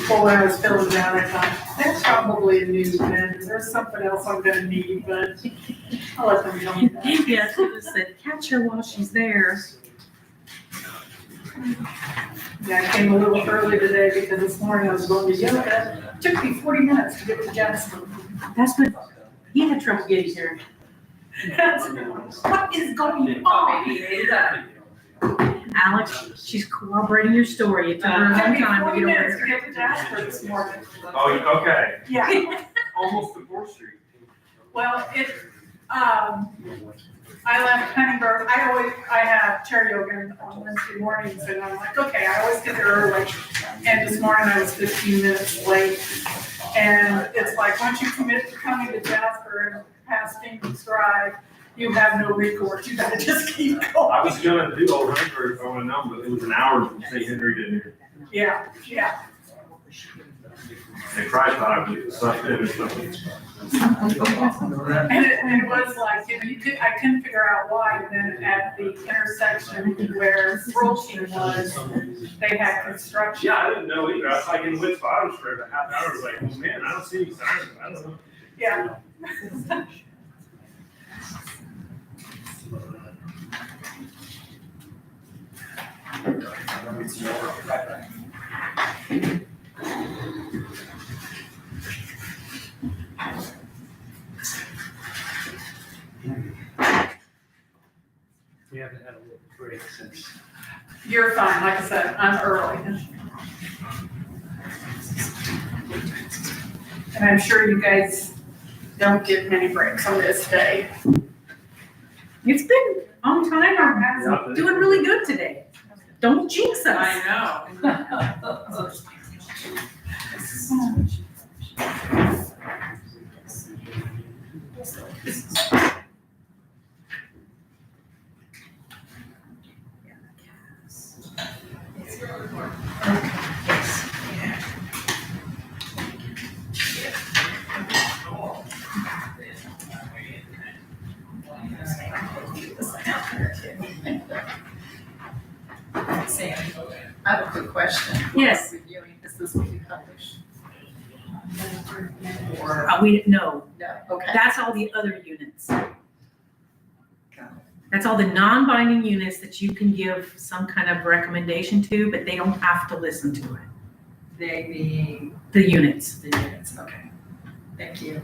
Well, when I was filling it out, I thought, there's probably a new pen, there's something else I'm gonna need, but I'll let them know. Yeah, so it said, catch her while she's there. Yeah, I came a little early today because this morning I was going to yoga. It took me 40 minutes to get to Jasper. That's what, he had trouble getting here. What is going on? Alex, she's corroborating your story. It took her a It took long me time 40 to get minutes over to there. get to Jasper this morning. Oh, okay. Yeah, Almost to 4th Street. well, I left Huntingburg, I have chair yoga on Wednesday mornings, and I'm like, okay, I always get there early. And this morning I was 15 minutes late. And it's like, once you commit to coming to Jasper and past King's Drive, you have no recourse, you gotta just keep going. I was gonna do Old Henry if I would have known, but it was an hour from St. Henry to here. Yeah, yeah. They probably thought I was something or something. And it was like, I couldn't figure out why, and then at the intersection where Broching was, they had construction. Yeah, I didn't know either. I was like in Woods Farms for a half hour. I was like, oh man, I don't see any signs. I don't know. Yeah. You're fine, like I said, I'm early. And I'm sure you guys don't get many breaks on this day. It's been on time, I'm doing really good today. Don't jinx us. I know. Sam, I have a quick question. Yes. Reviewing, is this what you publish? Or, No, no, okay. that's all the other units. That's all the non-binding units that you can give some kind of recommendation to, but they don't have to listen to it. They being The units. the units, okay. Thank you.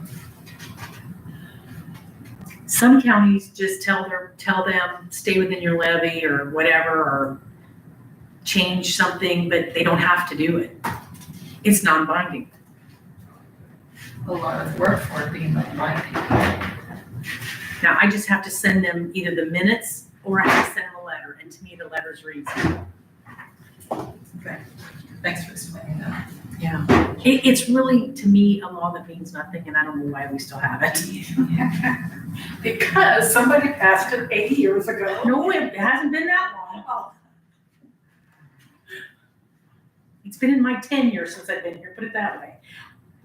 Some counties just tell them, stay within your levy or whatever, or change something, but they don't have to do it. It's non-binding. A lot of work for it being done by people. Now, I just have to send them either the minutes or I have to send them a letter, and to me, the letter's reasonable. Okay, thanks for explaining that. Yeah. It's really, to me, a law that means nothing, and I don't know why we still have it. Because somebody passed it 80 years ago. No, it hasn't been that long. It's been in my tenure since I've been here, put it that way.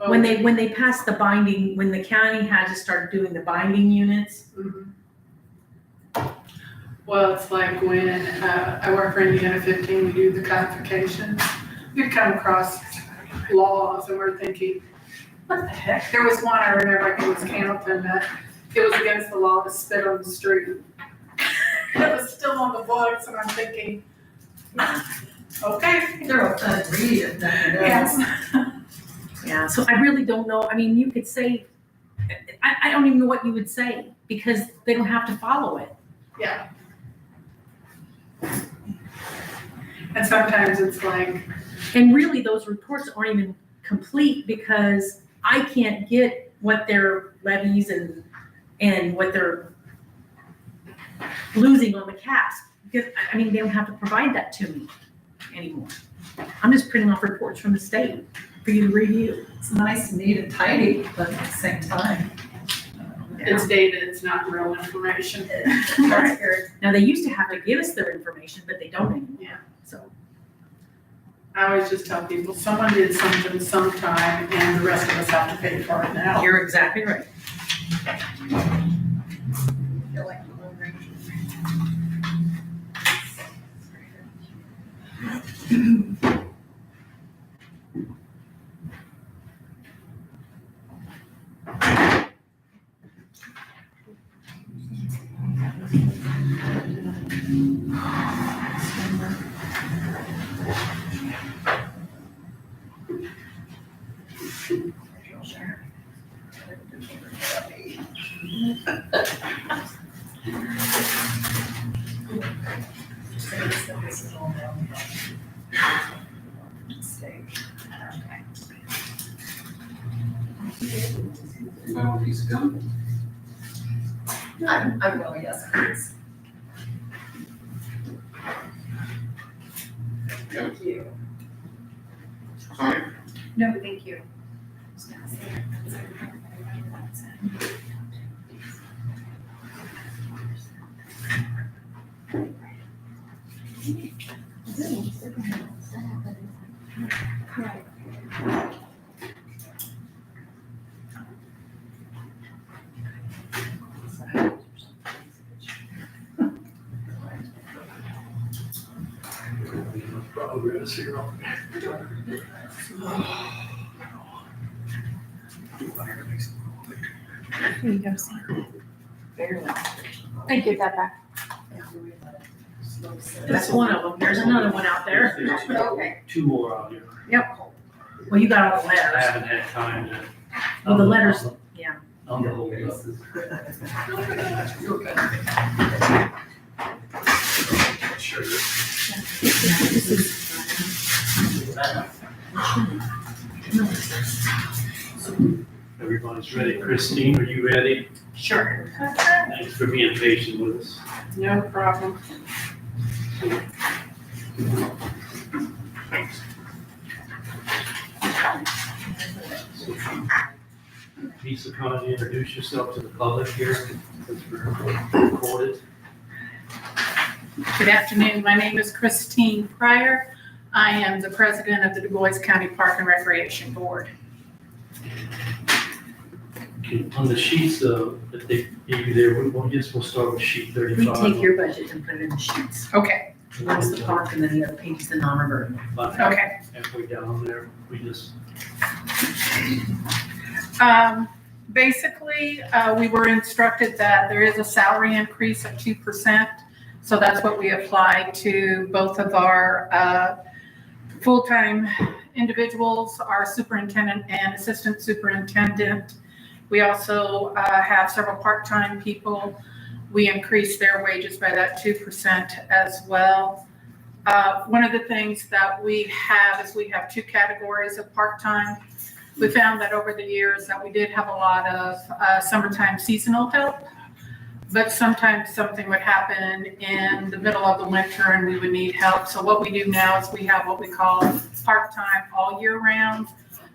When they passed the binding, when the county had to start doing the binding units. Mhm. Well, it's like when I work for Indiana 15, we do the codifications. We'd come across laws and we're thinking, what the heck? There was one I remember, I think it was Camden, that it was against the law to spit on the street. It was still on the books and I'm thinking, okay. They're a fun read if nothing else. Yes. Yeah, so I really don't know. I mean, you could say, I don't even know what you would say because they don't have to follow it. Yeah. And sometimes it's like, And really, those reports aren't even complete because I can't get what their levies and what they're losing on the caps. Because, I mean, they don't have to provide that to me anymore. I'm just printing off reports from the state for you to review. It's nice and neat and tidy, but at the same time. it's dated, it's not real information. That's good. Now, they used to have to give us their information, but they don't anymore. Yeah. So, I always just tell people, someone did something sometime and the rest of us have to pay for it now. you're exactly right. I feel like the Lone Ranger. I will, yes, please. Thank you. No, thank you. Progress here on. Here you go, Sam. Very well. Thank you, that back. That's one of them. There's another one out there. Okay. Two more out here. Well, you got all the I letters. haven't had time to. Well, the letters, yeah. On the whole list. You're good. sugar. Everybody's ready. Christine, are you ready? Sure. Thanks for being patient with us. No problem. Lisa, kindly introduce yourself to the public here, since we're recorded. Good afternoon. My name is Christine Pryor. I am the president of the Du Bois County Park and Recreation Board. Okay, on the sheets, that they gave you there, we'll start with sheet 35. We take your budget and put it in the sheets. Okay, One's the park and then the other page is the non-reverting. About okay. halfway down there, we just, Basically, we were instructed that there is a salary increase of 2%. So that's what we applied to both of our full-time individuals, our superintendent and assistant superintendent. We also have several part-time people. We increased their wages by that 2% as well. One of the things that we have is we have two categories of part-time. We found that over the years that we did have a lot of summertime seasonal help, but sometimes something would happen in the middle of the winter and we would need help. So what we do now is we have what we call part-time all year round.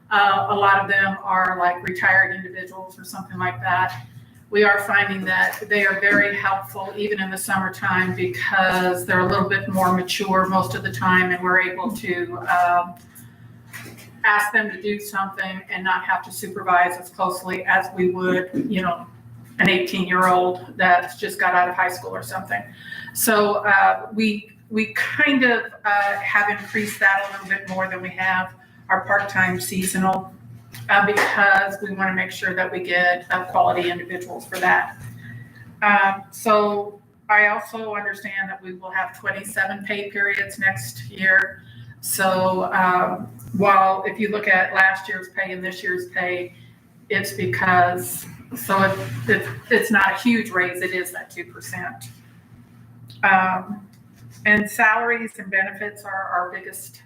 A lot of them are like retired individuals or something like that. We are finding that they are very helpful even in the summertime because they're a little bit more mature most of the time and we're able to ask them to do something and not have to supervise as closely as we would, you know, an 18-year-old that's just got out of high school or something. So we kind of have increased that a little bit more than we have our part-time seasonal because we want to make sure that we get quality individuals for that. So I also understand that we will have 27 pay periods next year. So while if you look at last year's pay and this year's pay, it's because, so it's not a huge raise, it is that 2%. And salaries and benefits are our biggest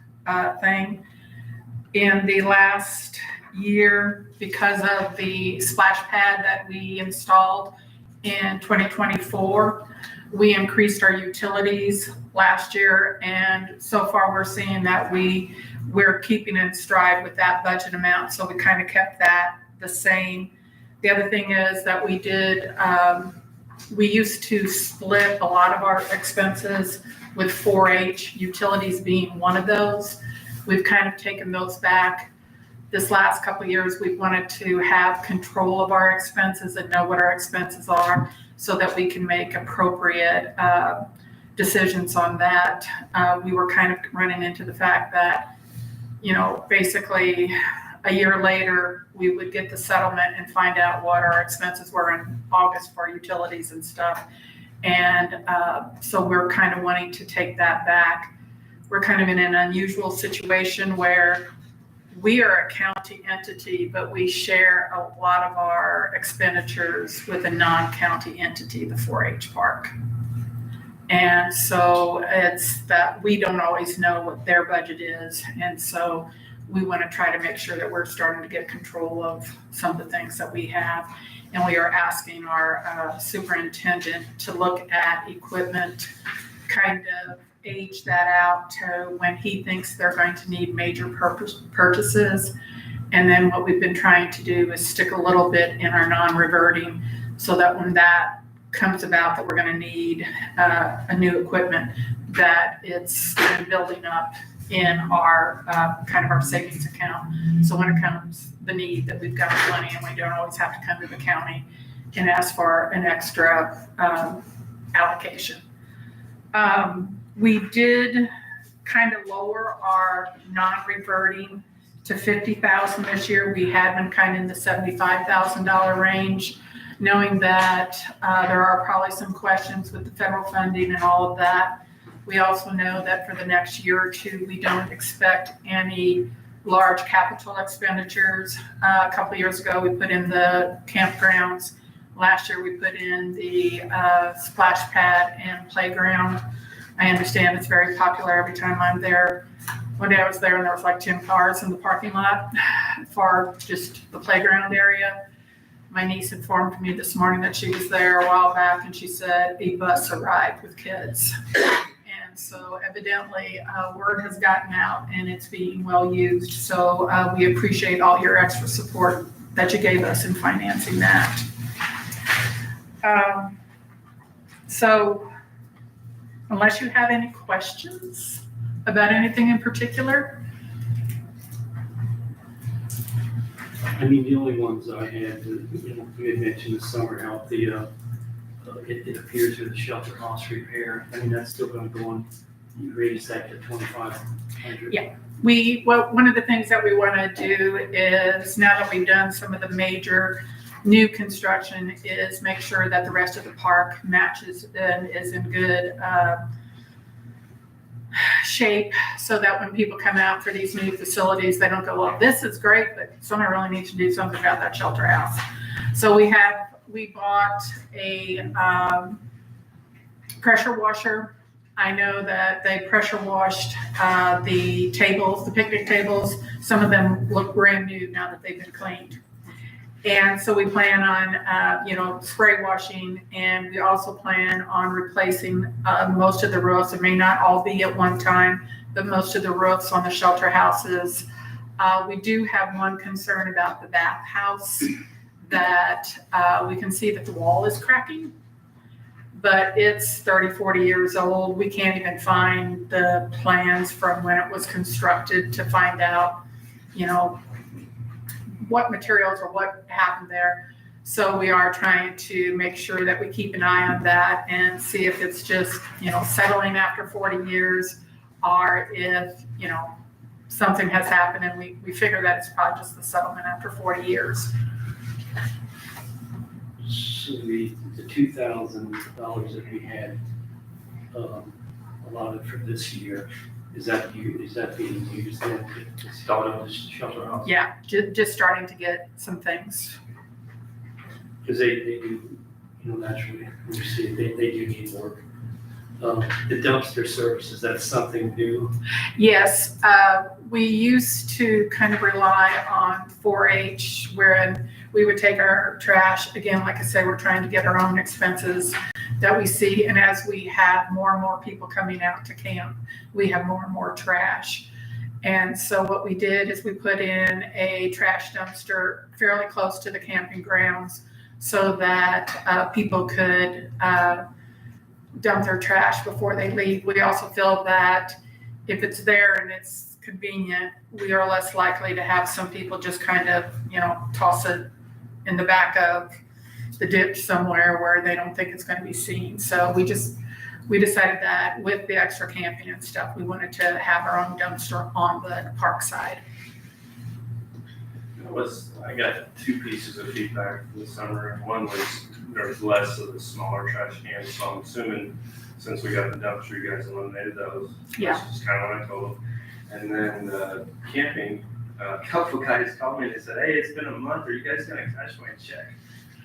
thing. In the last year, because of the splash pad that we installed in 2024, we increased our utilities last year, and so far we're seeing that we're keeping in stride with that budget amount, so we kind of kept that the same. The other thing is that we did, we used to split a lot of our expenses with 4-H, utilities being one of those. We've kind of taken those back. This last couple of years, we've wanted to have control of our expenses and know what our expenses are so that we can make appropriate decisions on that. We were kind of running into the fact that, you know, basically a year later, we would get the settlement and find out what our expenses were in August for utilities and stuff. And so we're kind of wanting to take that back. We're kind of in an unusual situation where we are a county entity, but we share a lot of our expenditures with a non-county entity, the 4-H park. And so it's that we don't always know what their budget is. And so we want to try to make sure that we're starting to get control of some of the things that we have. And we are asking our superintendent to look at equipment, kind of age that out to when he thinks they're going to need major purchases. And then what we've been trying to do is stick a little bit in our non-reverting so that when that comes about that we're going to need a new equipment, that it's been building up in our kind of our savings account. So when it comes the need that we've got money and we don't always have to come to the county and ask for an extra allocation. We did kind of lower our non-reverting to 50,000 this year. We had been kind of in the $75,000 range, knowing that there are probably some questions with the federal funding and all of that. We also know that for the next year or two, we don't expect any large capital expenditures. A couple of years ago, we put in the campgrounds. Last year, we put in the splash pad and playground. I understand it's very popular every time I'm there. One day I was there and there was like 10 cars in the parking lot for just the playground area. My niece informed me this morning that she was there a while back and she said a bus arrived with kids. And so evidently word has gotten out and it's being well used. So we appreciate all your extra support that you gave us in financing that. So unless you have any questions about anything in particular? I mean, the only ones I had, you had mentioned the summer help, it appears with the shelter house repair. I mean, that's still gonna go on, you raised that to 2,500. Yeah. One of the things that we want to do is, now that we've done some of the major new construction, is make sure that the rest of the park matches and is in good shape, so that when people come out for these new facilities, they don't go, well, this is great, but someone really needs to do something about that shelter house. So we bought a pressure washer. I know that they pressure washed the tables, the picnic tables. Some of them look brand new now that they've been cleaned. And so we plan on, spray washing, and we also plan on replacing most of the roofs. It may not all be at one time, but most of the roofs on the shelter houses. We do have one concern about the bathhouse, that we can see that the wall is cracking, but it's 30, 40 years old. We can't even find the plans from when it was constructed to find out, what materials or what happened there. So we are trying to make sure that we keep an eye on that and see if it's just, settling after 40 years, or if, something has happened and we figure that it's probably just the settlement after 40 years. So the $2,000 that we had allotted for this year, is that being used then to start on the shelter house? Yeah, just starting to get some things. Because they do, naturally, we see it, they do need work. The dumpster service, is that something new? Yes, we used to kind of rely on 4-H, wherein we would take our trash. Again, like I say, we're trying to get our own expenses that we see. And as we have more and more people coming out to camp, we have more and more trash. And so what we did is we put in a trash dumpster fairly close to the camping grounds so that people could dump their trash before they leave. We also feel that if it's there and it's convenient, we are less likely to have some people just kind of, toss it in the back of the ditch somewhere where they don't think it's going to be seen. So we decided that with the extra camping and stuff, we wanted to have our own dumpster on the park side. I got two pieces of feedback from the summer, and one was there was less of the smaller trash cans, so I'm assuming since we got the dumpster, you guys eliminated those. Yeah. That's just kind of what I told them. And then camping, a couple guys called me and they said, hey, it's been a month, are you guys gonna cash my check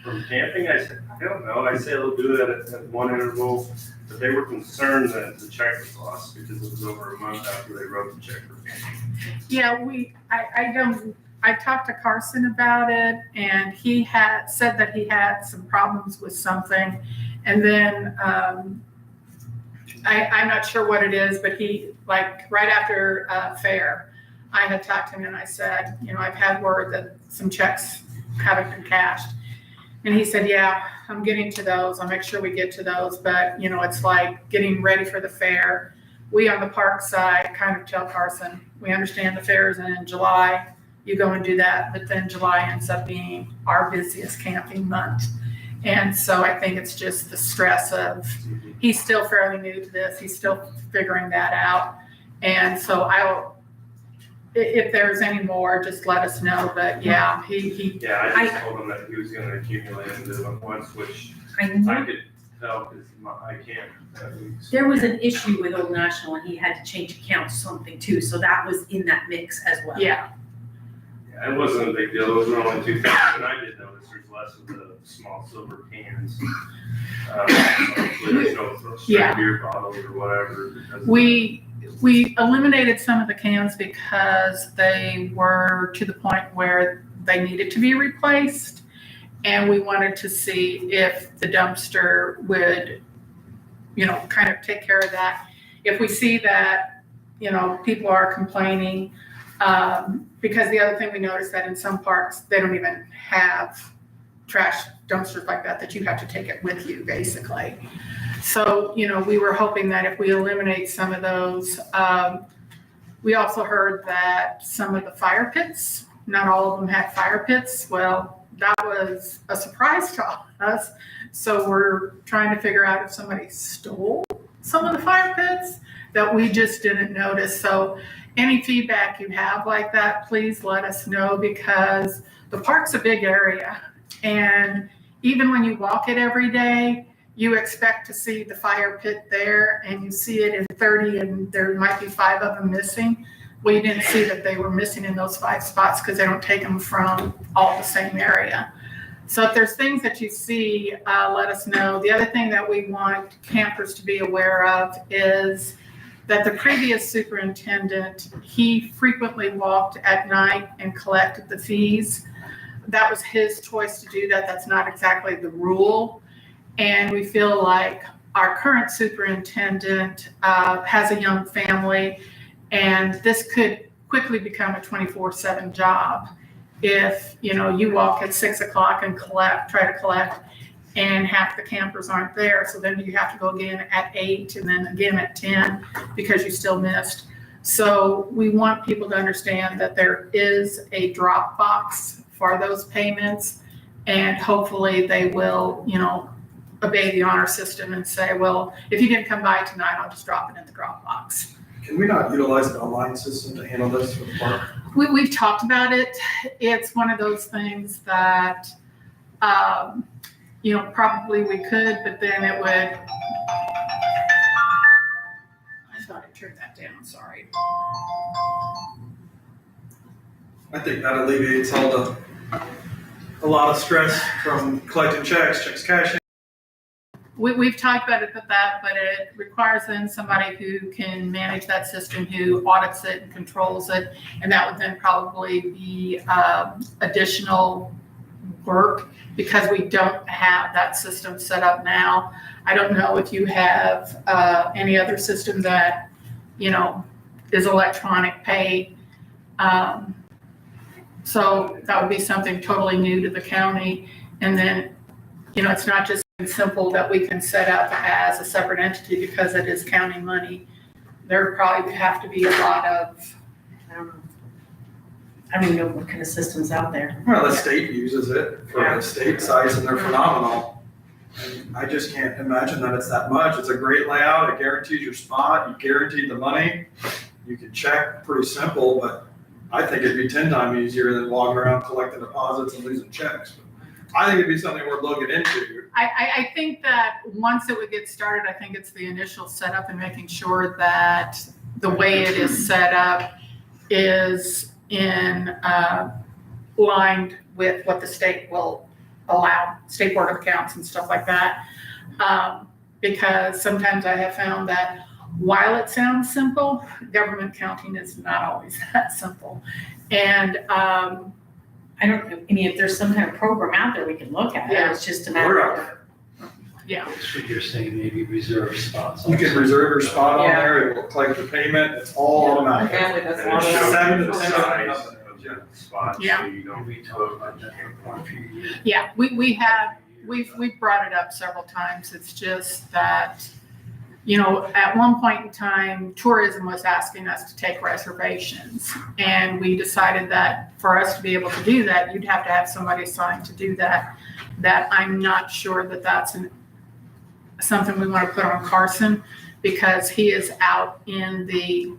from camping? I said, I don't know. I said they'll do it at one interval, but they were concerned that the check was lost because it was over a month after they wrote the check for camping. Yeah, I talked to Carson about it, and he had said that he had some problems with something. And then I'm not sure what it is, but he, right after fair, I had talked to him and I said, I've had word that some checks haven't been cashed. And he said, yeah, I'm getting to those. I'll make sure we get to those. But, it's like getting ready for the fair. We on the park side kind of tell Carson, we understand the fair is in July. You go and do that, but then July ends up being our busiest camping month. And so I think it's just the stress of, he's still fairly new to this. He's still figuring that out. And so if there's any more, just let us know. But yeah, Yeah, I just told him that he was gonna accumulate into once, which I could tell because I can't. There was an issue with Old National and he had to change accounts or something too. So that was in that mix as well. Yeah. It wasn't a big deal, it was only 2 things, but I did notice there's less of the small silver cans. Hopefully there's no Yeah. straight beer bottles or whatever. because of We eliminated some of the cans because they were to the point where they needed to be replaced. And we wanted to see if the dumpster would, kind of take care of that. If we see that, people are complaining, because the other thing we noticed that in some parks, they don't even have trash dumpsters like that you have to take it with you, basically. So, we were hoping that if we eliminate some of those, we also heard that some of the fire pits, not all of them had fire pits. Well, that was a surprise to us. So we're trying to figure out if somebody stole some of the fire pits that we just didn't notice. So any feedback you have like that, please let us know, because the park's a big area. And even when you walk it every day, you expect to see the fire pit there, and you see it in 30 and there might be 5 of them missing. Well, you didn't see that they were missing in those 5 spots because they don't take them from all the same area. So if there's things that you see, let us know. The other thing that we want campers to be aware of is that the previous superintendent, he frequently walked at night and collected the fees. That was his choice to do that. That's not exactly the rule. And we feel like our current superintendent has a young family, and this could quickly become a 24/7 job. If, you walk at 6 o'clock and try to collect, and half the campers aren't there. So then you have to go again at 8 and then again at 10 because you still missed. So we want people to understand that there is a drop box for those payments, and hopefully they will, obey the honor system and say, well, if you didn't come by tonight, I'll just drop it in the drop box. Can we not utilize an online system to handle this for the park? We've talked about it. It's one of those things that, probably we could, but then it would. I thought I turned that down, sorry. I think that alleviates a lot of stress from collecting checks cashing. We've talked about it, but it requires then somebody who can manage that system, who audits it and controls it, and that would then probably be additional work because we don't have that system set up now. I don't know if you have any other system that, is electronic pay. So that would be something totally new to the county. And then, it's not just simple that we can set up as a separate entity because it is county money. There probably have to be a lot of, I don't know. I don't even know what kind of system's out there. Well, the state uses it for the state sites and they're phenomenal. And I just can't imagine that it's that much. It's a great layout. It guarantees your spot. You guaranteed the money. You can check, pretty simple, but I think it'd be 10 times easier than walking around collecting deposits and losing checks. I think it'd be something worth looking into. I think that once it would get started, I think it's the initial setup and making sure that the way it is set up is in line with what the state will allow, State Board of Accounts and stuff like that. Because sometimes I have found that while it sounds simple, government counting is not always that simple. And I don't know, if there's some kind of program out there we can look at, Yeah. it's just a matter of. Yeah. So you're saying maybe reserve spots. You can reserve your spot on Yeah. there. It will collect your payment. It's all automatic. Family does a And lot it of shows that. 7 to the 10 size nothing. of the spots, Yeah. so you don't We talked about that for quite a few years. Yeah, we've brought it up several times. It's just that, at one point in time, tourism was asking us to take reservations. And we decided that for us to be able to do that, you'd have to have somebody assigned to do that. That I'm not sure that that's something we want to put on Carson, because he is out in the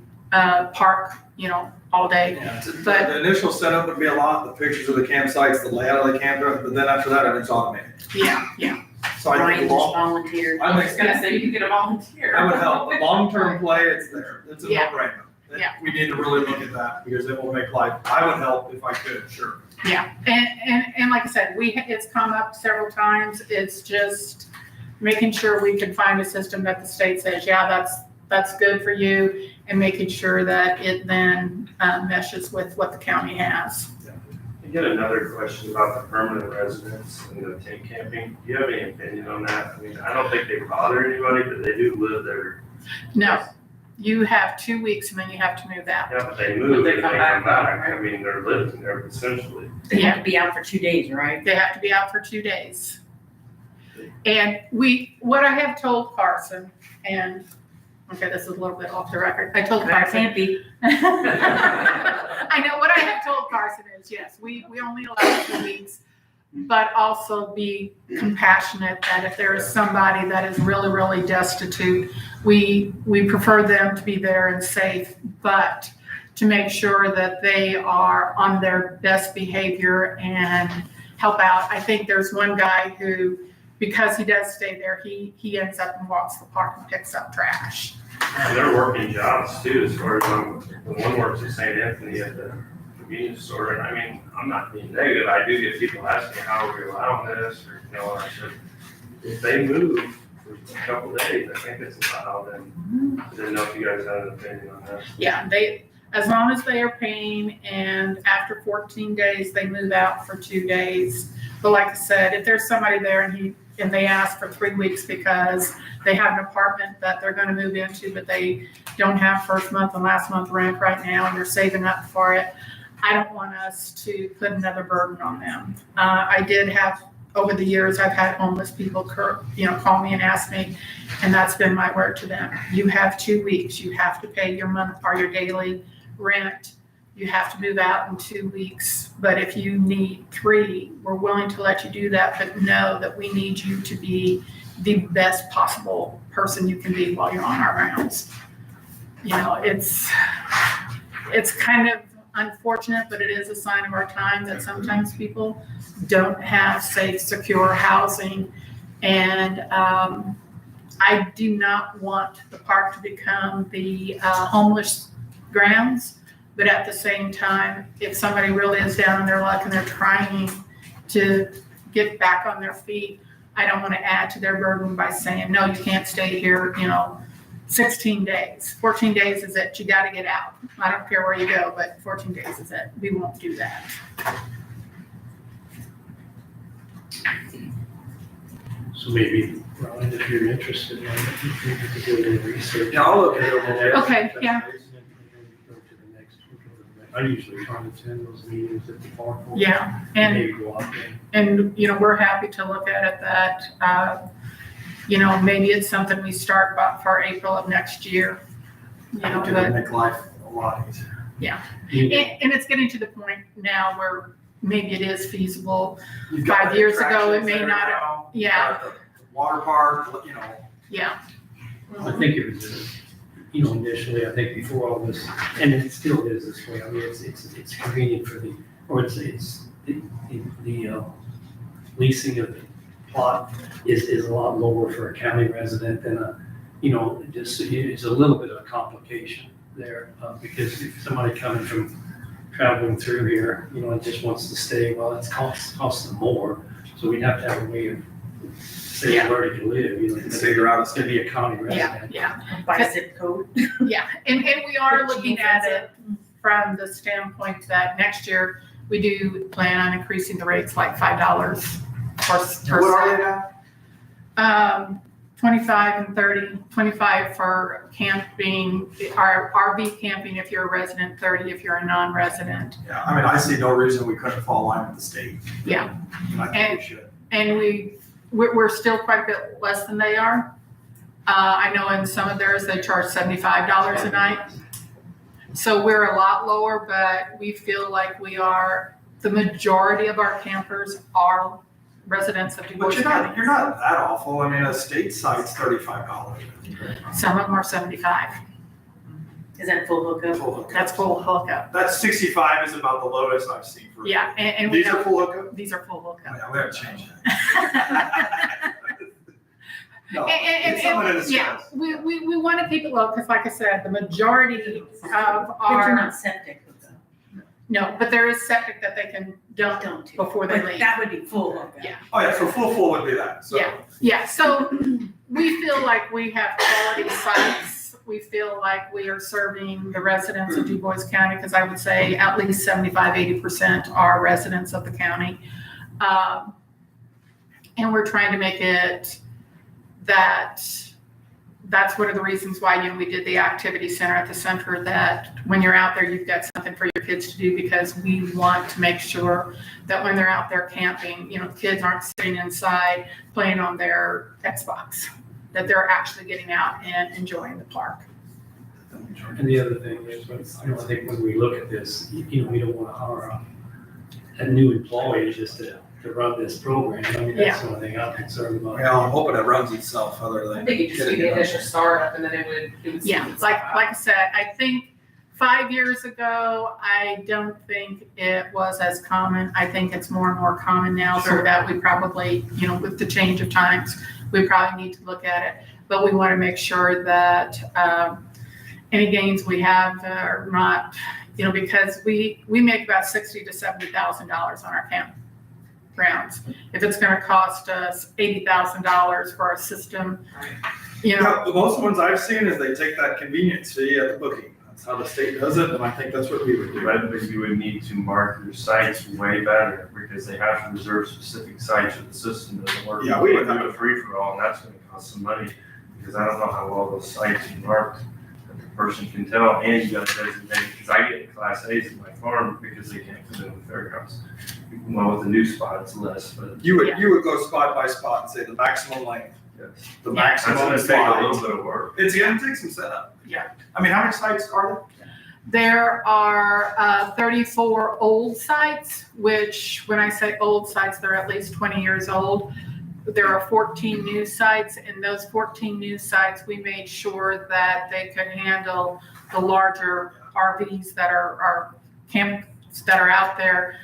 park, all day. Yeah, But- the initial setup would be a lot, the pictures of the campsites, the layout of the campground, but then after that, everything's automated. Yeah. So I Ryan think just volunteered. I I was think gonna say, you can get a volunteer. that would help. The long-term play, it's there. It's a Yeah. no-brainer. Yeah. We need to really look at that because it will make life, I would help if I could, sure. Yeah, and like I said, it's come up several times. It's just making sure we can find a system that the state says, yeah, that's good for you, and making sure that it then meshes with what the county has. I get another question about the permanent residents and the tent camping. Do you have any opinion on that? I mean, I don't think they bother anybody, but they do live there. No, you have 2 weeks and then you have to move out. Yeah, but they move and they come back. I mean, they're living there essentially. They have to be out for 2 days, right? They have to be out for 2 days. And what I have told Carson, and, okay, this is a little bit off the record. I told But it Carson. can't be. I know what I have told Carson is, yes, we only allow 2 weeks, but also be compassionate that if there is somebody that is really, really destitute, we prefer them to be there and safe, but to make sure that they are on their best behavior and help out. I think there's one guy who, because he does stay there, he ends up and walks the park and picks up trash. And they're working jobs too, as far as the one works at St. Anthony at the convenience store. And I mean, I'm not being negative. I do get people asking how are we allowing this, or, you know, I said, if they move for a couple of days, I think it's allowed. And I didn't know if you guys had an opinion on that. Yeah, as long as they are paying, and after 14 days, they move out for 2 days. But like I said, if there's somebody there and they ask for 3 weeks because they have an apartment that they're gonna move into, but they don't have first month and last month rent right now, and they're saving up for it, I don't want us to put another burden on them. I did have, over the years, I've had homeless people, call me and ask me, and that's been my word to them. You have 2 weeks. You have to pay your month or your daily rent. You have to move out in 2 weeks. But if you need 3, we're willing to let you do that, but know that we need you to be the best possible person you can be while you're on our grounds. You know, it's kind of unfortunate, but it is a sign of our time that sometimes people don't have safe, secure housing. And I do not want the park to become the homeless grounds. But at the same time, if somebody really is down on their luck and they're trying to get back on their feet, I don't want to add to their burden by saying, no, you can't stay here, 16 days. 14 days is it. You got to get out. I don't care where you go, but 14 days is it. We won't do that. So maybe, Ryan, if you're interested in it, you could do a little research. Yeah, I'll look at it a little bit. Okay, yeah. I usually try to attend those meetings at the park. Yeah, Maybe go out there. And, we're happy to look at it that, maybe it's something we start about for April of next year. It would make life a lot easier. Yeah. And it's getting to the point now where maybe it is feasible. You've got 5 the years ago, it attractions may there not, now. You've yeah. got the Water park, Yeah. I think it was, initially, I think before all this, and it still is this way, I mean, it's convenient for the leasing of the plot is a lot lower for a county resident than it's a little bit of a complication there, because if somebody coming from traveling through here, and just wants to stay, well, it's costs them more, so we'd have to have a way of saying where they can live, figure out it's gonna be a county resident. Yeah. By zip code. Yeah, and we are looking at it from the standpoint that next year, we do plan on increasing the rates like $5 per What are they now? 25 and 30, 25 for camping, our RV camping if you're a resident, 30 if you're a non-resident. Yeah, I mean, I see no reason we couldn't fall in line with the state. Yeah. And I think we should. And we're still quite a bit less than they are. I know in some of theirs, they charge $75 a night. So we're a lot lower, but we feel like the majority of our campers are residents of But DuBois you're County. not that awful. I mean, a state site's $35. Some of them are 75. Is that full hookup? Full hookup. That's full hookup. That's 65 is about the lowest I've seen for. Yeah, and we These are have, full hookup? these are full hookup. Yeah, we haven't changed that. No, And- it's something to yeah, discuss. we want to keep it low, because like I said, the majority of But you're our, not septic though. no, but there is septic that they can dump Don't do. before they But leave. that would be full of that. Yeah. Oh, yeah, so full would be that, so. Yeah, so we feel like we have quality sites. We feel like we are serving the residents of DuBois County, because I would say at least 75-80% are residents of the county. And we're trying to make it that's one of the reasons why, we did the activity center at the center, that when you're out there, you've got something for your kids to do, because we want to make sure that when they're out there camping, kids aren't sitting inside playing on their Xbox, that they're actually getting out and enjoying the park. And the other thing is, I think when we look at this, we don't want to hire a new employee just to run this program. I mean, that's the only thing I'm concerned about. Well, I'm hoping it runs itself other than. I think it just be the initial startup and then it would. Yeah, like I said, I think 5 years ago, I don't think it was as common. I think it's more and more common now, so that we probably, with the change of times, we probably need to look at it. But we want to make sure that any gains we have are not, because we make about $60,000 to $70,000 on our campgrounds. If it's going to cost us $80,000 for our system, Yeah, the most ones I've seen is they take that convenience fee at the booking. That's how the state does it, and I think that's what we would do. I think you would need to mark your sites way better, because they have to reserve specific sites if the system doesn't work. Yeah, we would do a free-for-all, and that's gonna cost some money, because I don't know how well those sites are marked, that the person can tell, and you gotta designate, because I get Class A's at my farm, because they can't come in with fairgrounds. Well, with the new spot, it's less, but. You would go spot by spot and say the maximum length, Yes. the That's maximum gonna take a little slide. bit of work. It's gonna take some setup. Yeah. I mean, how many sites are there are 34 old sites, which when I say old sites, they're at least 20 years old. There are 14 new sites, and those 14 new sites, we made sure that they could handle the larger RVs that are camps that are out there,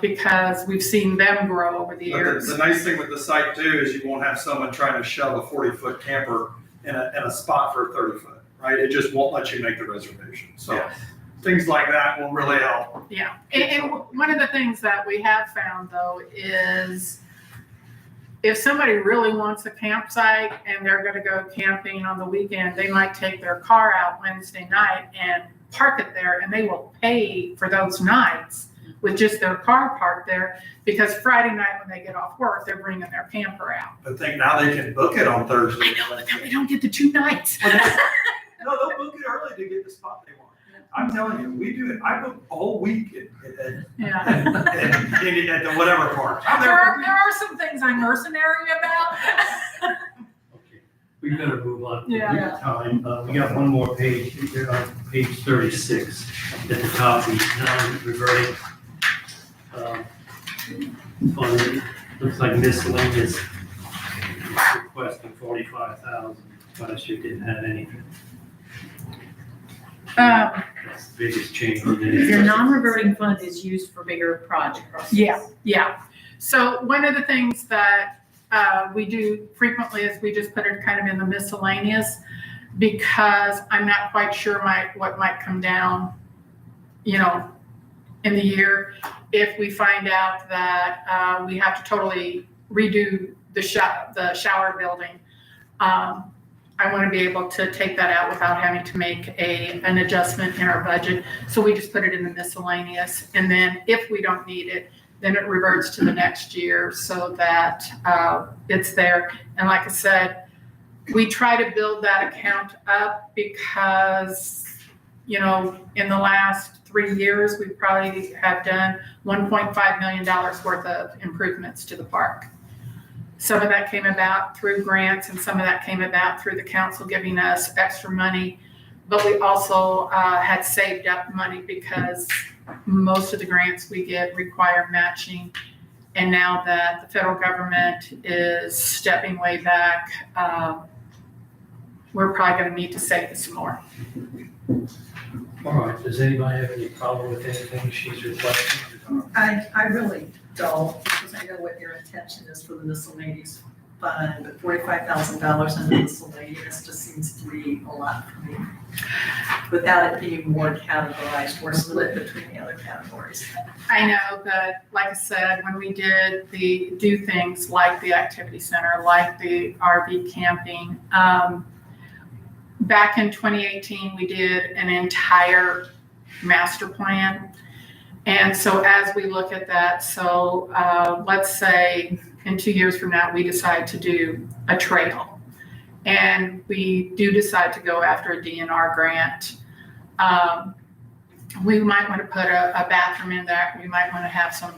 because we've seen them grow over the there? years. The nice thing with the site too is you won't have someone trying to shove a 40-foot camper in a spot for a 30-foot, right? It just won't let you make the reservation. So things like that will really help. Yeah, and one of the things that we have found though is if somebody really wants a campsite and they're gonna go camping on the weekend, they might take their car out Wednesday night and park it there, and they will pay for those nights with just their car parked there, because Friday night when they get off work, they're bringing their camper out. But think now they can book it on Thursday. I know, but then we don't get the 2 nights. No, they'll book it early to get the spot they want. I'm telling you, we do it. I book a whole week Yeah. at the whatever park. I'm There there are, for there are some things I'm mercenary about. Okay, we better move on. Yeah. Time, we got one more page, here on page 36, at the top, the non-reverting fund. Looks like miscellaneous, requesting 45,000, last year didn't have anything. That's the biggest change. Your non-reverting fund is used for bigger projects. Yeah. So one of the things that we do frequently is we just put it kind of in the miscellaneous, because I'm not quite sure what might come down, in the year. If we find out that we have to totally redo the shower building, I want to be able to take that out without having to make an adjustment in our budget. So we just put it in the miscellaneous. And then if we don't need it, then it reverts to the next year so that it's there. And like I said, we try to build that account up because, in the last 3 years, we probably have done $1.5 million worth of improvements to the park. Some of that came about through grants, and some of that came about through the council giving us extra money. But we also had saved up money because most of the grants we get require matching. And now that the federal government is stepping way back, we're probably going to need to save some more. All right, does anybody have any problem with anything she's requesting? I really don't, because I know what your intention is for the miscellaneous fund, but $45,000 in miscellaneous just seems to be a lot for me. Without it being more categorized, more split between the other categories. I know, but like I said, when we do things like the activity center, like the RV camping, back in 2018, we did an entire master plan. And so as we look at that, so let's say in 2 years from now, we decide to do a trail. And we do decide to go after a DNR grant. We might want to put a bathroom in there. We might want to have some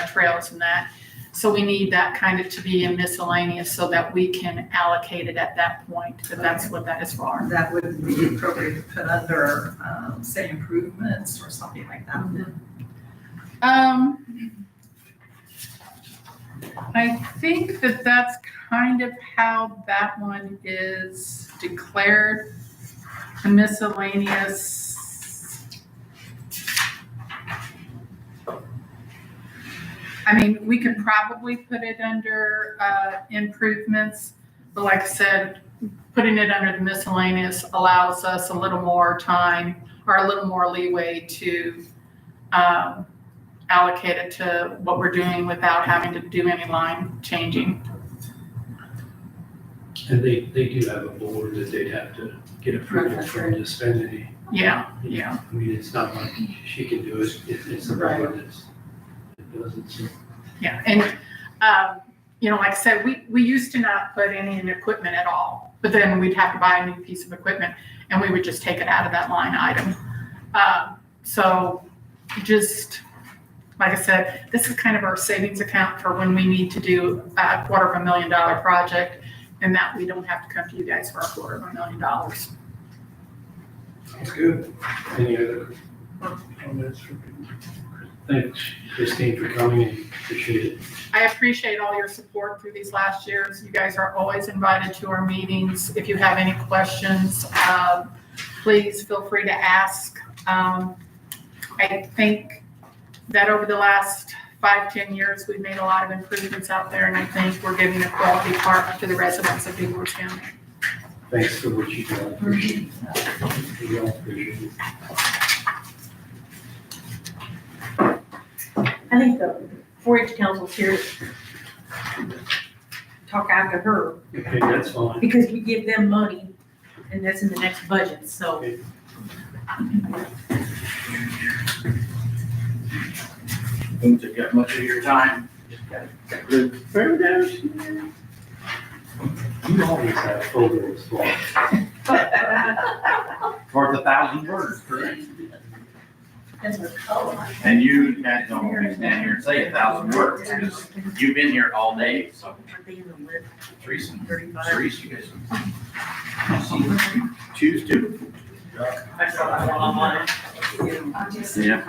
trails in that. So we need that kind of to be in miscellaneous so that we can allocate it at that point, but that's what that is for. That would be appropriate to put under, say, improvements or something like that. I think that that's kind of how that one is declared. The miscellaneous. I mean, we could probably put it under improvements, but like I said, putting it under the miscellaneous allows us a little more time or a little more leeway to allocate it to what we're doing without having to do any line changing. And they do have a board that they'd have to get approval from to spend any. Yeah. I mean, it's not like she can do it, it's the board that does it, so. Yeah, and, like I said, we used to not put any in equipment at all, but then we'd have to buy a new piece of equipment and we would just take it out of that line item. So just, like I said, this is kind of our savings account for when we need to do a $250,000 project and that we don't have to come to you guys for a $250,000. That's good. Any other comments? Thanks, Christine, for coming and appreciate it. I appreciate all your support through these last years. You guys are always invited to our meetings. If you have any questions, please feel free to ask. I think that over the last 5-10 years, we've made a lot of improvements out there, and I think we're giving a quality park to the residents of Big Horse County. Thanks for what you've done. Appreciate it. We all appreciate it. I think the 4-H council's here to talk after her, Okay, that's fine. because we give them money, and that's in the next budget, so. Won't take up much of your time. Further down. You always have photos for Worth 1,000 words, correct? As a color. And you guys don't want me to stand here and say 1,000 words, because you've been here all day, so. Teresa, you guys. Choose to. I saw that one online. Yeah.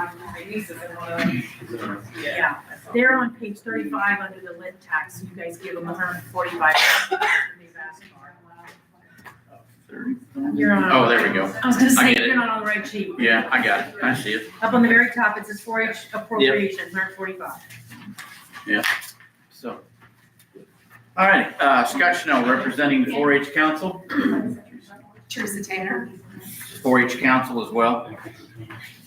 Yeah, they're on page 35 under the lit tax, you guys give them 145. You're on. Oh, there we go. I was gonna I say, get it. you're not on the right sheet. Yeah, I got it. I see it. Up on the very top, it says 4-H appropriations, 145. So. All right, Scott Schnell, representing the 4-H Council, Teresa Tanner. 4-H Council as well.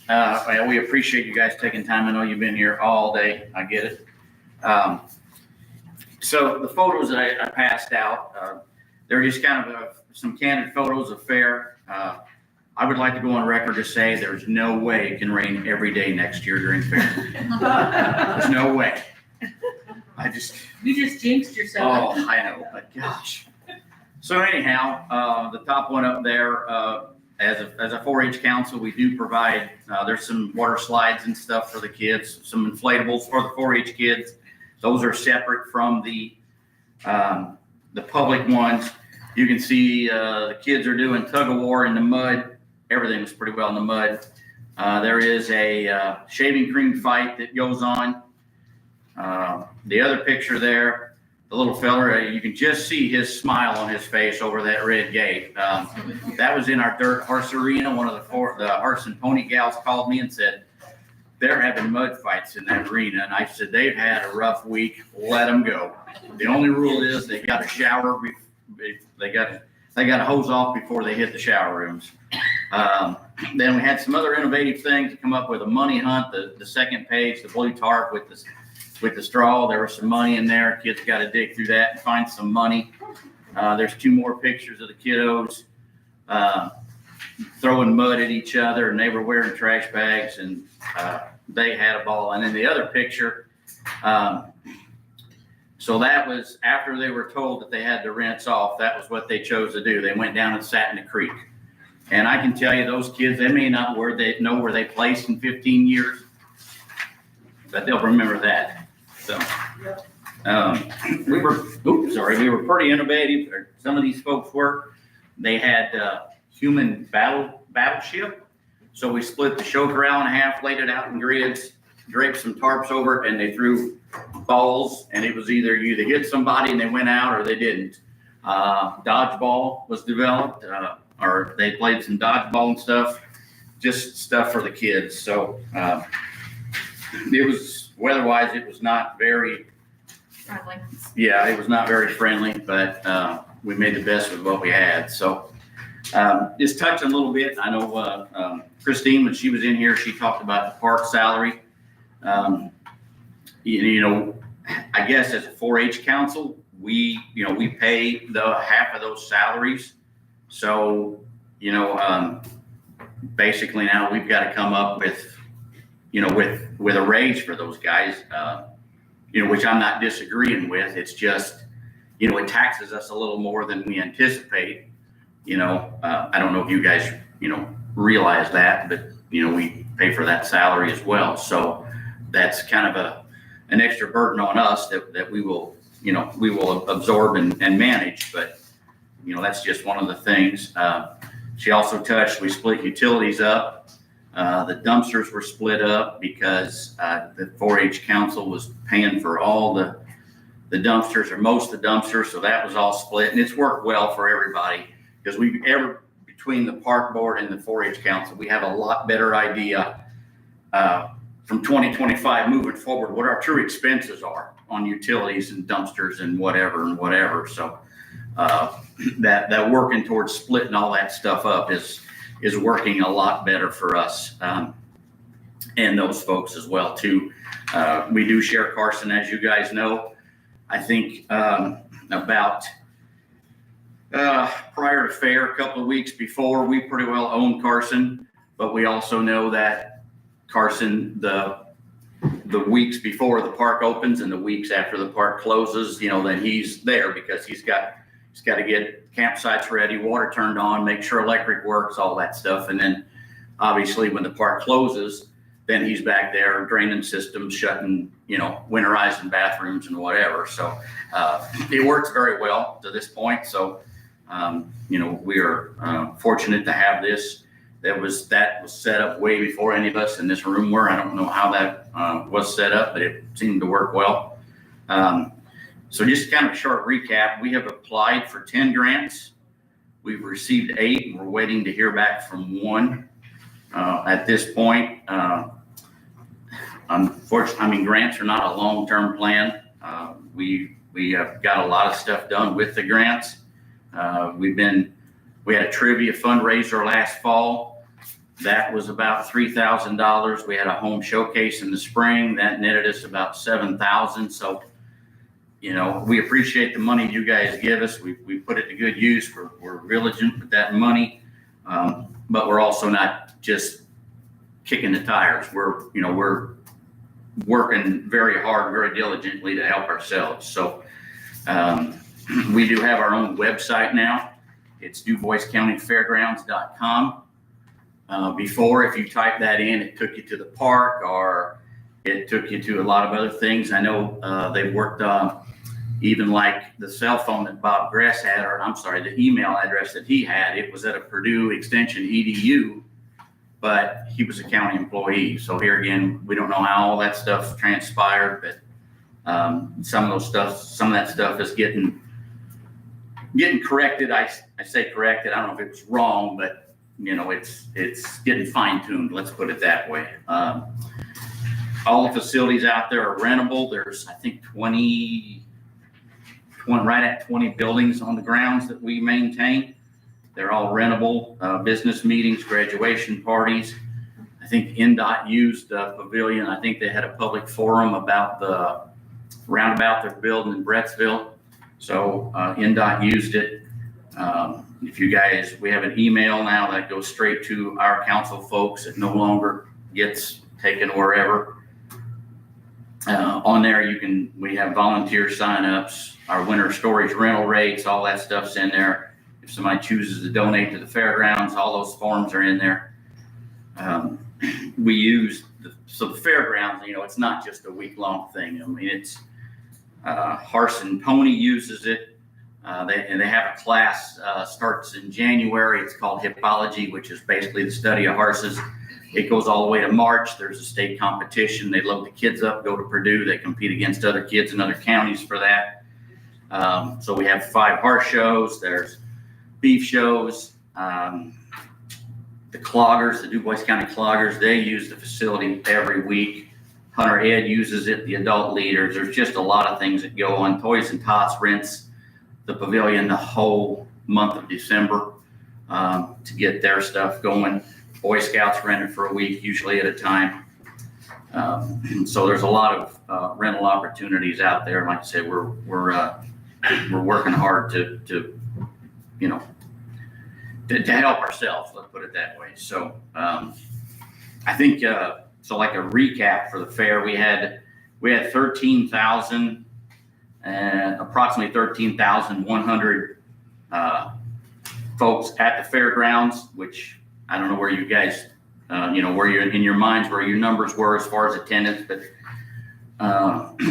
Well, we appreciate you guys taking time. I know you've been here all day. I get it. So the photos that I passed out, they're just kind of some candid photos of fair. I would like to go on record to say there's no way it can rain every day next year during fair. There's no way. You just jinxed yourself. Oh, I know, but gosh. So anyhow, the top one up there, as a 4-H council, we do provide, there's some water slides and stuff for the kids, some inflatables for the 4-H kids. Those are separate from the public ones. You can see the kids are doing tug of war in the mud. Everything was pretty well in the mud. There is a shaving cream fight that goes on. The other picture there, the little fella, you can just see his smile on his face over that red gate. That was in our dirt horse arena. One of the horse and pony gals called me and said, they're having mud fights in that arena. And I said, they've had a rough week, let them go. The only rule is they got to shower, they got to hose off before they hit the shower rooms. Then we had some other innovative things to come up with a money hunt, the second page, the blue tarp with the straw. There was some money in there. Kids got to dig through that and find some money. There's 2 more pictures of the kiddos throwing mud at each other, and they were wearing trash bags, and they had a ball. And then the other picture, so that was after they were told that they had to rinse off. That was what they chose to do. They went down and sat in the creek. And I can tell you, those kids, they may not know where they placed in 15 years, but they'll remember that. So we were pretty innovative. Some of these folks were. They had human battleship. So we split the show corral in half, laid it out in grids, draped some tarps over it, and they threw balls. And it was either you hit somebody and they went out, or they didn't. Dodgeball was developed, or they played some dodgeball and stuff, just stuff for the kids. So it was, weather-wise, it was not very Friendly. Yeah, it was not very friendly, but we made the best with what we had. So just touching a little bit, I know Christine, when she was in here, she talked about the park salary. You know, I guess as a 4-H council, we pay the half of those salaries. So, basically now we've got to come up with a raise for those guys, which I'm not disagreeing with. It's just, it taxes us a little more than we anticipate. I don't know if you guys, realize that, but, we pay for that salary as well. So that's kind of an extra burden on us that we will absorb and manage. But, that's just one of the things. She also touched, we split utilities up. The dumpsters were split up because the 4-H council was paying for all the dumpsters, or most of the dumpsters. So that was all split, and it's worked well for everybody, because between the park board and the 4-H council, we have a lot better idea from 2025 moving forward what our true expenses are on utilities and dumpsters and whatever. So that working towards splitting all that stuff up is working a lot better for us, and those folks as well too. We do share Carson, as you guys know. I think about prior to fair, a couple of weeks before, we pretty well own Carson, but we also know that Carson, the weeks before the park opens and the weeks after the park closes, then he's there, because he's got to get campsites ready, water turned on, make sure electric works, all that stuff. And then obviously when the park closes, then he's back there draining systems, shutting, winterizing bathrooms and whatever. So it works very well to this point. So, we are fortunate to have this. That was set up way before any of us in this room were. I don't know how that was set up, but it seemed to work well. So just kind of a short recap, we have applied for 10 grants. We've received 8, and we're waiting to hear back from 1 at this point. Unfortunately, grants are not a long-term plan. We have got a lot of stuff done with the grants. We had a trivia fundraiser last fall. That was about $3,000. We had a home showcase in the spring that netted us about $7,000. So, we appreciate the money you guys give us. We put it to good use. We're diligent with that money, but we're also not just kicking the tires. We're working very hard, very diligently to help ourselves. So we do have our own website now. It's DuBoisCountyFairgrounds.com. Before, if you type that in, it took you to the park, or it took you to a lot of other things. I know they've worked on even like the cell phone that Bob Gress had, or I'm sorry, the email address that he had. It was at a Purdue Extension EDU, but he was a county employee. So here again, we don't know how all that stuff transpired, but some of that stuff is getting corrected. I say corrected. I don't know if it was wrong, but it's getting fine tuned. Let's put it that way. All the facilities out there are rentable. There's, I think, 20, right at 20 buildings on the grounds that we maintain. They're all rentable, business meetings, graduation parties. I think NDOT used the pavilion. I think they had a public forum about the roundabout they're building in Brettsville. So NDOT used it. If you guys, we have an email now that goes straight to our council folks. It no longer gets taken wherever. On there, we have volunteer signups, our winter storage rental rates, all that stuff's in there. If somebody chooses to donate to the fairgrounds, all those forms are in there. We use, so the fairgrounds, it's not just a week-long thing. I mean, it's, Horse and Pony uses it. They have a class, starts in January. It's called Hippology, which is basically the study of horses. It goes all the way to March. There's a state competition. They load the kids up, go to Purdue. They compete against other kids in other counties for that. So we have 5 horse shows. There's beef shows. The cloggers, the DuBois County cloggers, they use the facility every week. Hunter Ed uses it, the adult leaders. There's just a lot of things that go on. Toys and Tots rents the pavilion the whole month of December to get their stuff going. Boy Scouts rent it for a week, usually at a time. So there's a lot of rental opportunities out there. Like I said, we're working hard to help ourselves. Let's put it that way. So I think so. Like a recap for the fair, we had 13,000 and approximately 13,100 folks at the fairgrounds, which I don't know where you guys, where you're in your minds, where your numbers were as far as attendance, but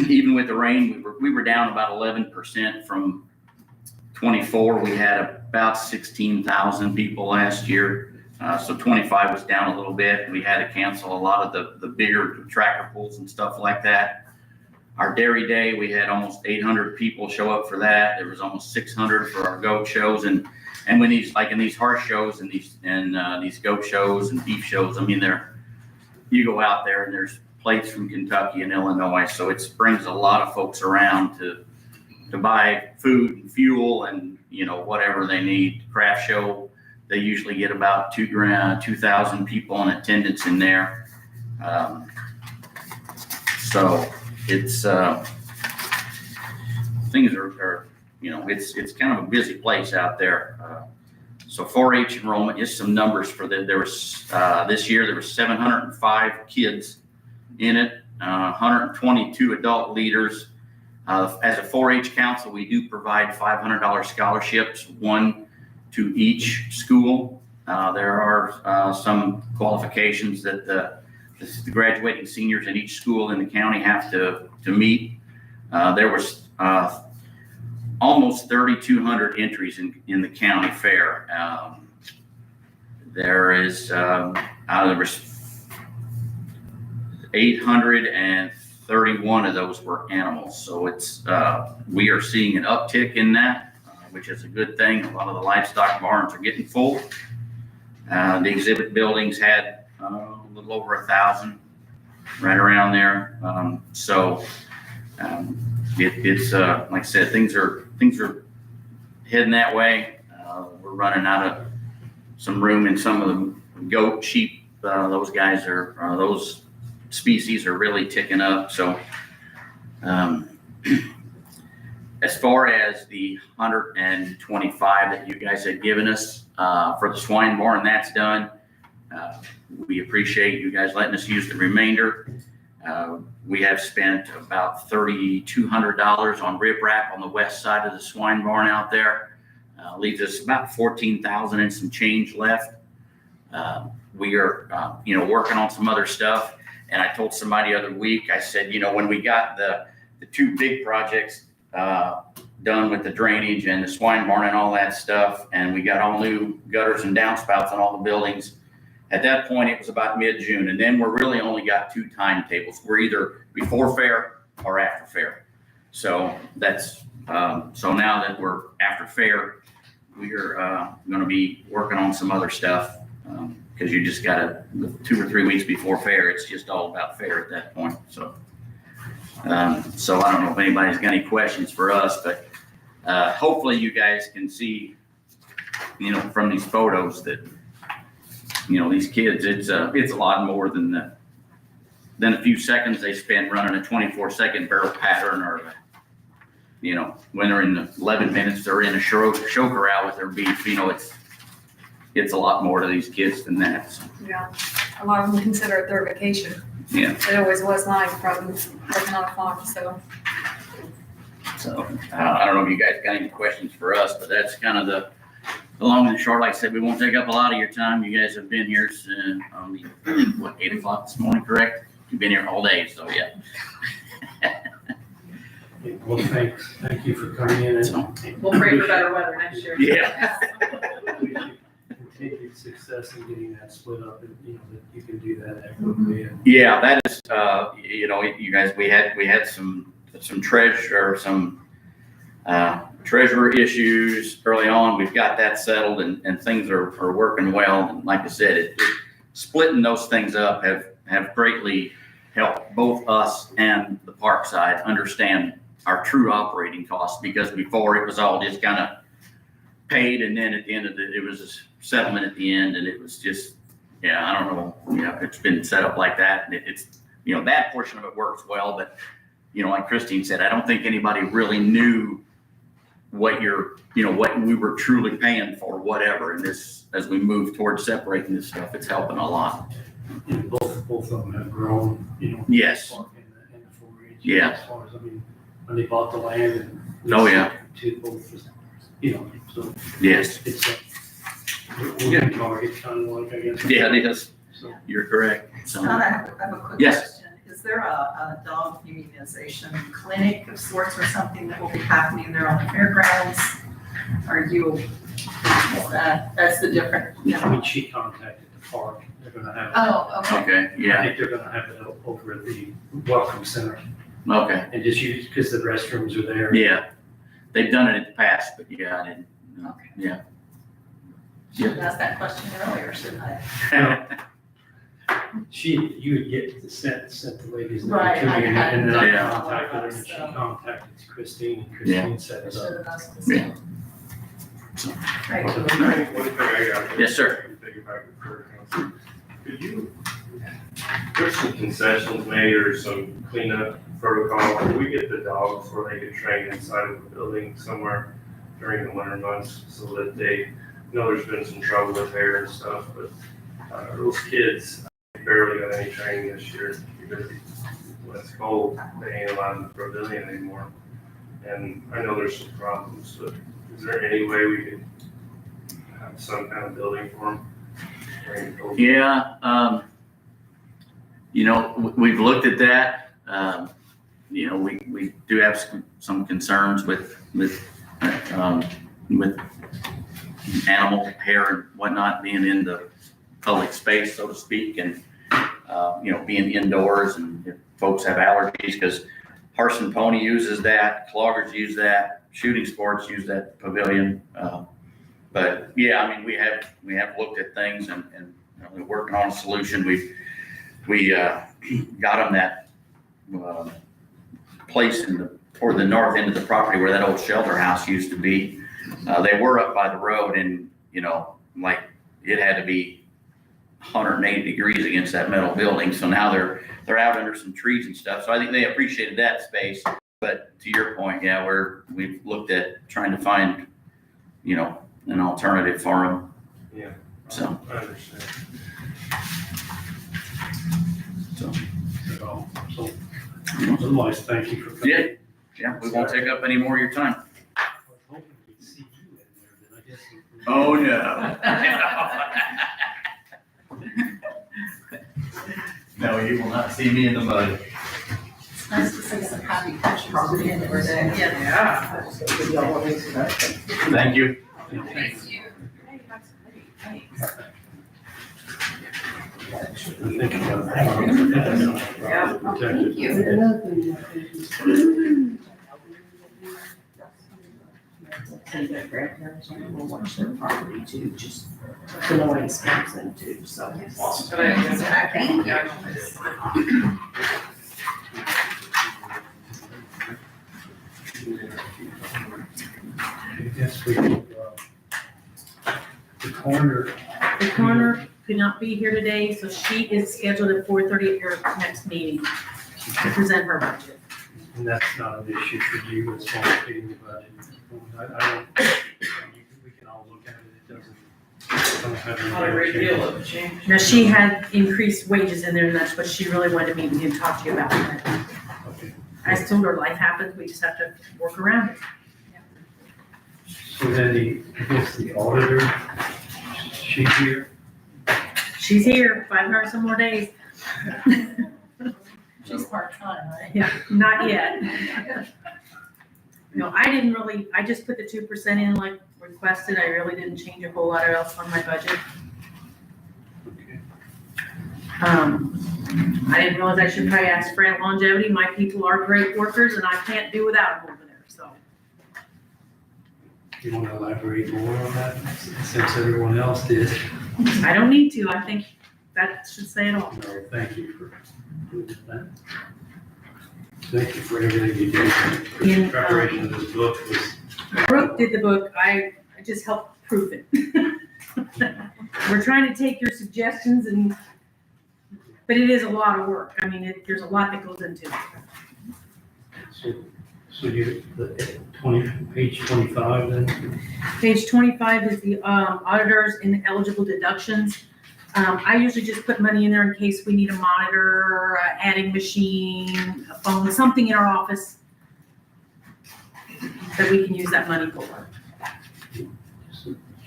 even with the rain, we were down about 11% from 24. We had about 16,000 people last year. So 25 was down a little bit. We had to cancel a lot of the bigger tractor pulls and stuff like that. Our Dairy Day, we had almost 800 people show up for that. There was almost 600 for our goat shows. And when these, like in these horse shows and these goat shows and beef shows, I mean, you go out there and there's plates from Kentucky and Illinois. So it brings a lot of folks around to buy food and fuel and, whatever they need. Craft show, they usually get about 2,000 people in attendance in there. So it's, things are it's kind of a busy place out there. So 4-H enrollment, just some numbers for there was, this year, there was 705 kids in it, 122 adult leaders. As a 4-H council, we do provide $500 scholarships, one to each school. There are some qualifications that the graduating seniors in each school in the county have to meet. There was almost 3,200 entries in the county fair. There is there was 831 of those were animals. So it's we are seeing an uptick in that, which is a good thing. A lot of the livestock barns are getting full. The exhibit buildings had a little over 1,000, right around there. It's like I said, things are heading that way. We're running out of some room in some of the goat, sheep. Those guys those species are really ticking up. So as far as the 125 that you guys had given us for the swine barn, that's done. We appreciate you guys letting us use the remainder. We have spent about $3,200 on riprap on the west side of the swine barn out there. Leaves us about 14,000 and some change left. We are, working on some other stuff. And I told somebody the other week, I said, when we got the 2 big projects done with the drainage and the swine barn and all that stuff, and we got all new gutters and downspouts on all the buildings, at that point, it was about mid-June, and then we're really only got 2 timetables. We're either before fair or after fair. So that's so now that we're after fair, we're going to be working on some other stuff Because you just gotta, 2 or 3 weeks before fair, it's just all about fair at that point, so. So I don't know if anybody's got any questions for us, but hopefully you guys can see, you know, from these photos that, you know, these kids, it's a lot more than a few seconds they spend running a 24-second barrel pattern, or, you know, when they're in the 11 minutes, they're in a show corral with their beef. You know, it's a lot more to these kids than that. So, Yeah, a lot of them consider it their vacation. yeah. It always was mine from working on a farm, so. So I don't know if you guys got any questions for us, but that's kind of the long and short. Like I said, we won't take up a lot of your time. You guys have been here since, what, 8 o'clock this morning, correct? You've been here all day, so yeah. Well, thank you for coming in and. We'll pray for better weather next year. Yeah. Continued success in getting that split up, and, you know, that you can do that equitably. And Yeah, that is, you know, you guys, we had some treasurer issues early on. We've got that settled, and things are working well. And like I said, splitting those things up have greatly helped both us and the park side understand our true operating costs, because before it was all just kind of paid, and then at the end of it was a settlement at the end, and it was just, yeah, I don't know, you know, it's been set up like that, and it's, you know, that portion of it works well, but, you know, like Christine said, I don't think anybody really knew what what we were truly paying for whatever, and this, as we move towards separating this stuff, it's helping a lot. and both of them have grown, you know. Yes. In the 4-H. Yeah. As far as, I mean, when they bought the land and. Oh, yeah. To both, you know, so. Yes. It's a target, kind of like, I guess. Yeah, it is. So. You're correct. So, Scott, I have a quick Yes. question. Is there a dog immunization clinic of sorts or something that will be happening there on the fairgrounds? Are you, that's the different, you I know? mean, she contacted the park. They're gonna have. Oh, okay. okay, I yeah, think they're gonna have it over at the Welcome Center, okay, and just use, because the restrooms are there. yeah. They've done it in the past, but yeah, I didn't, Okay. yeah. Should have asked that question earlier, shouldn't I? You would get sent the ladies. name Right, to me, I hadn't and then I done that. contacted her, and she So- contacted Christine, and Yeah. Christine set I it should up. have asked this. Yeah. Right. One thing I got. Yes, sir. Could you, there's some concessions made or some cleanup protocol, could we get the dogs before they get trained inside of the building somewhere during the winter months, so that they, know there's been some trouble with hair and stuff, but those kids barely got any training this year, because when it's cold, they ain't allowed in the pavilion anymore. And I know there's some problems, but is there any way we could have some kind of building for them? during the cold? Yeah, you know, we've looked at that. You know, we do have some concerns with animal hair and whatnot being in the public space, so to speak, and, you know, being indoors, and if folks have allergies, because Horse and Pony uses that, Cloggers use that, Shooting Sports use that pavilion. But yeah, I mean, we have looked at things, and you know, we're working on a solution. We got them that place toward the north end of the property where that old shelter house used to be. They were up by the road, and you know, like it had to be 180 degrees against that metal building. So now they're out under some trees and stuff. So I think they appreciated that space. But to your point, yeah, we've looked at trying to find, you know, an alternative for them. Yeah. So. I understand. So, otherwise, thank you for coming. Yeah, we won't take up any more of your time. I was hoping we'd see you in there, then I guess. Oh, no. No, you will not see me in the mud. It's nice to see some happy pictures at the end of the day. Yeah. Thank you. Thank you. Yeah. Protected. Thank you. take their grandparents and we'll watch their property too, just the noise comes in too, so. But I guess I think, yeah, I guess we could, the corner. The coroner could not be here today, so she is scheduled at 4:30 at your next meeting to present her budget. And that's not an issue for you as far as getting the budget. I don't, we can all look at it, it don't have any. not a great deal of change. Now, she had increased wages in there, and that's what she really wanted me to talk to you about. Okay. I told her life happens, we just have to work around it. So then I guess the auditor, she's here. She's here, 500 some more days. She's part-time, right? Yeah, not yet. No, I didn't really, I just put the 2% in like requested. I really didn't change a whole lot else on my budget. Okay. I didn't realize I should probably ask for longevity. My people are great workers and I can't do without them over there, so. You want to elaborate more on that since everyone else did? I don't need to. I think that should say it all. No, thank you for doing that. Thank you for everything you did. In, The preparation of this book was. Brooke did the book. I just helped proof it. We're trying to take your suggestions and, but it is a lot of work. I mean, there's a lot that goes into it. So you, page 25 then? Page 25 is the auditors and eligible deductions. I usually just put money in there in case we need a monitor, a adding machine, a phone, something in our office that we can use that money for.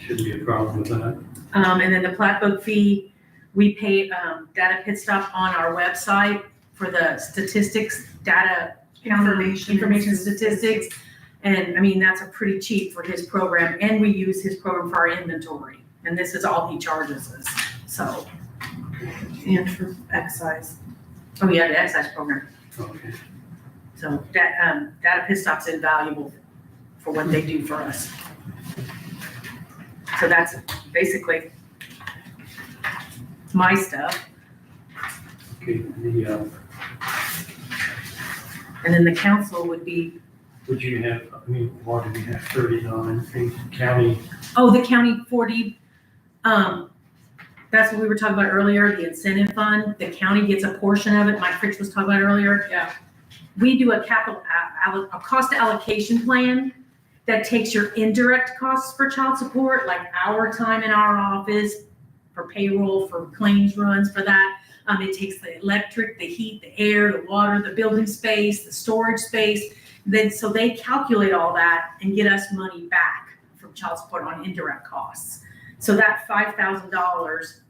Shouldn't be a problem with that. And then the plat book fee, we pay data pit stop on our website for the statistics, data information statistics. And I mean, that's a pretty cheap for his program, and we use his program for our inventory. And this is all he charges us, so. And for excise. Oh, yeah, the excise program. Okay. So that, data pit stop's invaluable for what they do for us. So that's basically my stuff. Okay, And then the council would be, would you have, I mean, why do we have 39 in county? oh, the county 40, that's what we were talking about earlier, the incentive fund. The county gets a portion of it. Mike Fritz was talking about earlier. Yeah. We do a capital, a cost allocation plan that takes your indirect costs for child support, like our time in our office, for payroll, for claims runs, for that. It takes the electric, the heat, the air, the water, the building space, the storage space. Then, so they calculate all that and get us money back from child support on indirect costs. So that $5,000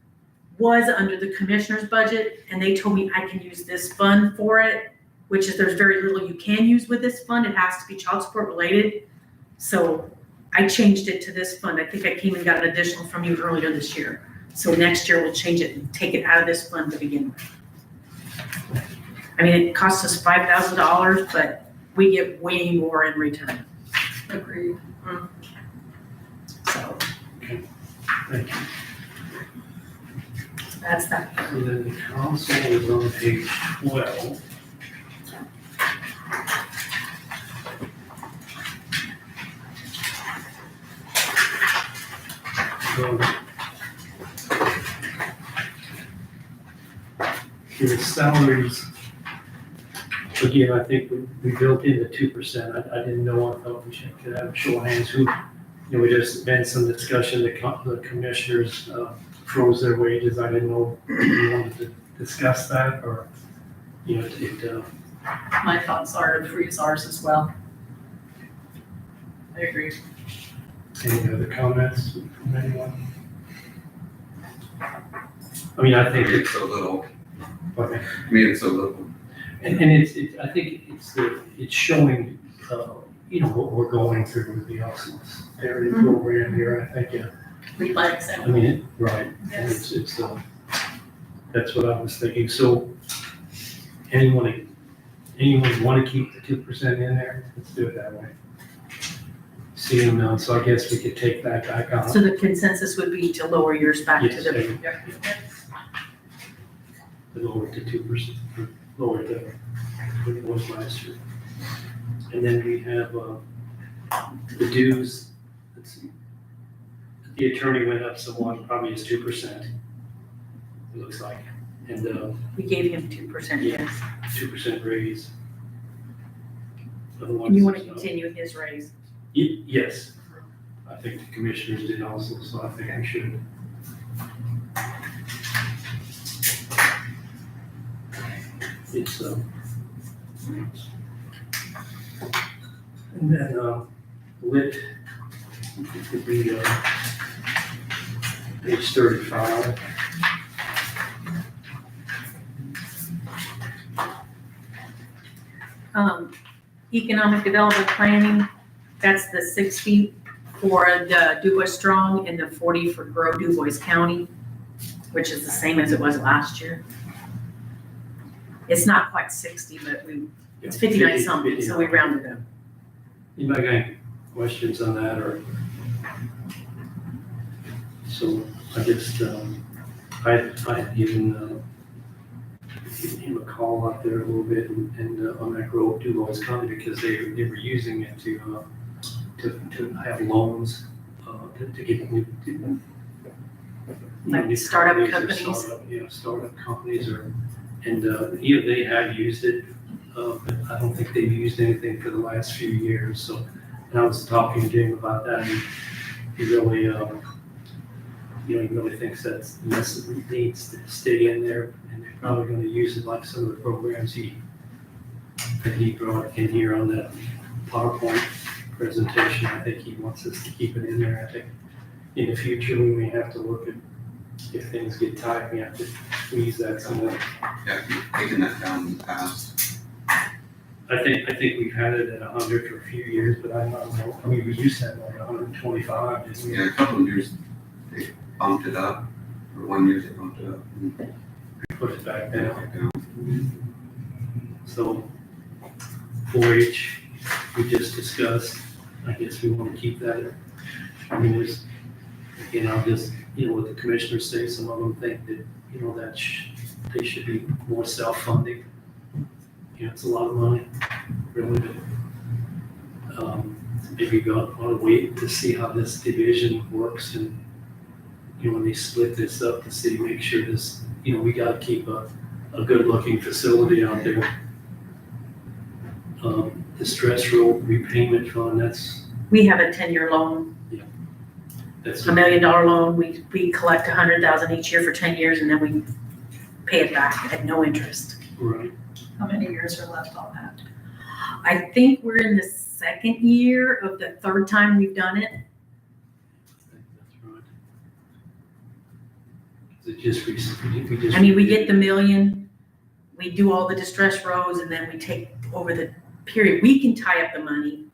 was under the commissioner's budget, and they told me I can use this fund for it, which is there's very little you can use with this fund. It has to be child support related. So I changed it to this fund. I think I came and got an additional from you earlier this year. So next year we'll change it and take it out of this fund to begin with. I mean, it costs us $5,000, but we get way more in return. Agreed. So Thank you. that's that. So then the council is on page 12. So the salaries, again, I think we built in the 2%. I didn't know, I thought we could have a show of hands. Who, you know, there's been some discussion, the commissioners froze their wages. I didn't know if you wanted to discuss that or, you know, My thoughts are to freeze ours as well. I agree. any other comments from anyone? I mean, I think It's so little. okay. I mean, it's so little. And it's, I think it's showing, you know, what we're going through with the Awesomeness area program here, I think, yeah. Lead by I example. mean, right, and Yes. it's, that's what I was thinking, so anyone want to keep the 2% in there? Let's do it that way. seeing now, so I guess we could take that back out. So the consensus would be to lower yours back to Yes, the. Lower it to 2%, lower it to what it was last year. And then we have, the dues, let's see. The attorney went up somewhat, probably is 2%, it looks like. And, We gave him 2%, Yeah. yes. 2% raise. And you want to continue his raise? Yes, I think the commissioners did also, so I think I should. It's, and then, lit would be, page 35. Economic development planning, that's the 60 for the DuBois Strong and the 40 for Grow DuBois County, which is the same as it was last year. It's not quite 60, but it's 59 something, so we rounded up. Anybody got any questions on that, or? So I just, I had given him a call out there a little bit and on that Grove DuBois County, because they were using it to have loans, to get new. Like new startup or companies? Startup companies they have used it, but I don't think they've used anything for the last few years, so. And I was talking to him about that, and he really, he really thinks that needs to stay in there, and they're probably gonna use it like some of the programs that he brought in here on that PowerPoint presentation. I think he wants us to keep it in there. I think in the future, we may have to look at, if things get tight, we have to squeeze that somewhere. Yeah, you've taken that down in the past. I think we've had it at 100 for a few years, but I don't know, I mean, we used to have like 125, didn't we? Yeah, a couple of years, they bumped it up, or 1 year they bumped it up. And Put it back down. down. So 4-H, we just discussed, I guess we want to keep that. I mean, there's, again, I'll just, what the commissioners say, some of them think that, that they should be more self-funding. It's a lot of money, really, but maybe we want to wait to see how this division works, and, when they split this up, to see, make sure this, we got to keep a good-looking facility out there. The stress road repayment fund, We have a 10-year loan, that's. $1 million loan. We collect 100,000 each year for 10 years, and then we pay it back at no interest. Right. How many years are left on that? I think we're in the second year of the third time we've done it. That's right. Is it just recently? We get the $1 million, we do all the distress roads, and then we take over the period. We can tie up the money,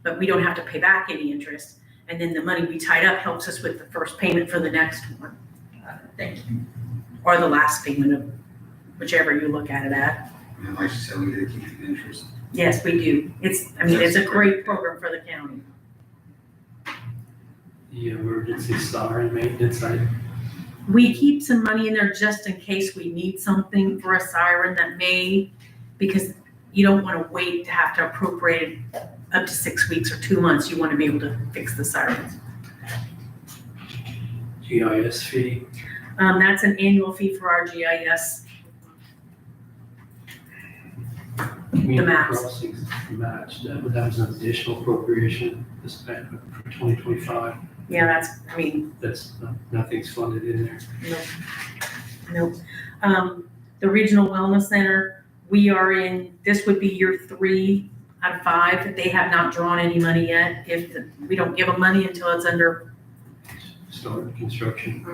but we don't have to pay back any interest. And then the money we tied up helps us with the first payment for the next one. Thank you. Or the last payment of whichever you look at it at. And like you said, we did keep the interest. Yes, we do. It's a great program for the county. The emergency siren maintenance, We keep some money in there just in case we need something for a siren that may, because you don't want to wait to have to appropriate it up to 6 weeks or 2 months. You want to be able to fix the sirens. GIS fee. That's an annual fee for our GIS. Community maps. crossings match, that was an additional appropriation this past for 2025. Yeah, That's, nothing's funded in there. Nope. The Regional Wellness Center, this would be year 3 out of 5. They have not drawn any money yet. We don't give them money until it's under Start construction.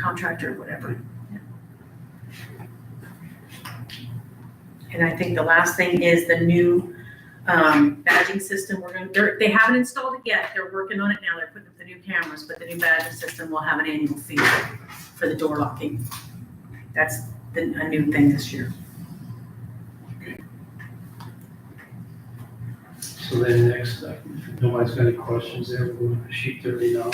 contract or whatever. And I think the last thing is the new badging system. They haven't installed it yet. They're working on it now. They're putting up the new cameras, but the new badging system will have an annual fee for the door locking. That's a new thing this year. So So then next, if nobody's got any questions there, we'll go to sheet 39.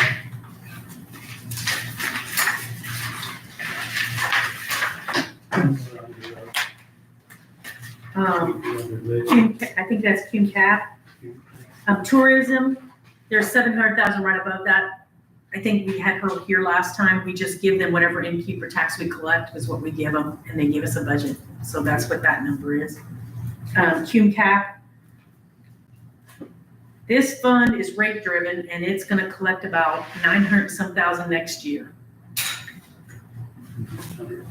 I think that's Cume Cap. Tourism, there's 700,000 right above that. I think we had her here last time. We just give them whatever innkeeper tax we collect is what we give them, and they give us a budget. So that's what that number is. Cume Cap. This fund is rate driven and it's gonna collect about 900-some thousand next year. And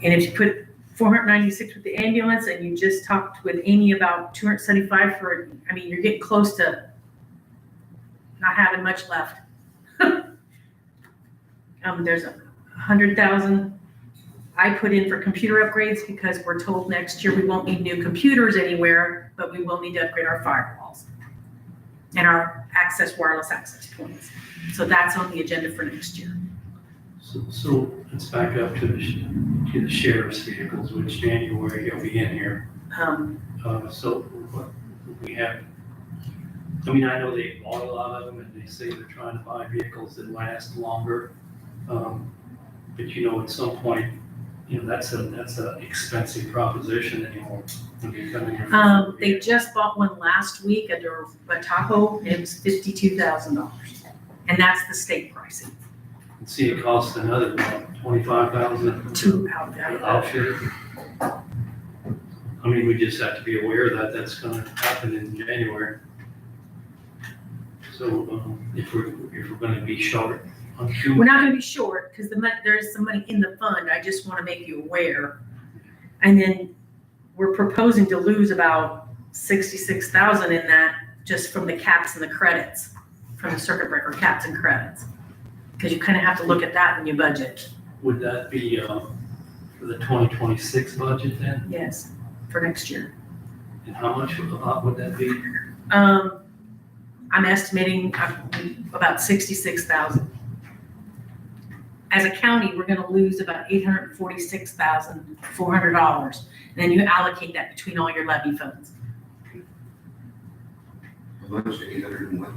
if you put 496 with the ambulance and you just talked with Amy about 275 for, I mean, you're getting close to not having much left. There's 100,000 I put in for computer upgrades because we're told next year we won't need new computers anywhere, but we will need to upgrade our firewalls and our wireless access points. So that's on the agenda for next year. So let's back up to the sheriff's vehicles, which January he'll be in here. So what we have, I mean, I know they bought a lot of them and they say they're trying to buy vehicles that last longer. But you know, at some point, you know, that's a expensive proposition anymore. When you come in here. They just bought one last week at a Tahoe, and it was $52,000. And that's the state pricing. See, it costs another about $25,000 to outfit. I mean, we just have to be aware that that's gonna happen in January. So, if we're gonna be short on fuel. We're not gonna be short, because there's some money in the fund, I just wanna make you aware. And then we're proposing to lose about 66,000 in that, just from the caps and the credits, from the circuit breaker caps and credits. Because you kind of have to look at that in your budget. Would that be, for the 2026 budget then? Yes, for next year. And how much would that be? I'm estimating about 66,000. As a county, we're gonna lose about $846,400. And then you allocate that between all your levy funds. How much, 800 and what?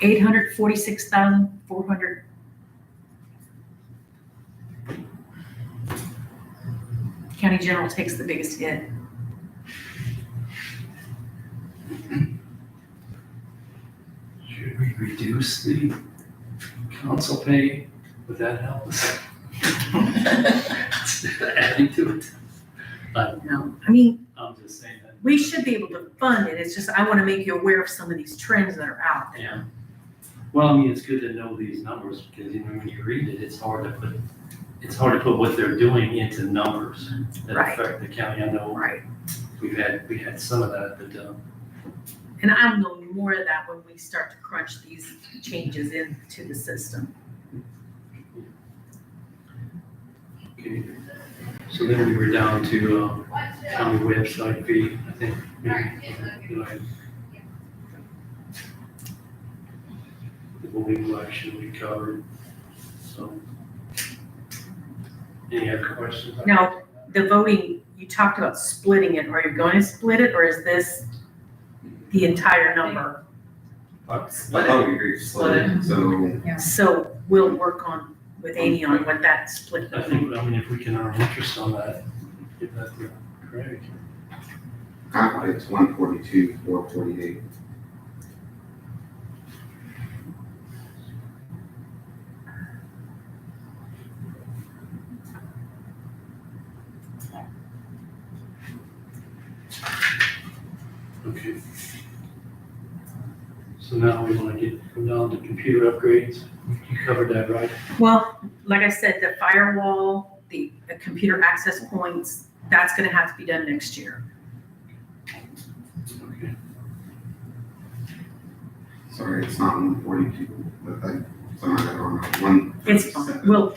846,400. County General takes the biggest hit. Should we reduce the council pay? Would that help us? Adding to it? No, I mean, I'm just saying that. we should be able to fund it. It's just, I want to make you aware of some of these trends that are out there. Yeah. Well, I mean, it's good to know these numbers because, you know, when you read it, it's hard to put what they're doing into numbers that Right. affect the county. I know Right. we had some of that, but, And I'll know more of that when we start to crunch these changes into the system. okay. So then we were down to, county website fee, I think, maybe, you know, the voting election we covered, so. Any other questions? Now, the voting, you talked about splitting it. Are you going to split it, or is this the entire number? I thought we agreed to split it, so. So we'll work with Amy on what that split. I think, I mean, if we can earn interest on that, give that to Craig. It's 142, 448. Okay. So now we want to go down to computer upgrades. You covered that, right? Well, like I said, the firewall, the computer access points, that's gonna have to be done next year. Okay. Sorry, it's not 142, but I, somehow got it wrong. 1. It's fine. We'll,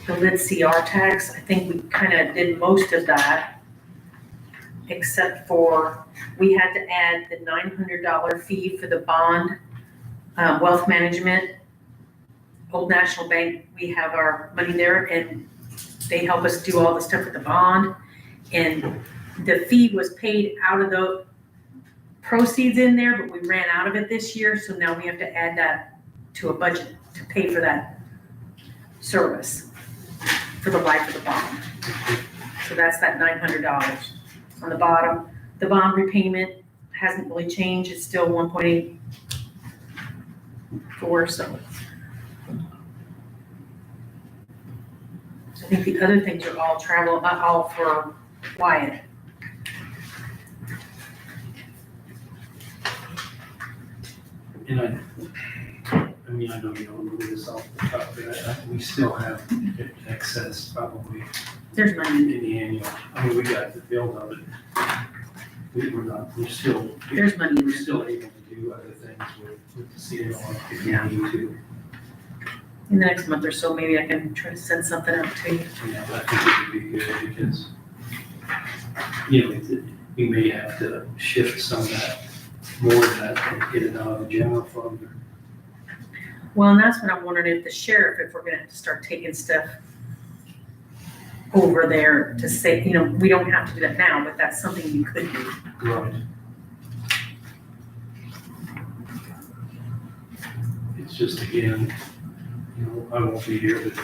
the lit CR tax, I think we kind of did most of that, except for we had to add the $900 fee for the bond, wealth management. Old National Bank, we have our money there and they help us do all the stuff with the bond. And the fee was paid out of the proceeds in there, but we ran out of it this year, so now we have to add that to a budget to pay for that service for the life of the bond. So that's that $900 on the bottom. The bond repayment hasn't really changed, it's still 1.84, so. I think the other things are all travel, all for Wyatt. And I mean, I know you don't know this off the top, but we still have excess probably There's money. in the annual. I mean, we got the build of it. We're still. There's money in We're there. still able to do other things with the CNR if we Yeah. need to. In the next month or so, maybe I can try to send something out to you. Yeah, I think it would be good because, you know, we may have to shift some of that, more of that, and get it out of the general fund. Well, and that's what I'm wondering if the sheriff, if we're gonna have to start taking stuff over there to say, you know, we don't have to do that now, but that's something you could do. Right. It's just, again, you know, I won't be here, but,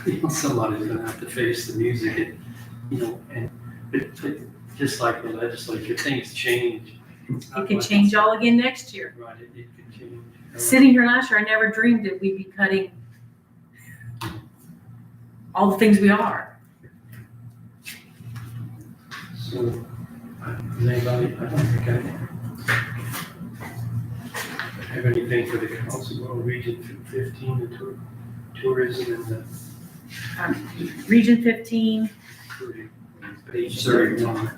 you know, somebody's gonna have to face the music and, you know, and, but just like the legislature, things change. It could change all again next year. Right, it could change. Sitting here last year, I never dreamed that we'd be cutting all the things we are. So, anybody, I don't think I have anything for the council, well, Region 15, the tourism and the Region 15, page 31.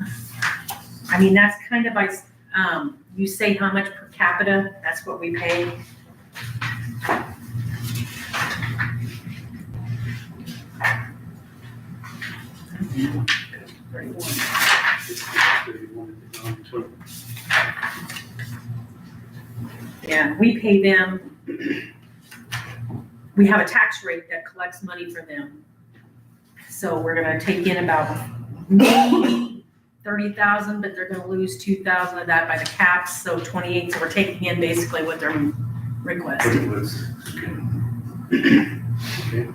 I mean, that's kind of by, you say how much per capita, that's what we pay. Yeah, we pay them, we have a tax rate that collects money for them. So we're gonna take in about maybe 30,000, but they're gonna lose 2,000 of that by the caps, so 28, so we're taking in basically what they're requesting. Okay.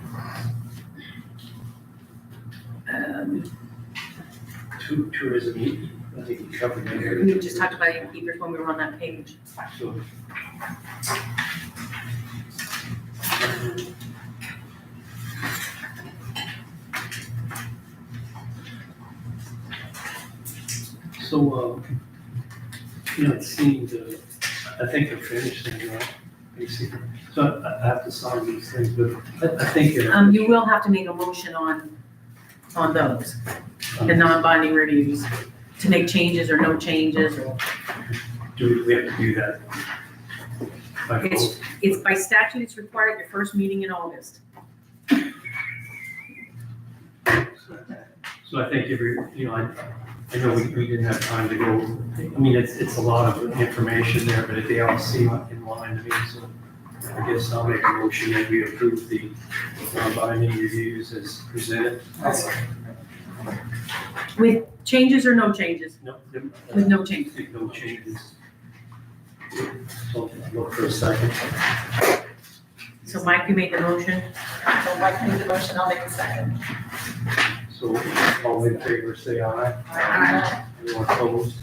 Tourism, I think you covered that. We just talked about innkeepers when we were on that page. So, you know, it seemed, I think they're finished, right, basically. So I have to sign these things, but I think. You will have to make a motion on those, the non-binding reviews, to make changes or no changes, or. Do we have to do that? By vote? It's by statute, it's required at your first meeting in August. So I think you know, I know we didn't have time to go, I mean, it's a lot of information there, but if they all seem in line to me, so I guess I'll make a motion that we approve the binding reviews as presented. With changes or no changes? No, With no changes. no changes. So look for a second. So Mike, you made the motion? So Mike made the motion, I'll make a second. So all in favor, say aye. Aye. Anyone opposed?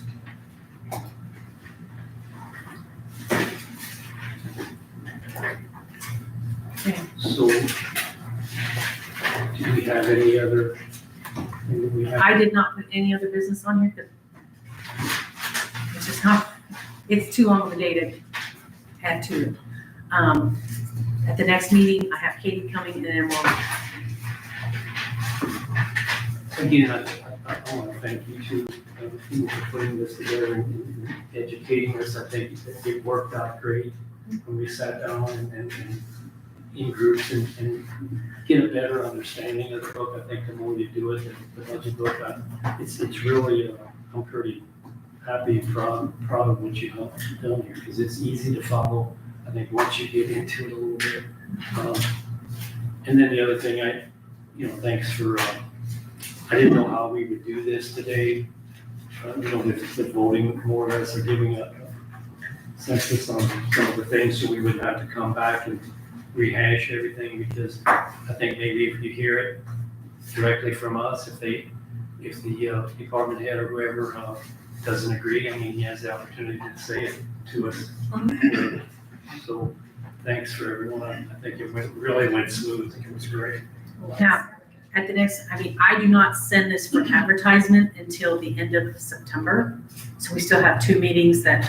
Okay. So, do we have any other? I did not put any other business on here, because it's just not, it's too long of a day to add to it. At the next meeting, I have Katie coming, and then we'll. Again, I want to thank you two, for putting this together and educating us. I think it worked out great when we sat down and in groups and get a better understanding of the book. I think the more you do it, the budget book, it's really, I'm pretty happy, proud of what you've done here, because it's easy to follow, I think, once you get into it a little bit. And then the other thing, thanks for, I didn't know how we would do this today, with voting more or less, or giving a census on some of the things, so we wouldn't have to come back and rehash everything, because I think maybe if you hear it directly from us, if the department head or whoever doesn't agree, I mean, he has the opportunity to say it to us. So thanks for everyone. I think it really went smooth. I think it was great. Now, at the next, I do not send this for advertisement until the end of September. So we still have 2 meetings that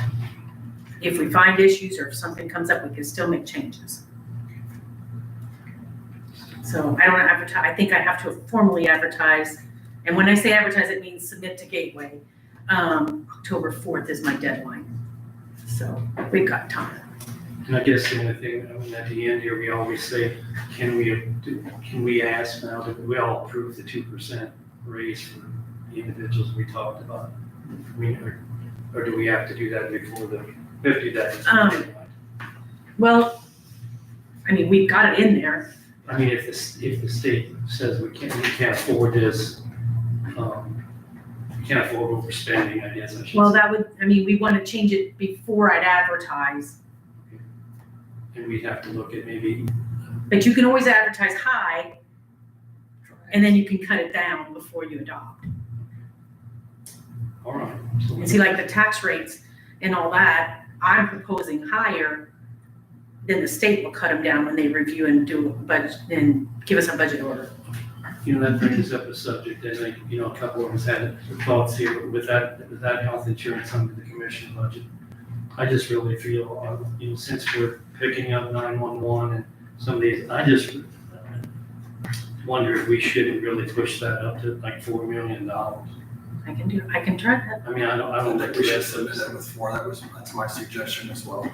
if we find issues or if something comes up, we can still make changes. So I don't advertise, I think I have to formally advertise. And when I say advertise, it means submit to Gateway. October 4th is my deadline. So we've got time. And I guess the only thing, at the end here, we always say, can we ask now that we all approve the 2% raise for the individuals we talked about? Or do we have to do that before the 50 days? Well, we've got it in there. If the state says we can't afford this, we can't afford overspending, I guess I should Well, say. that would, we want to change it before I'd advertise. And we'd have to look at maybe, But you can always advertise high, and then you can cut it down before you adopt. all right. So And see, like the tax rates and all that, I'm proposing higher, then the state will cut them down when they review and do a budget, and give us a budget order. that brings up a subject, I think, a couple of us had thoughts here with that health insurance under the commission budget. I just really feel, since we're picking up 911 and some of these, I just wonder if we shouldn't really push that up to like $4 million. I can try that. I don't think we should submit it with 4, that's my suggestion as well.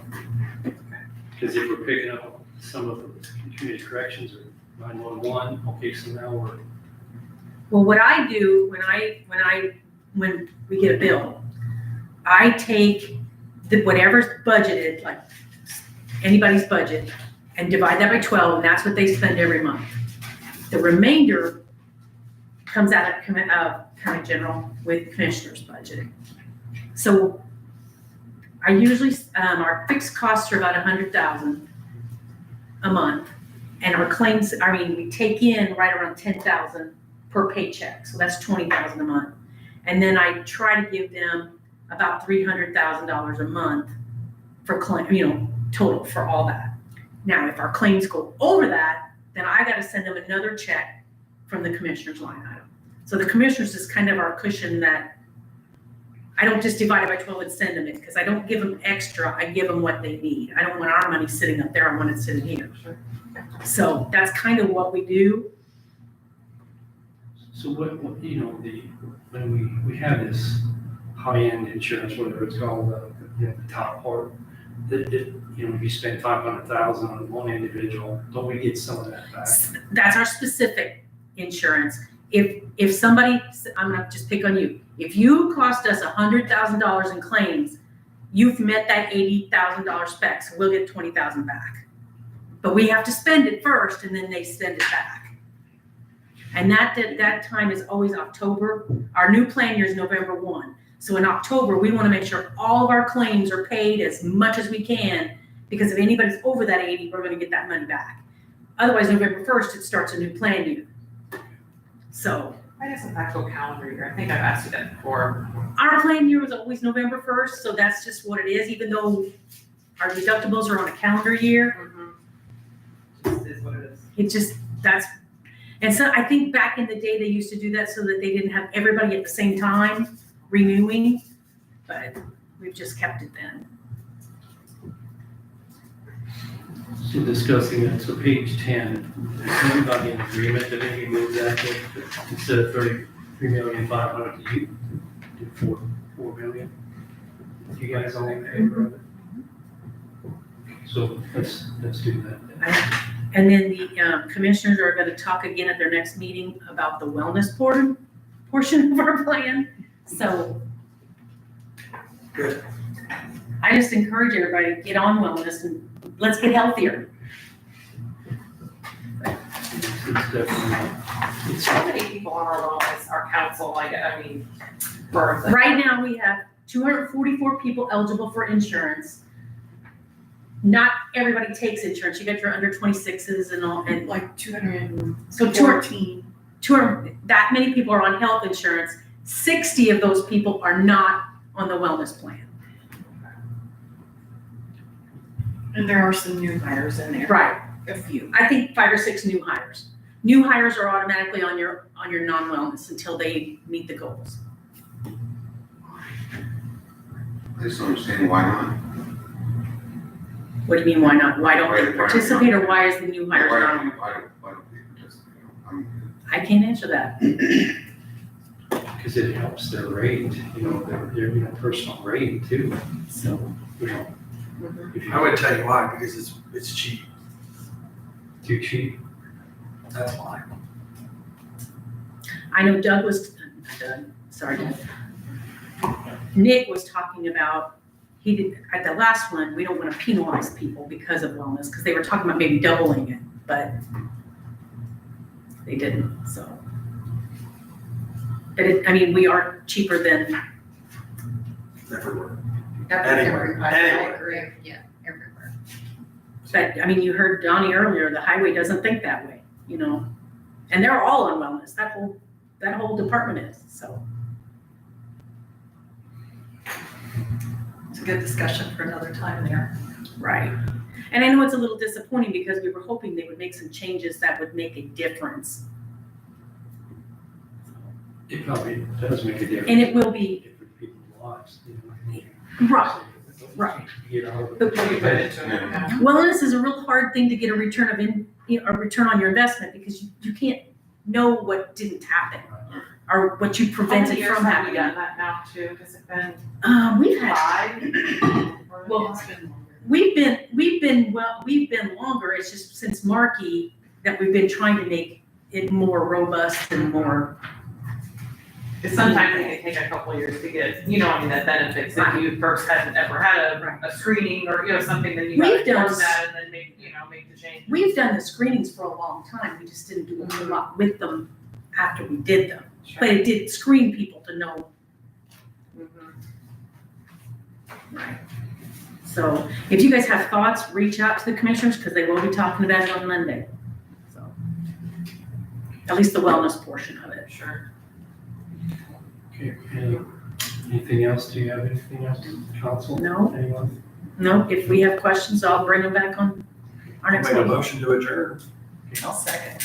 Because if we're picking up some of the community corrections or 911, okay, so now we're, Well, what I do when we get a bill, I take whatever's budgeted, like anybody's budget, and divide that by 12, and that's what they spend every month. The remainder comes out of county general with commissioner's budget. So I usually, our fixed costs are about 100,000 a month, and our claims, we take in right around 10,000 per paycheck, so that's 20,000 a month. And then I try to give them about $300,000 a month for claim, total for all that. Now, if our claims go over that, then I got to send them another check from the commissioner's line item. So the commissioner's is kind of our cushion that I don't just divide it by 12 and send them it, because I don't give them extra, I give them what they need. I don't want our money sitting up there, I want it sitting here. So that's kind of what we do. so what when we have this high-end insurance, whatever it's called, the top part, that if you spend 500,000 on one individual, don't we get some of that back? That's our specific insurance. If somebody, I'm gonna just pick on you. If you cost us $100,000 in claims, you've met that $80,000 spec, so we'll get 20,000 back. But we have to spend it first, and then they send it back. And that time is always October. Our new plan year is November 1. So in October, we want to make sure all of our claims are paid as much as we can, because if anybody's over that 80, we're going to get that money back. Otherwise, November 1st, it starts a new plan year. So I guess it's actual calendar year. I think I've asked you that before. our plan year was always November 1st, so that's just what it is, even though our deductibles are on a calendar year. Just is what it is. It just, and so I think back in the day, they used to do that so that they didn't have everybody at the same time renewing, but we've just kept it then. So discussing that, so page 10, is everybody in agreement that maybe move that to, instead of 33,500,000 to you, do 4 million? You guys all in favor of it? So let's do that. And then the commissioners are going to talk again at their next meeting about the wellness portion of our plan. So Good. I just encourage everybody to get on wellness and let's get healthier. It's definitely, So many people on our wellness, our council, I mean, for the. Right now, we have 244 people eligible for insurance. Not everybody takes insurance. You got your under 26s and all, and Like 214. so 200, that many people are on health insurance. 60 of those people are not on the wellness plan. And there are some new hires in there. Right. A few. I think 5 or 6 new hires. New hires are automatically on your non-wellness until they meet the goals. I just don't understand why not. What do you mean, why not? Why don't they Why- participate, or why is the new hires Why not? don't they participate? I mean, I can't answer that. because it helps their rate, their personal rate too. So, You know, if I would tell you why, because it's cheap. too cheap. That's why. I know Doug, sorry, Doug. Nick was talking about, he did, at the last one, we don't want to penalize people because of wellness, because they were talking about maybe doubling it, but they didn't, so. But it, I mean, we are cheaper than, Everywhere. Everywhere. I Anywhere. agree, yeah, everywhere. but, I mean, you heard Donnie earlier, the highway doesn't think that way, and they're all on wellness, that whole department is, so. It's a good discussion for another time there. Right. And I know it's a little disappointing because we were hoping they would make some changes that would make a difference. It probably does make a difference. And it will be, For people's lives, right, right. Get out of But it. wellness is a real hard thing to get a return a return on your investment, because you can't know what didn't happen or what you prevented from How many years have we happening. done that now too? Has it been We've had, 5? well, It's been longer. we've been longer. It's just since Markey that we've been trying to make it more robust and more. Because sometimes it can take a couple of years to get, that benefits, if you first hadn't ever had a screening or, something, then you gotta We've done learn that and then make the change. We've done the screenings for a long time. We just didn't do a whole lot with them after we did them. But it did screen people to know. Right. So if you guys have thoughts, reach out to the commissioners, because they will be talking about it on Monday. So at least the wellness portion of it. Sure. Okay, anything else? Do you have anything else, council? No. Anyone? No, if we have questions, I'll bring them back on our next Make a meeting. motion to adjourn. I'll second.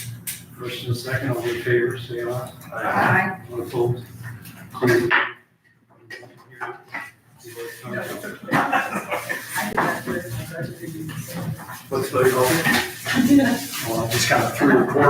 First and second, all in favor, say aye. Aye. All opposed? Clear. Let's vote on it. Well, I just kind of threw the report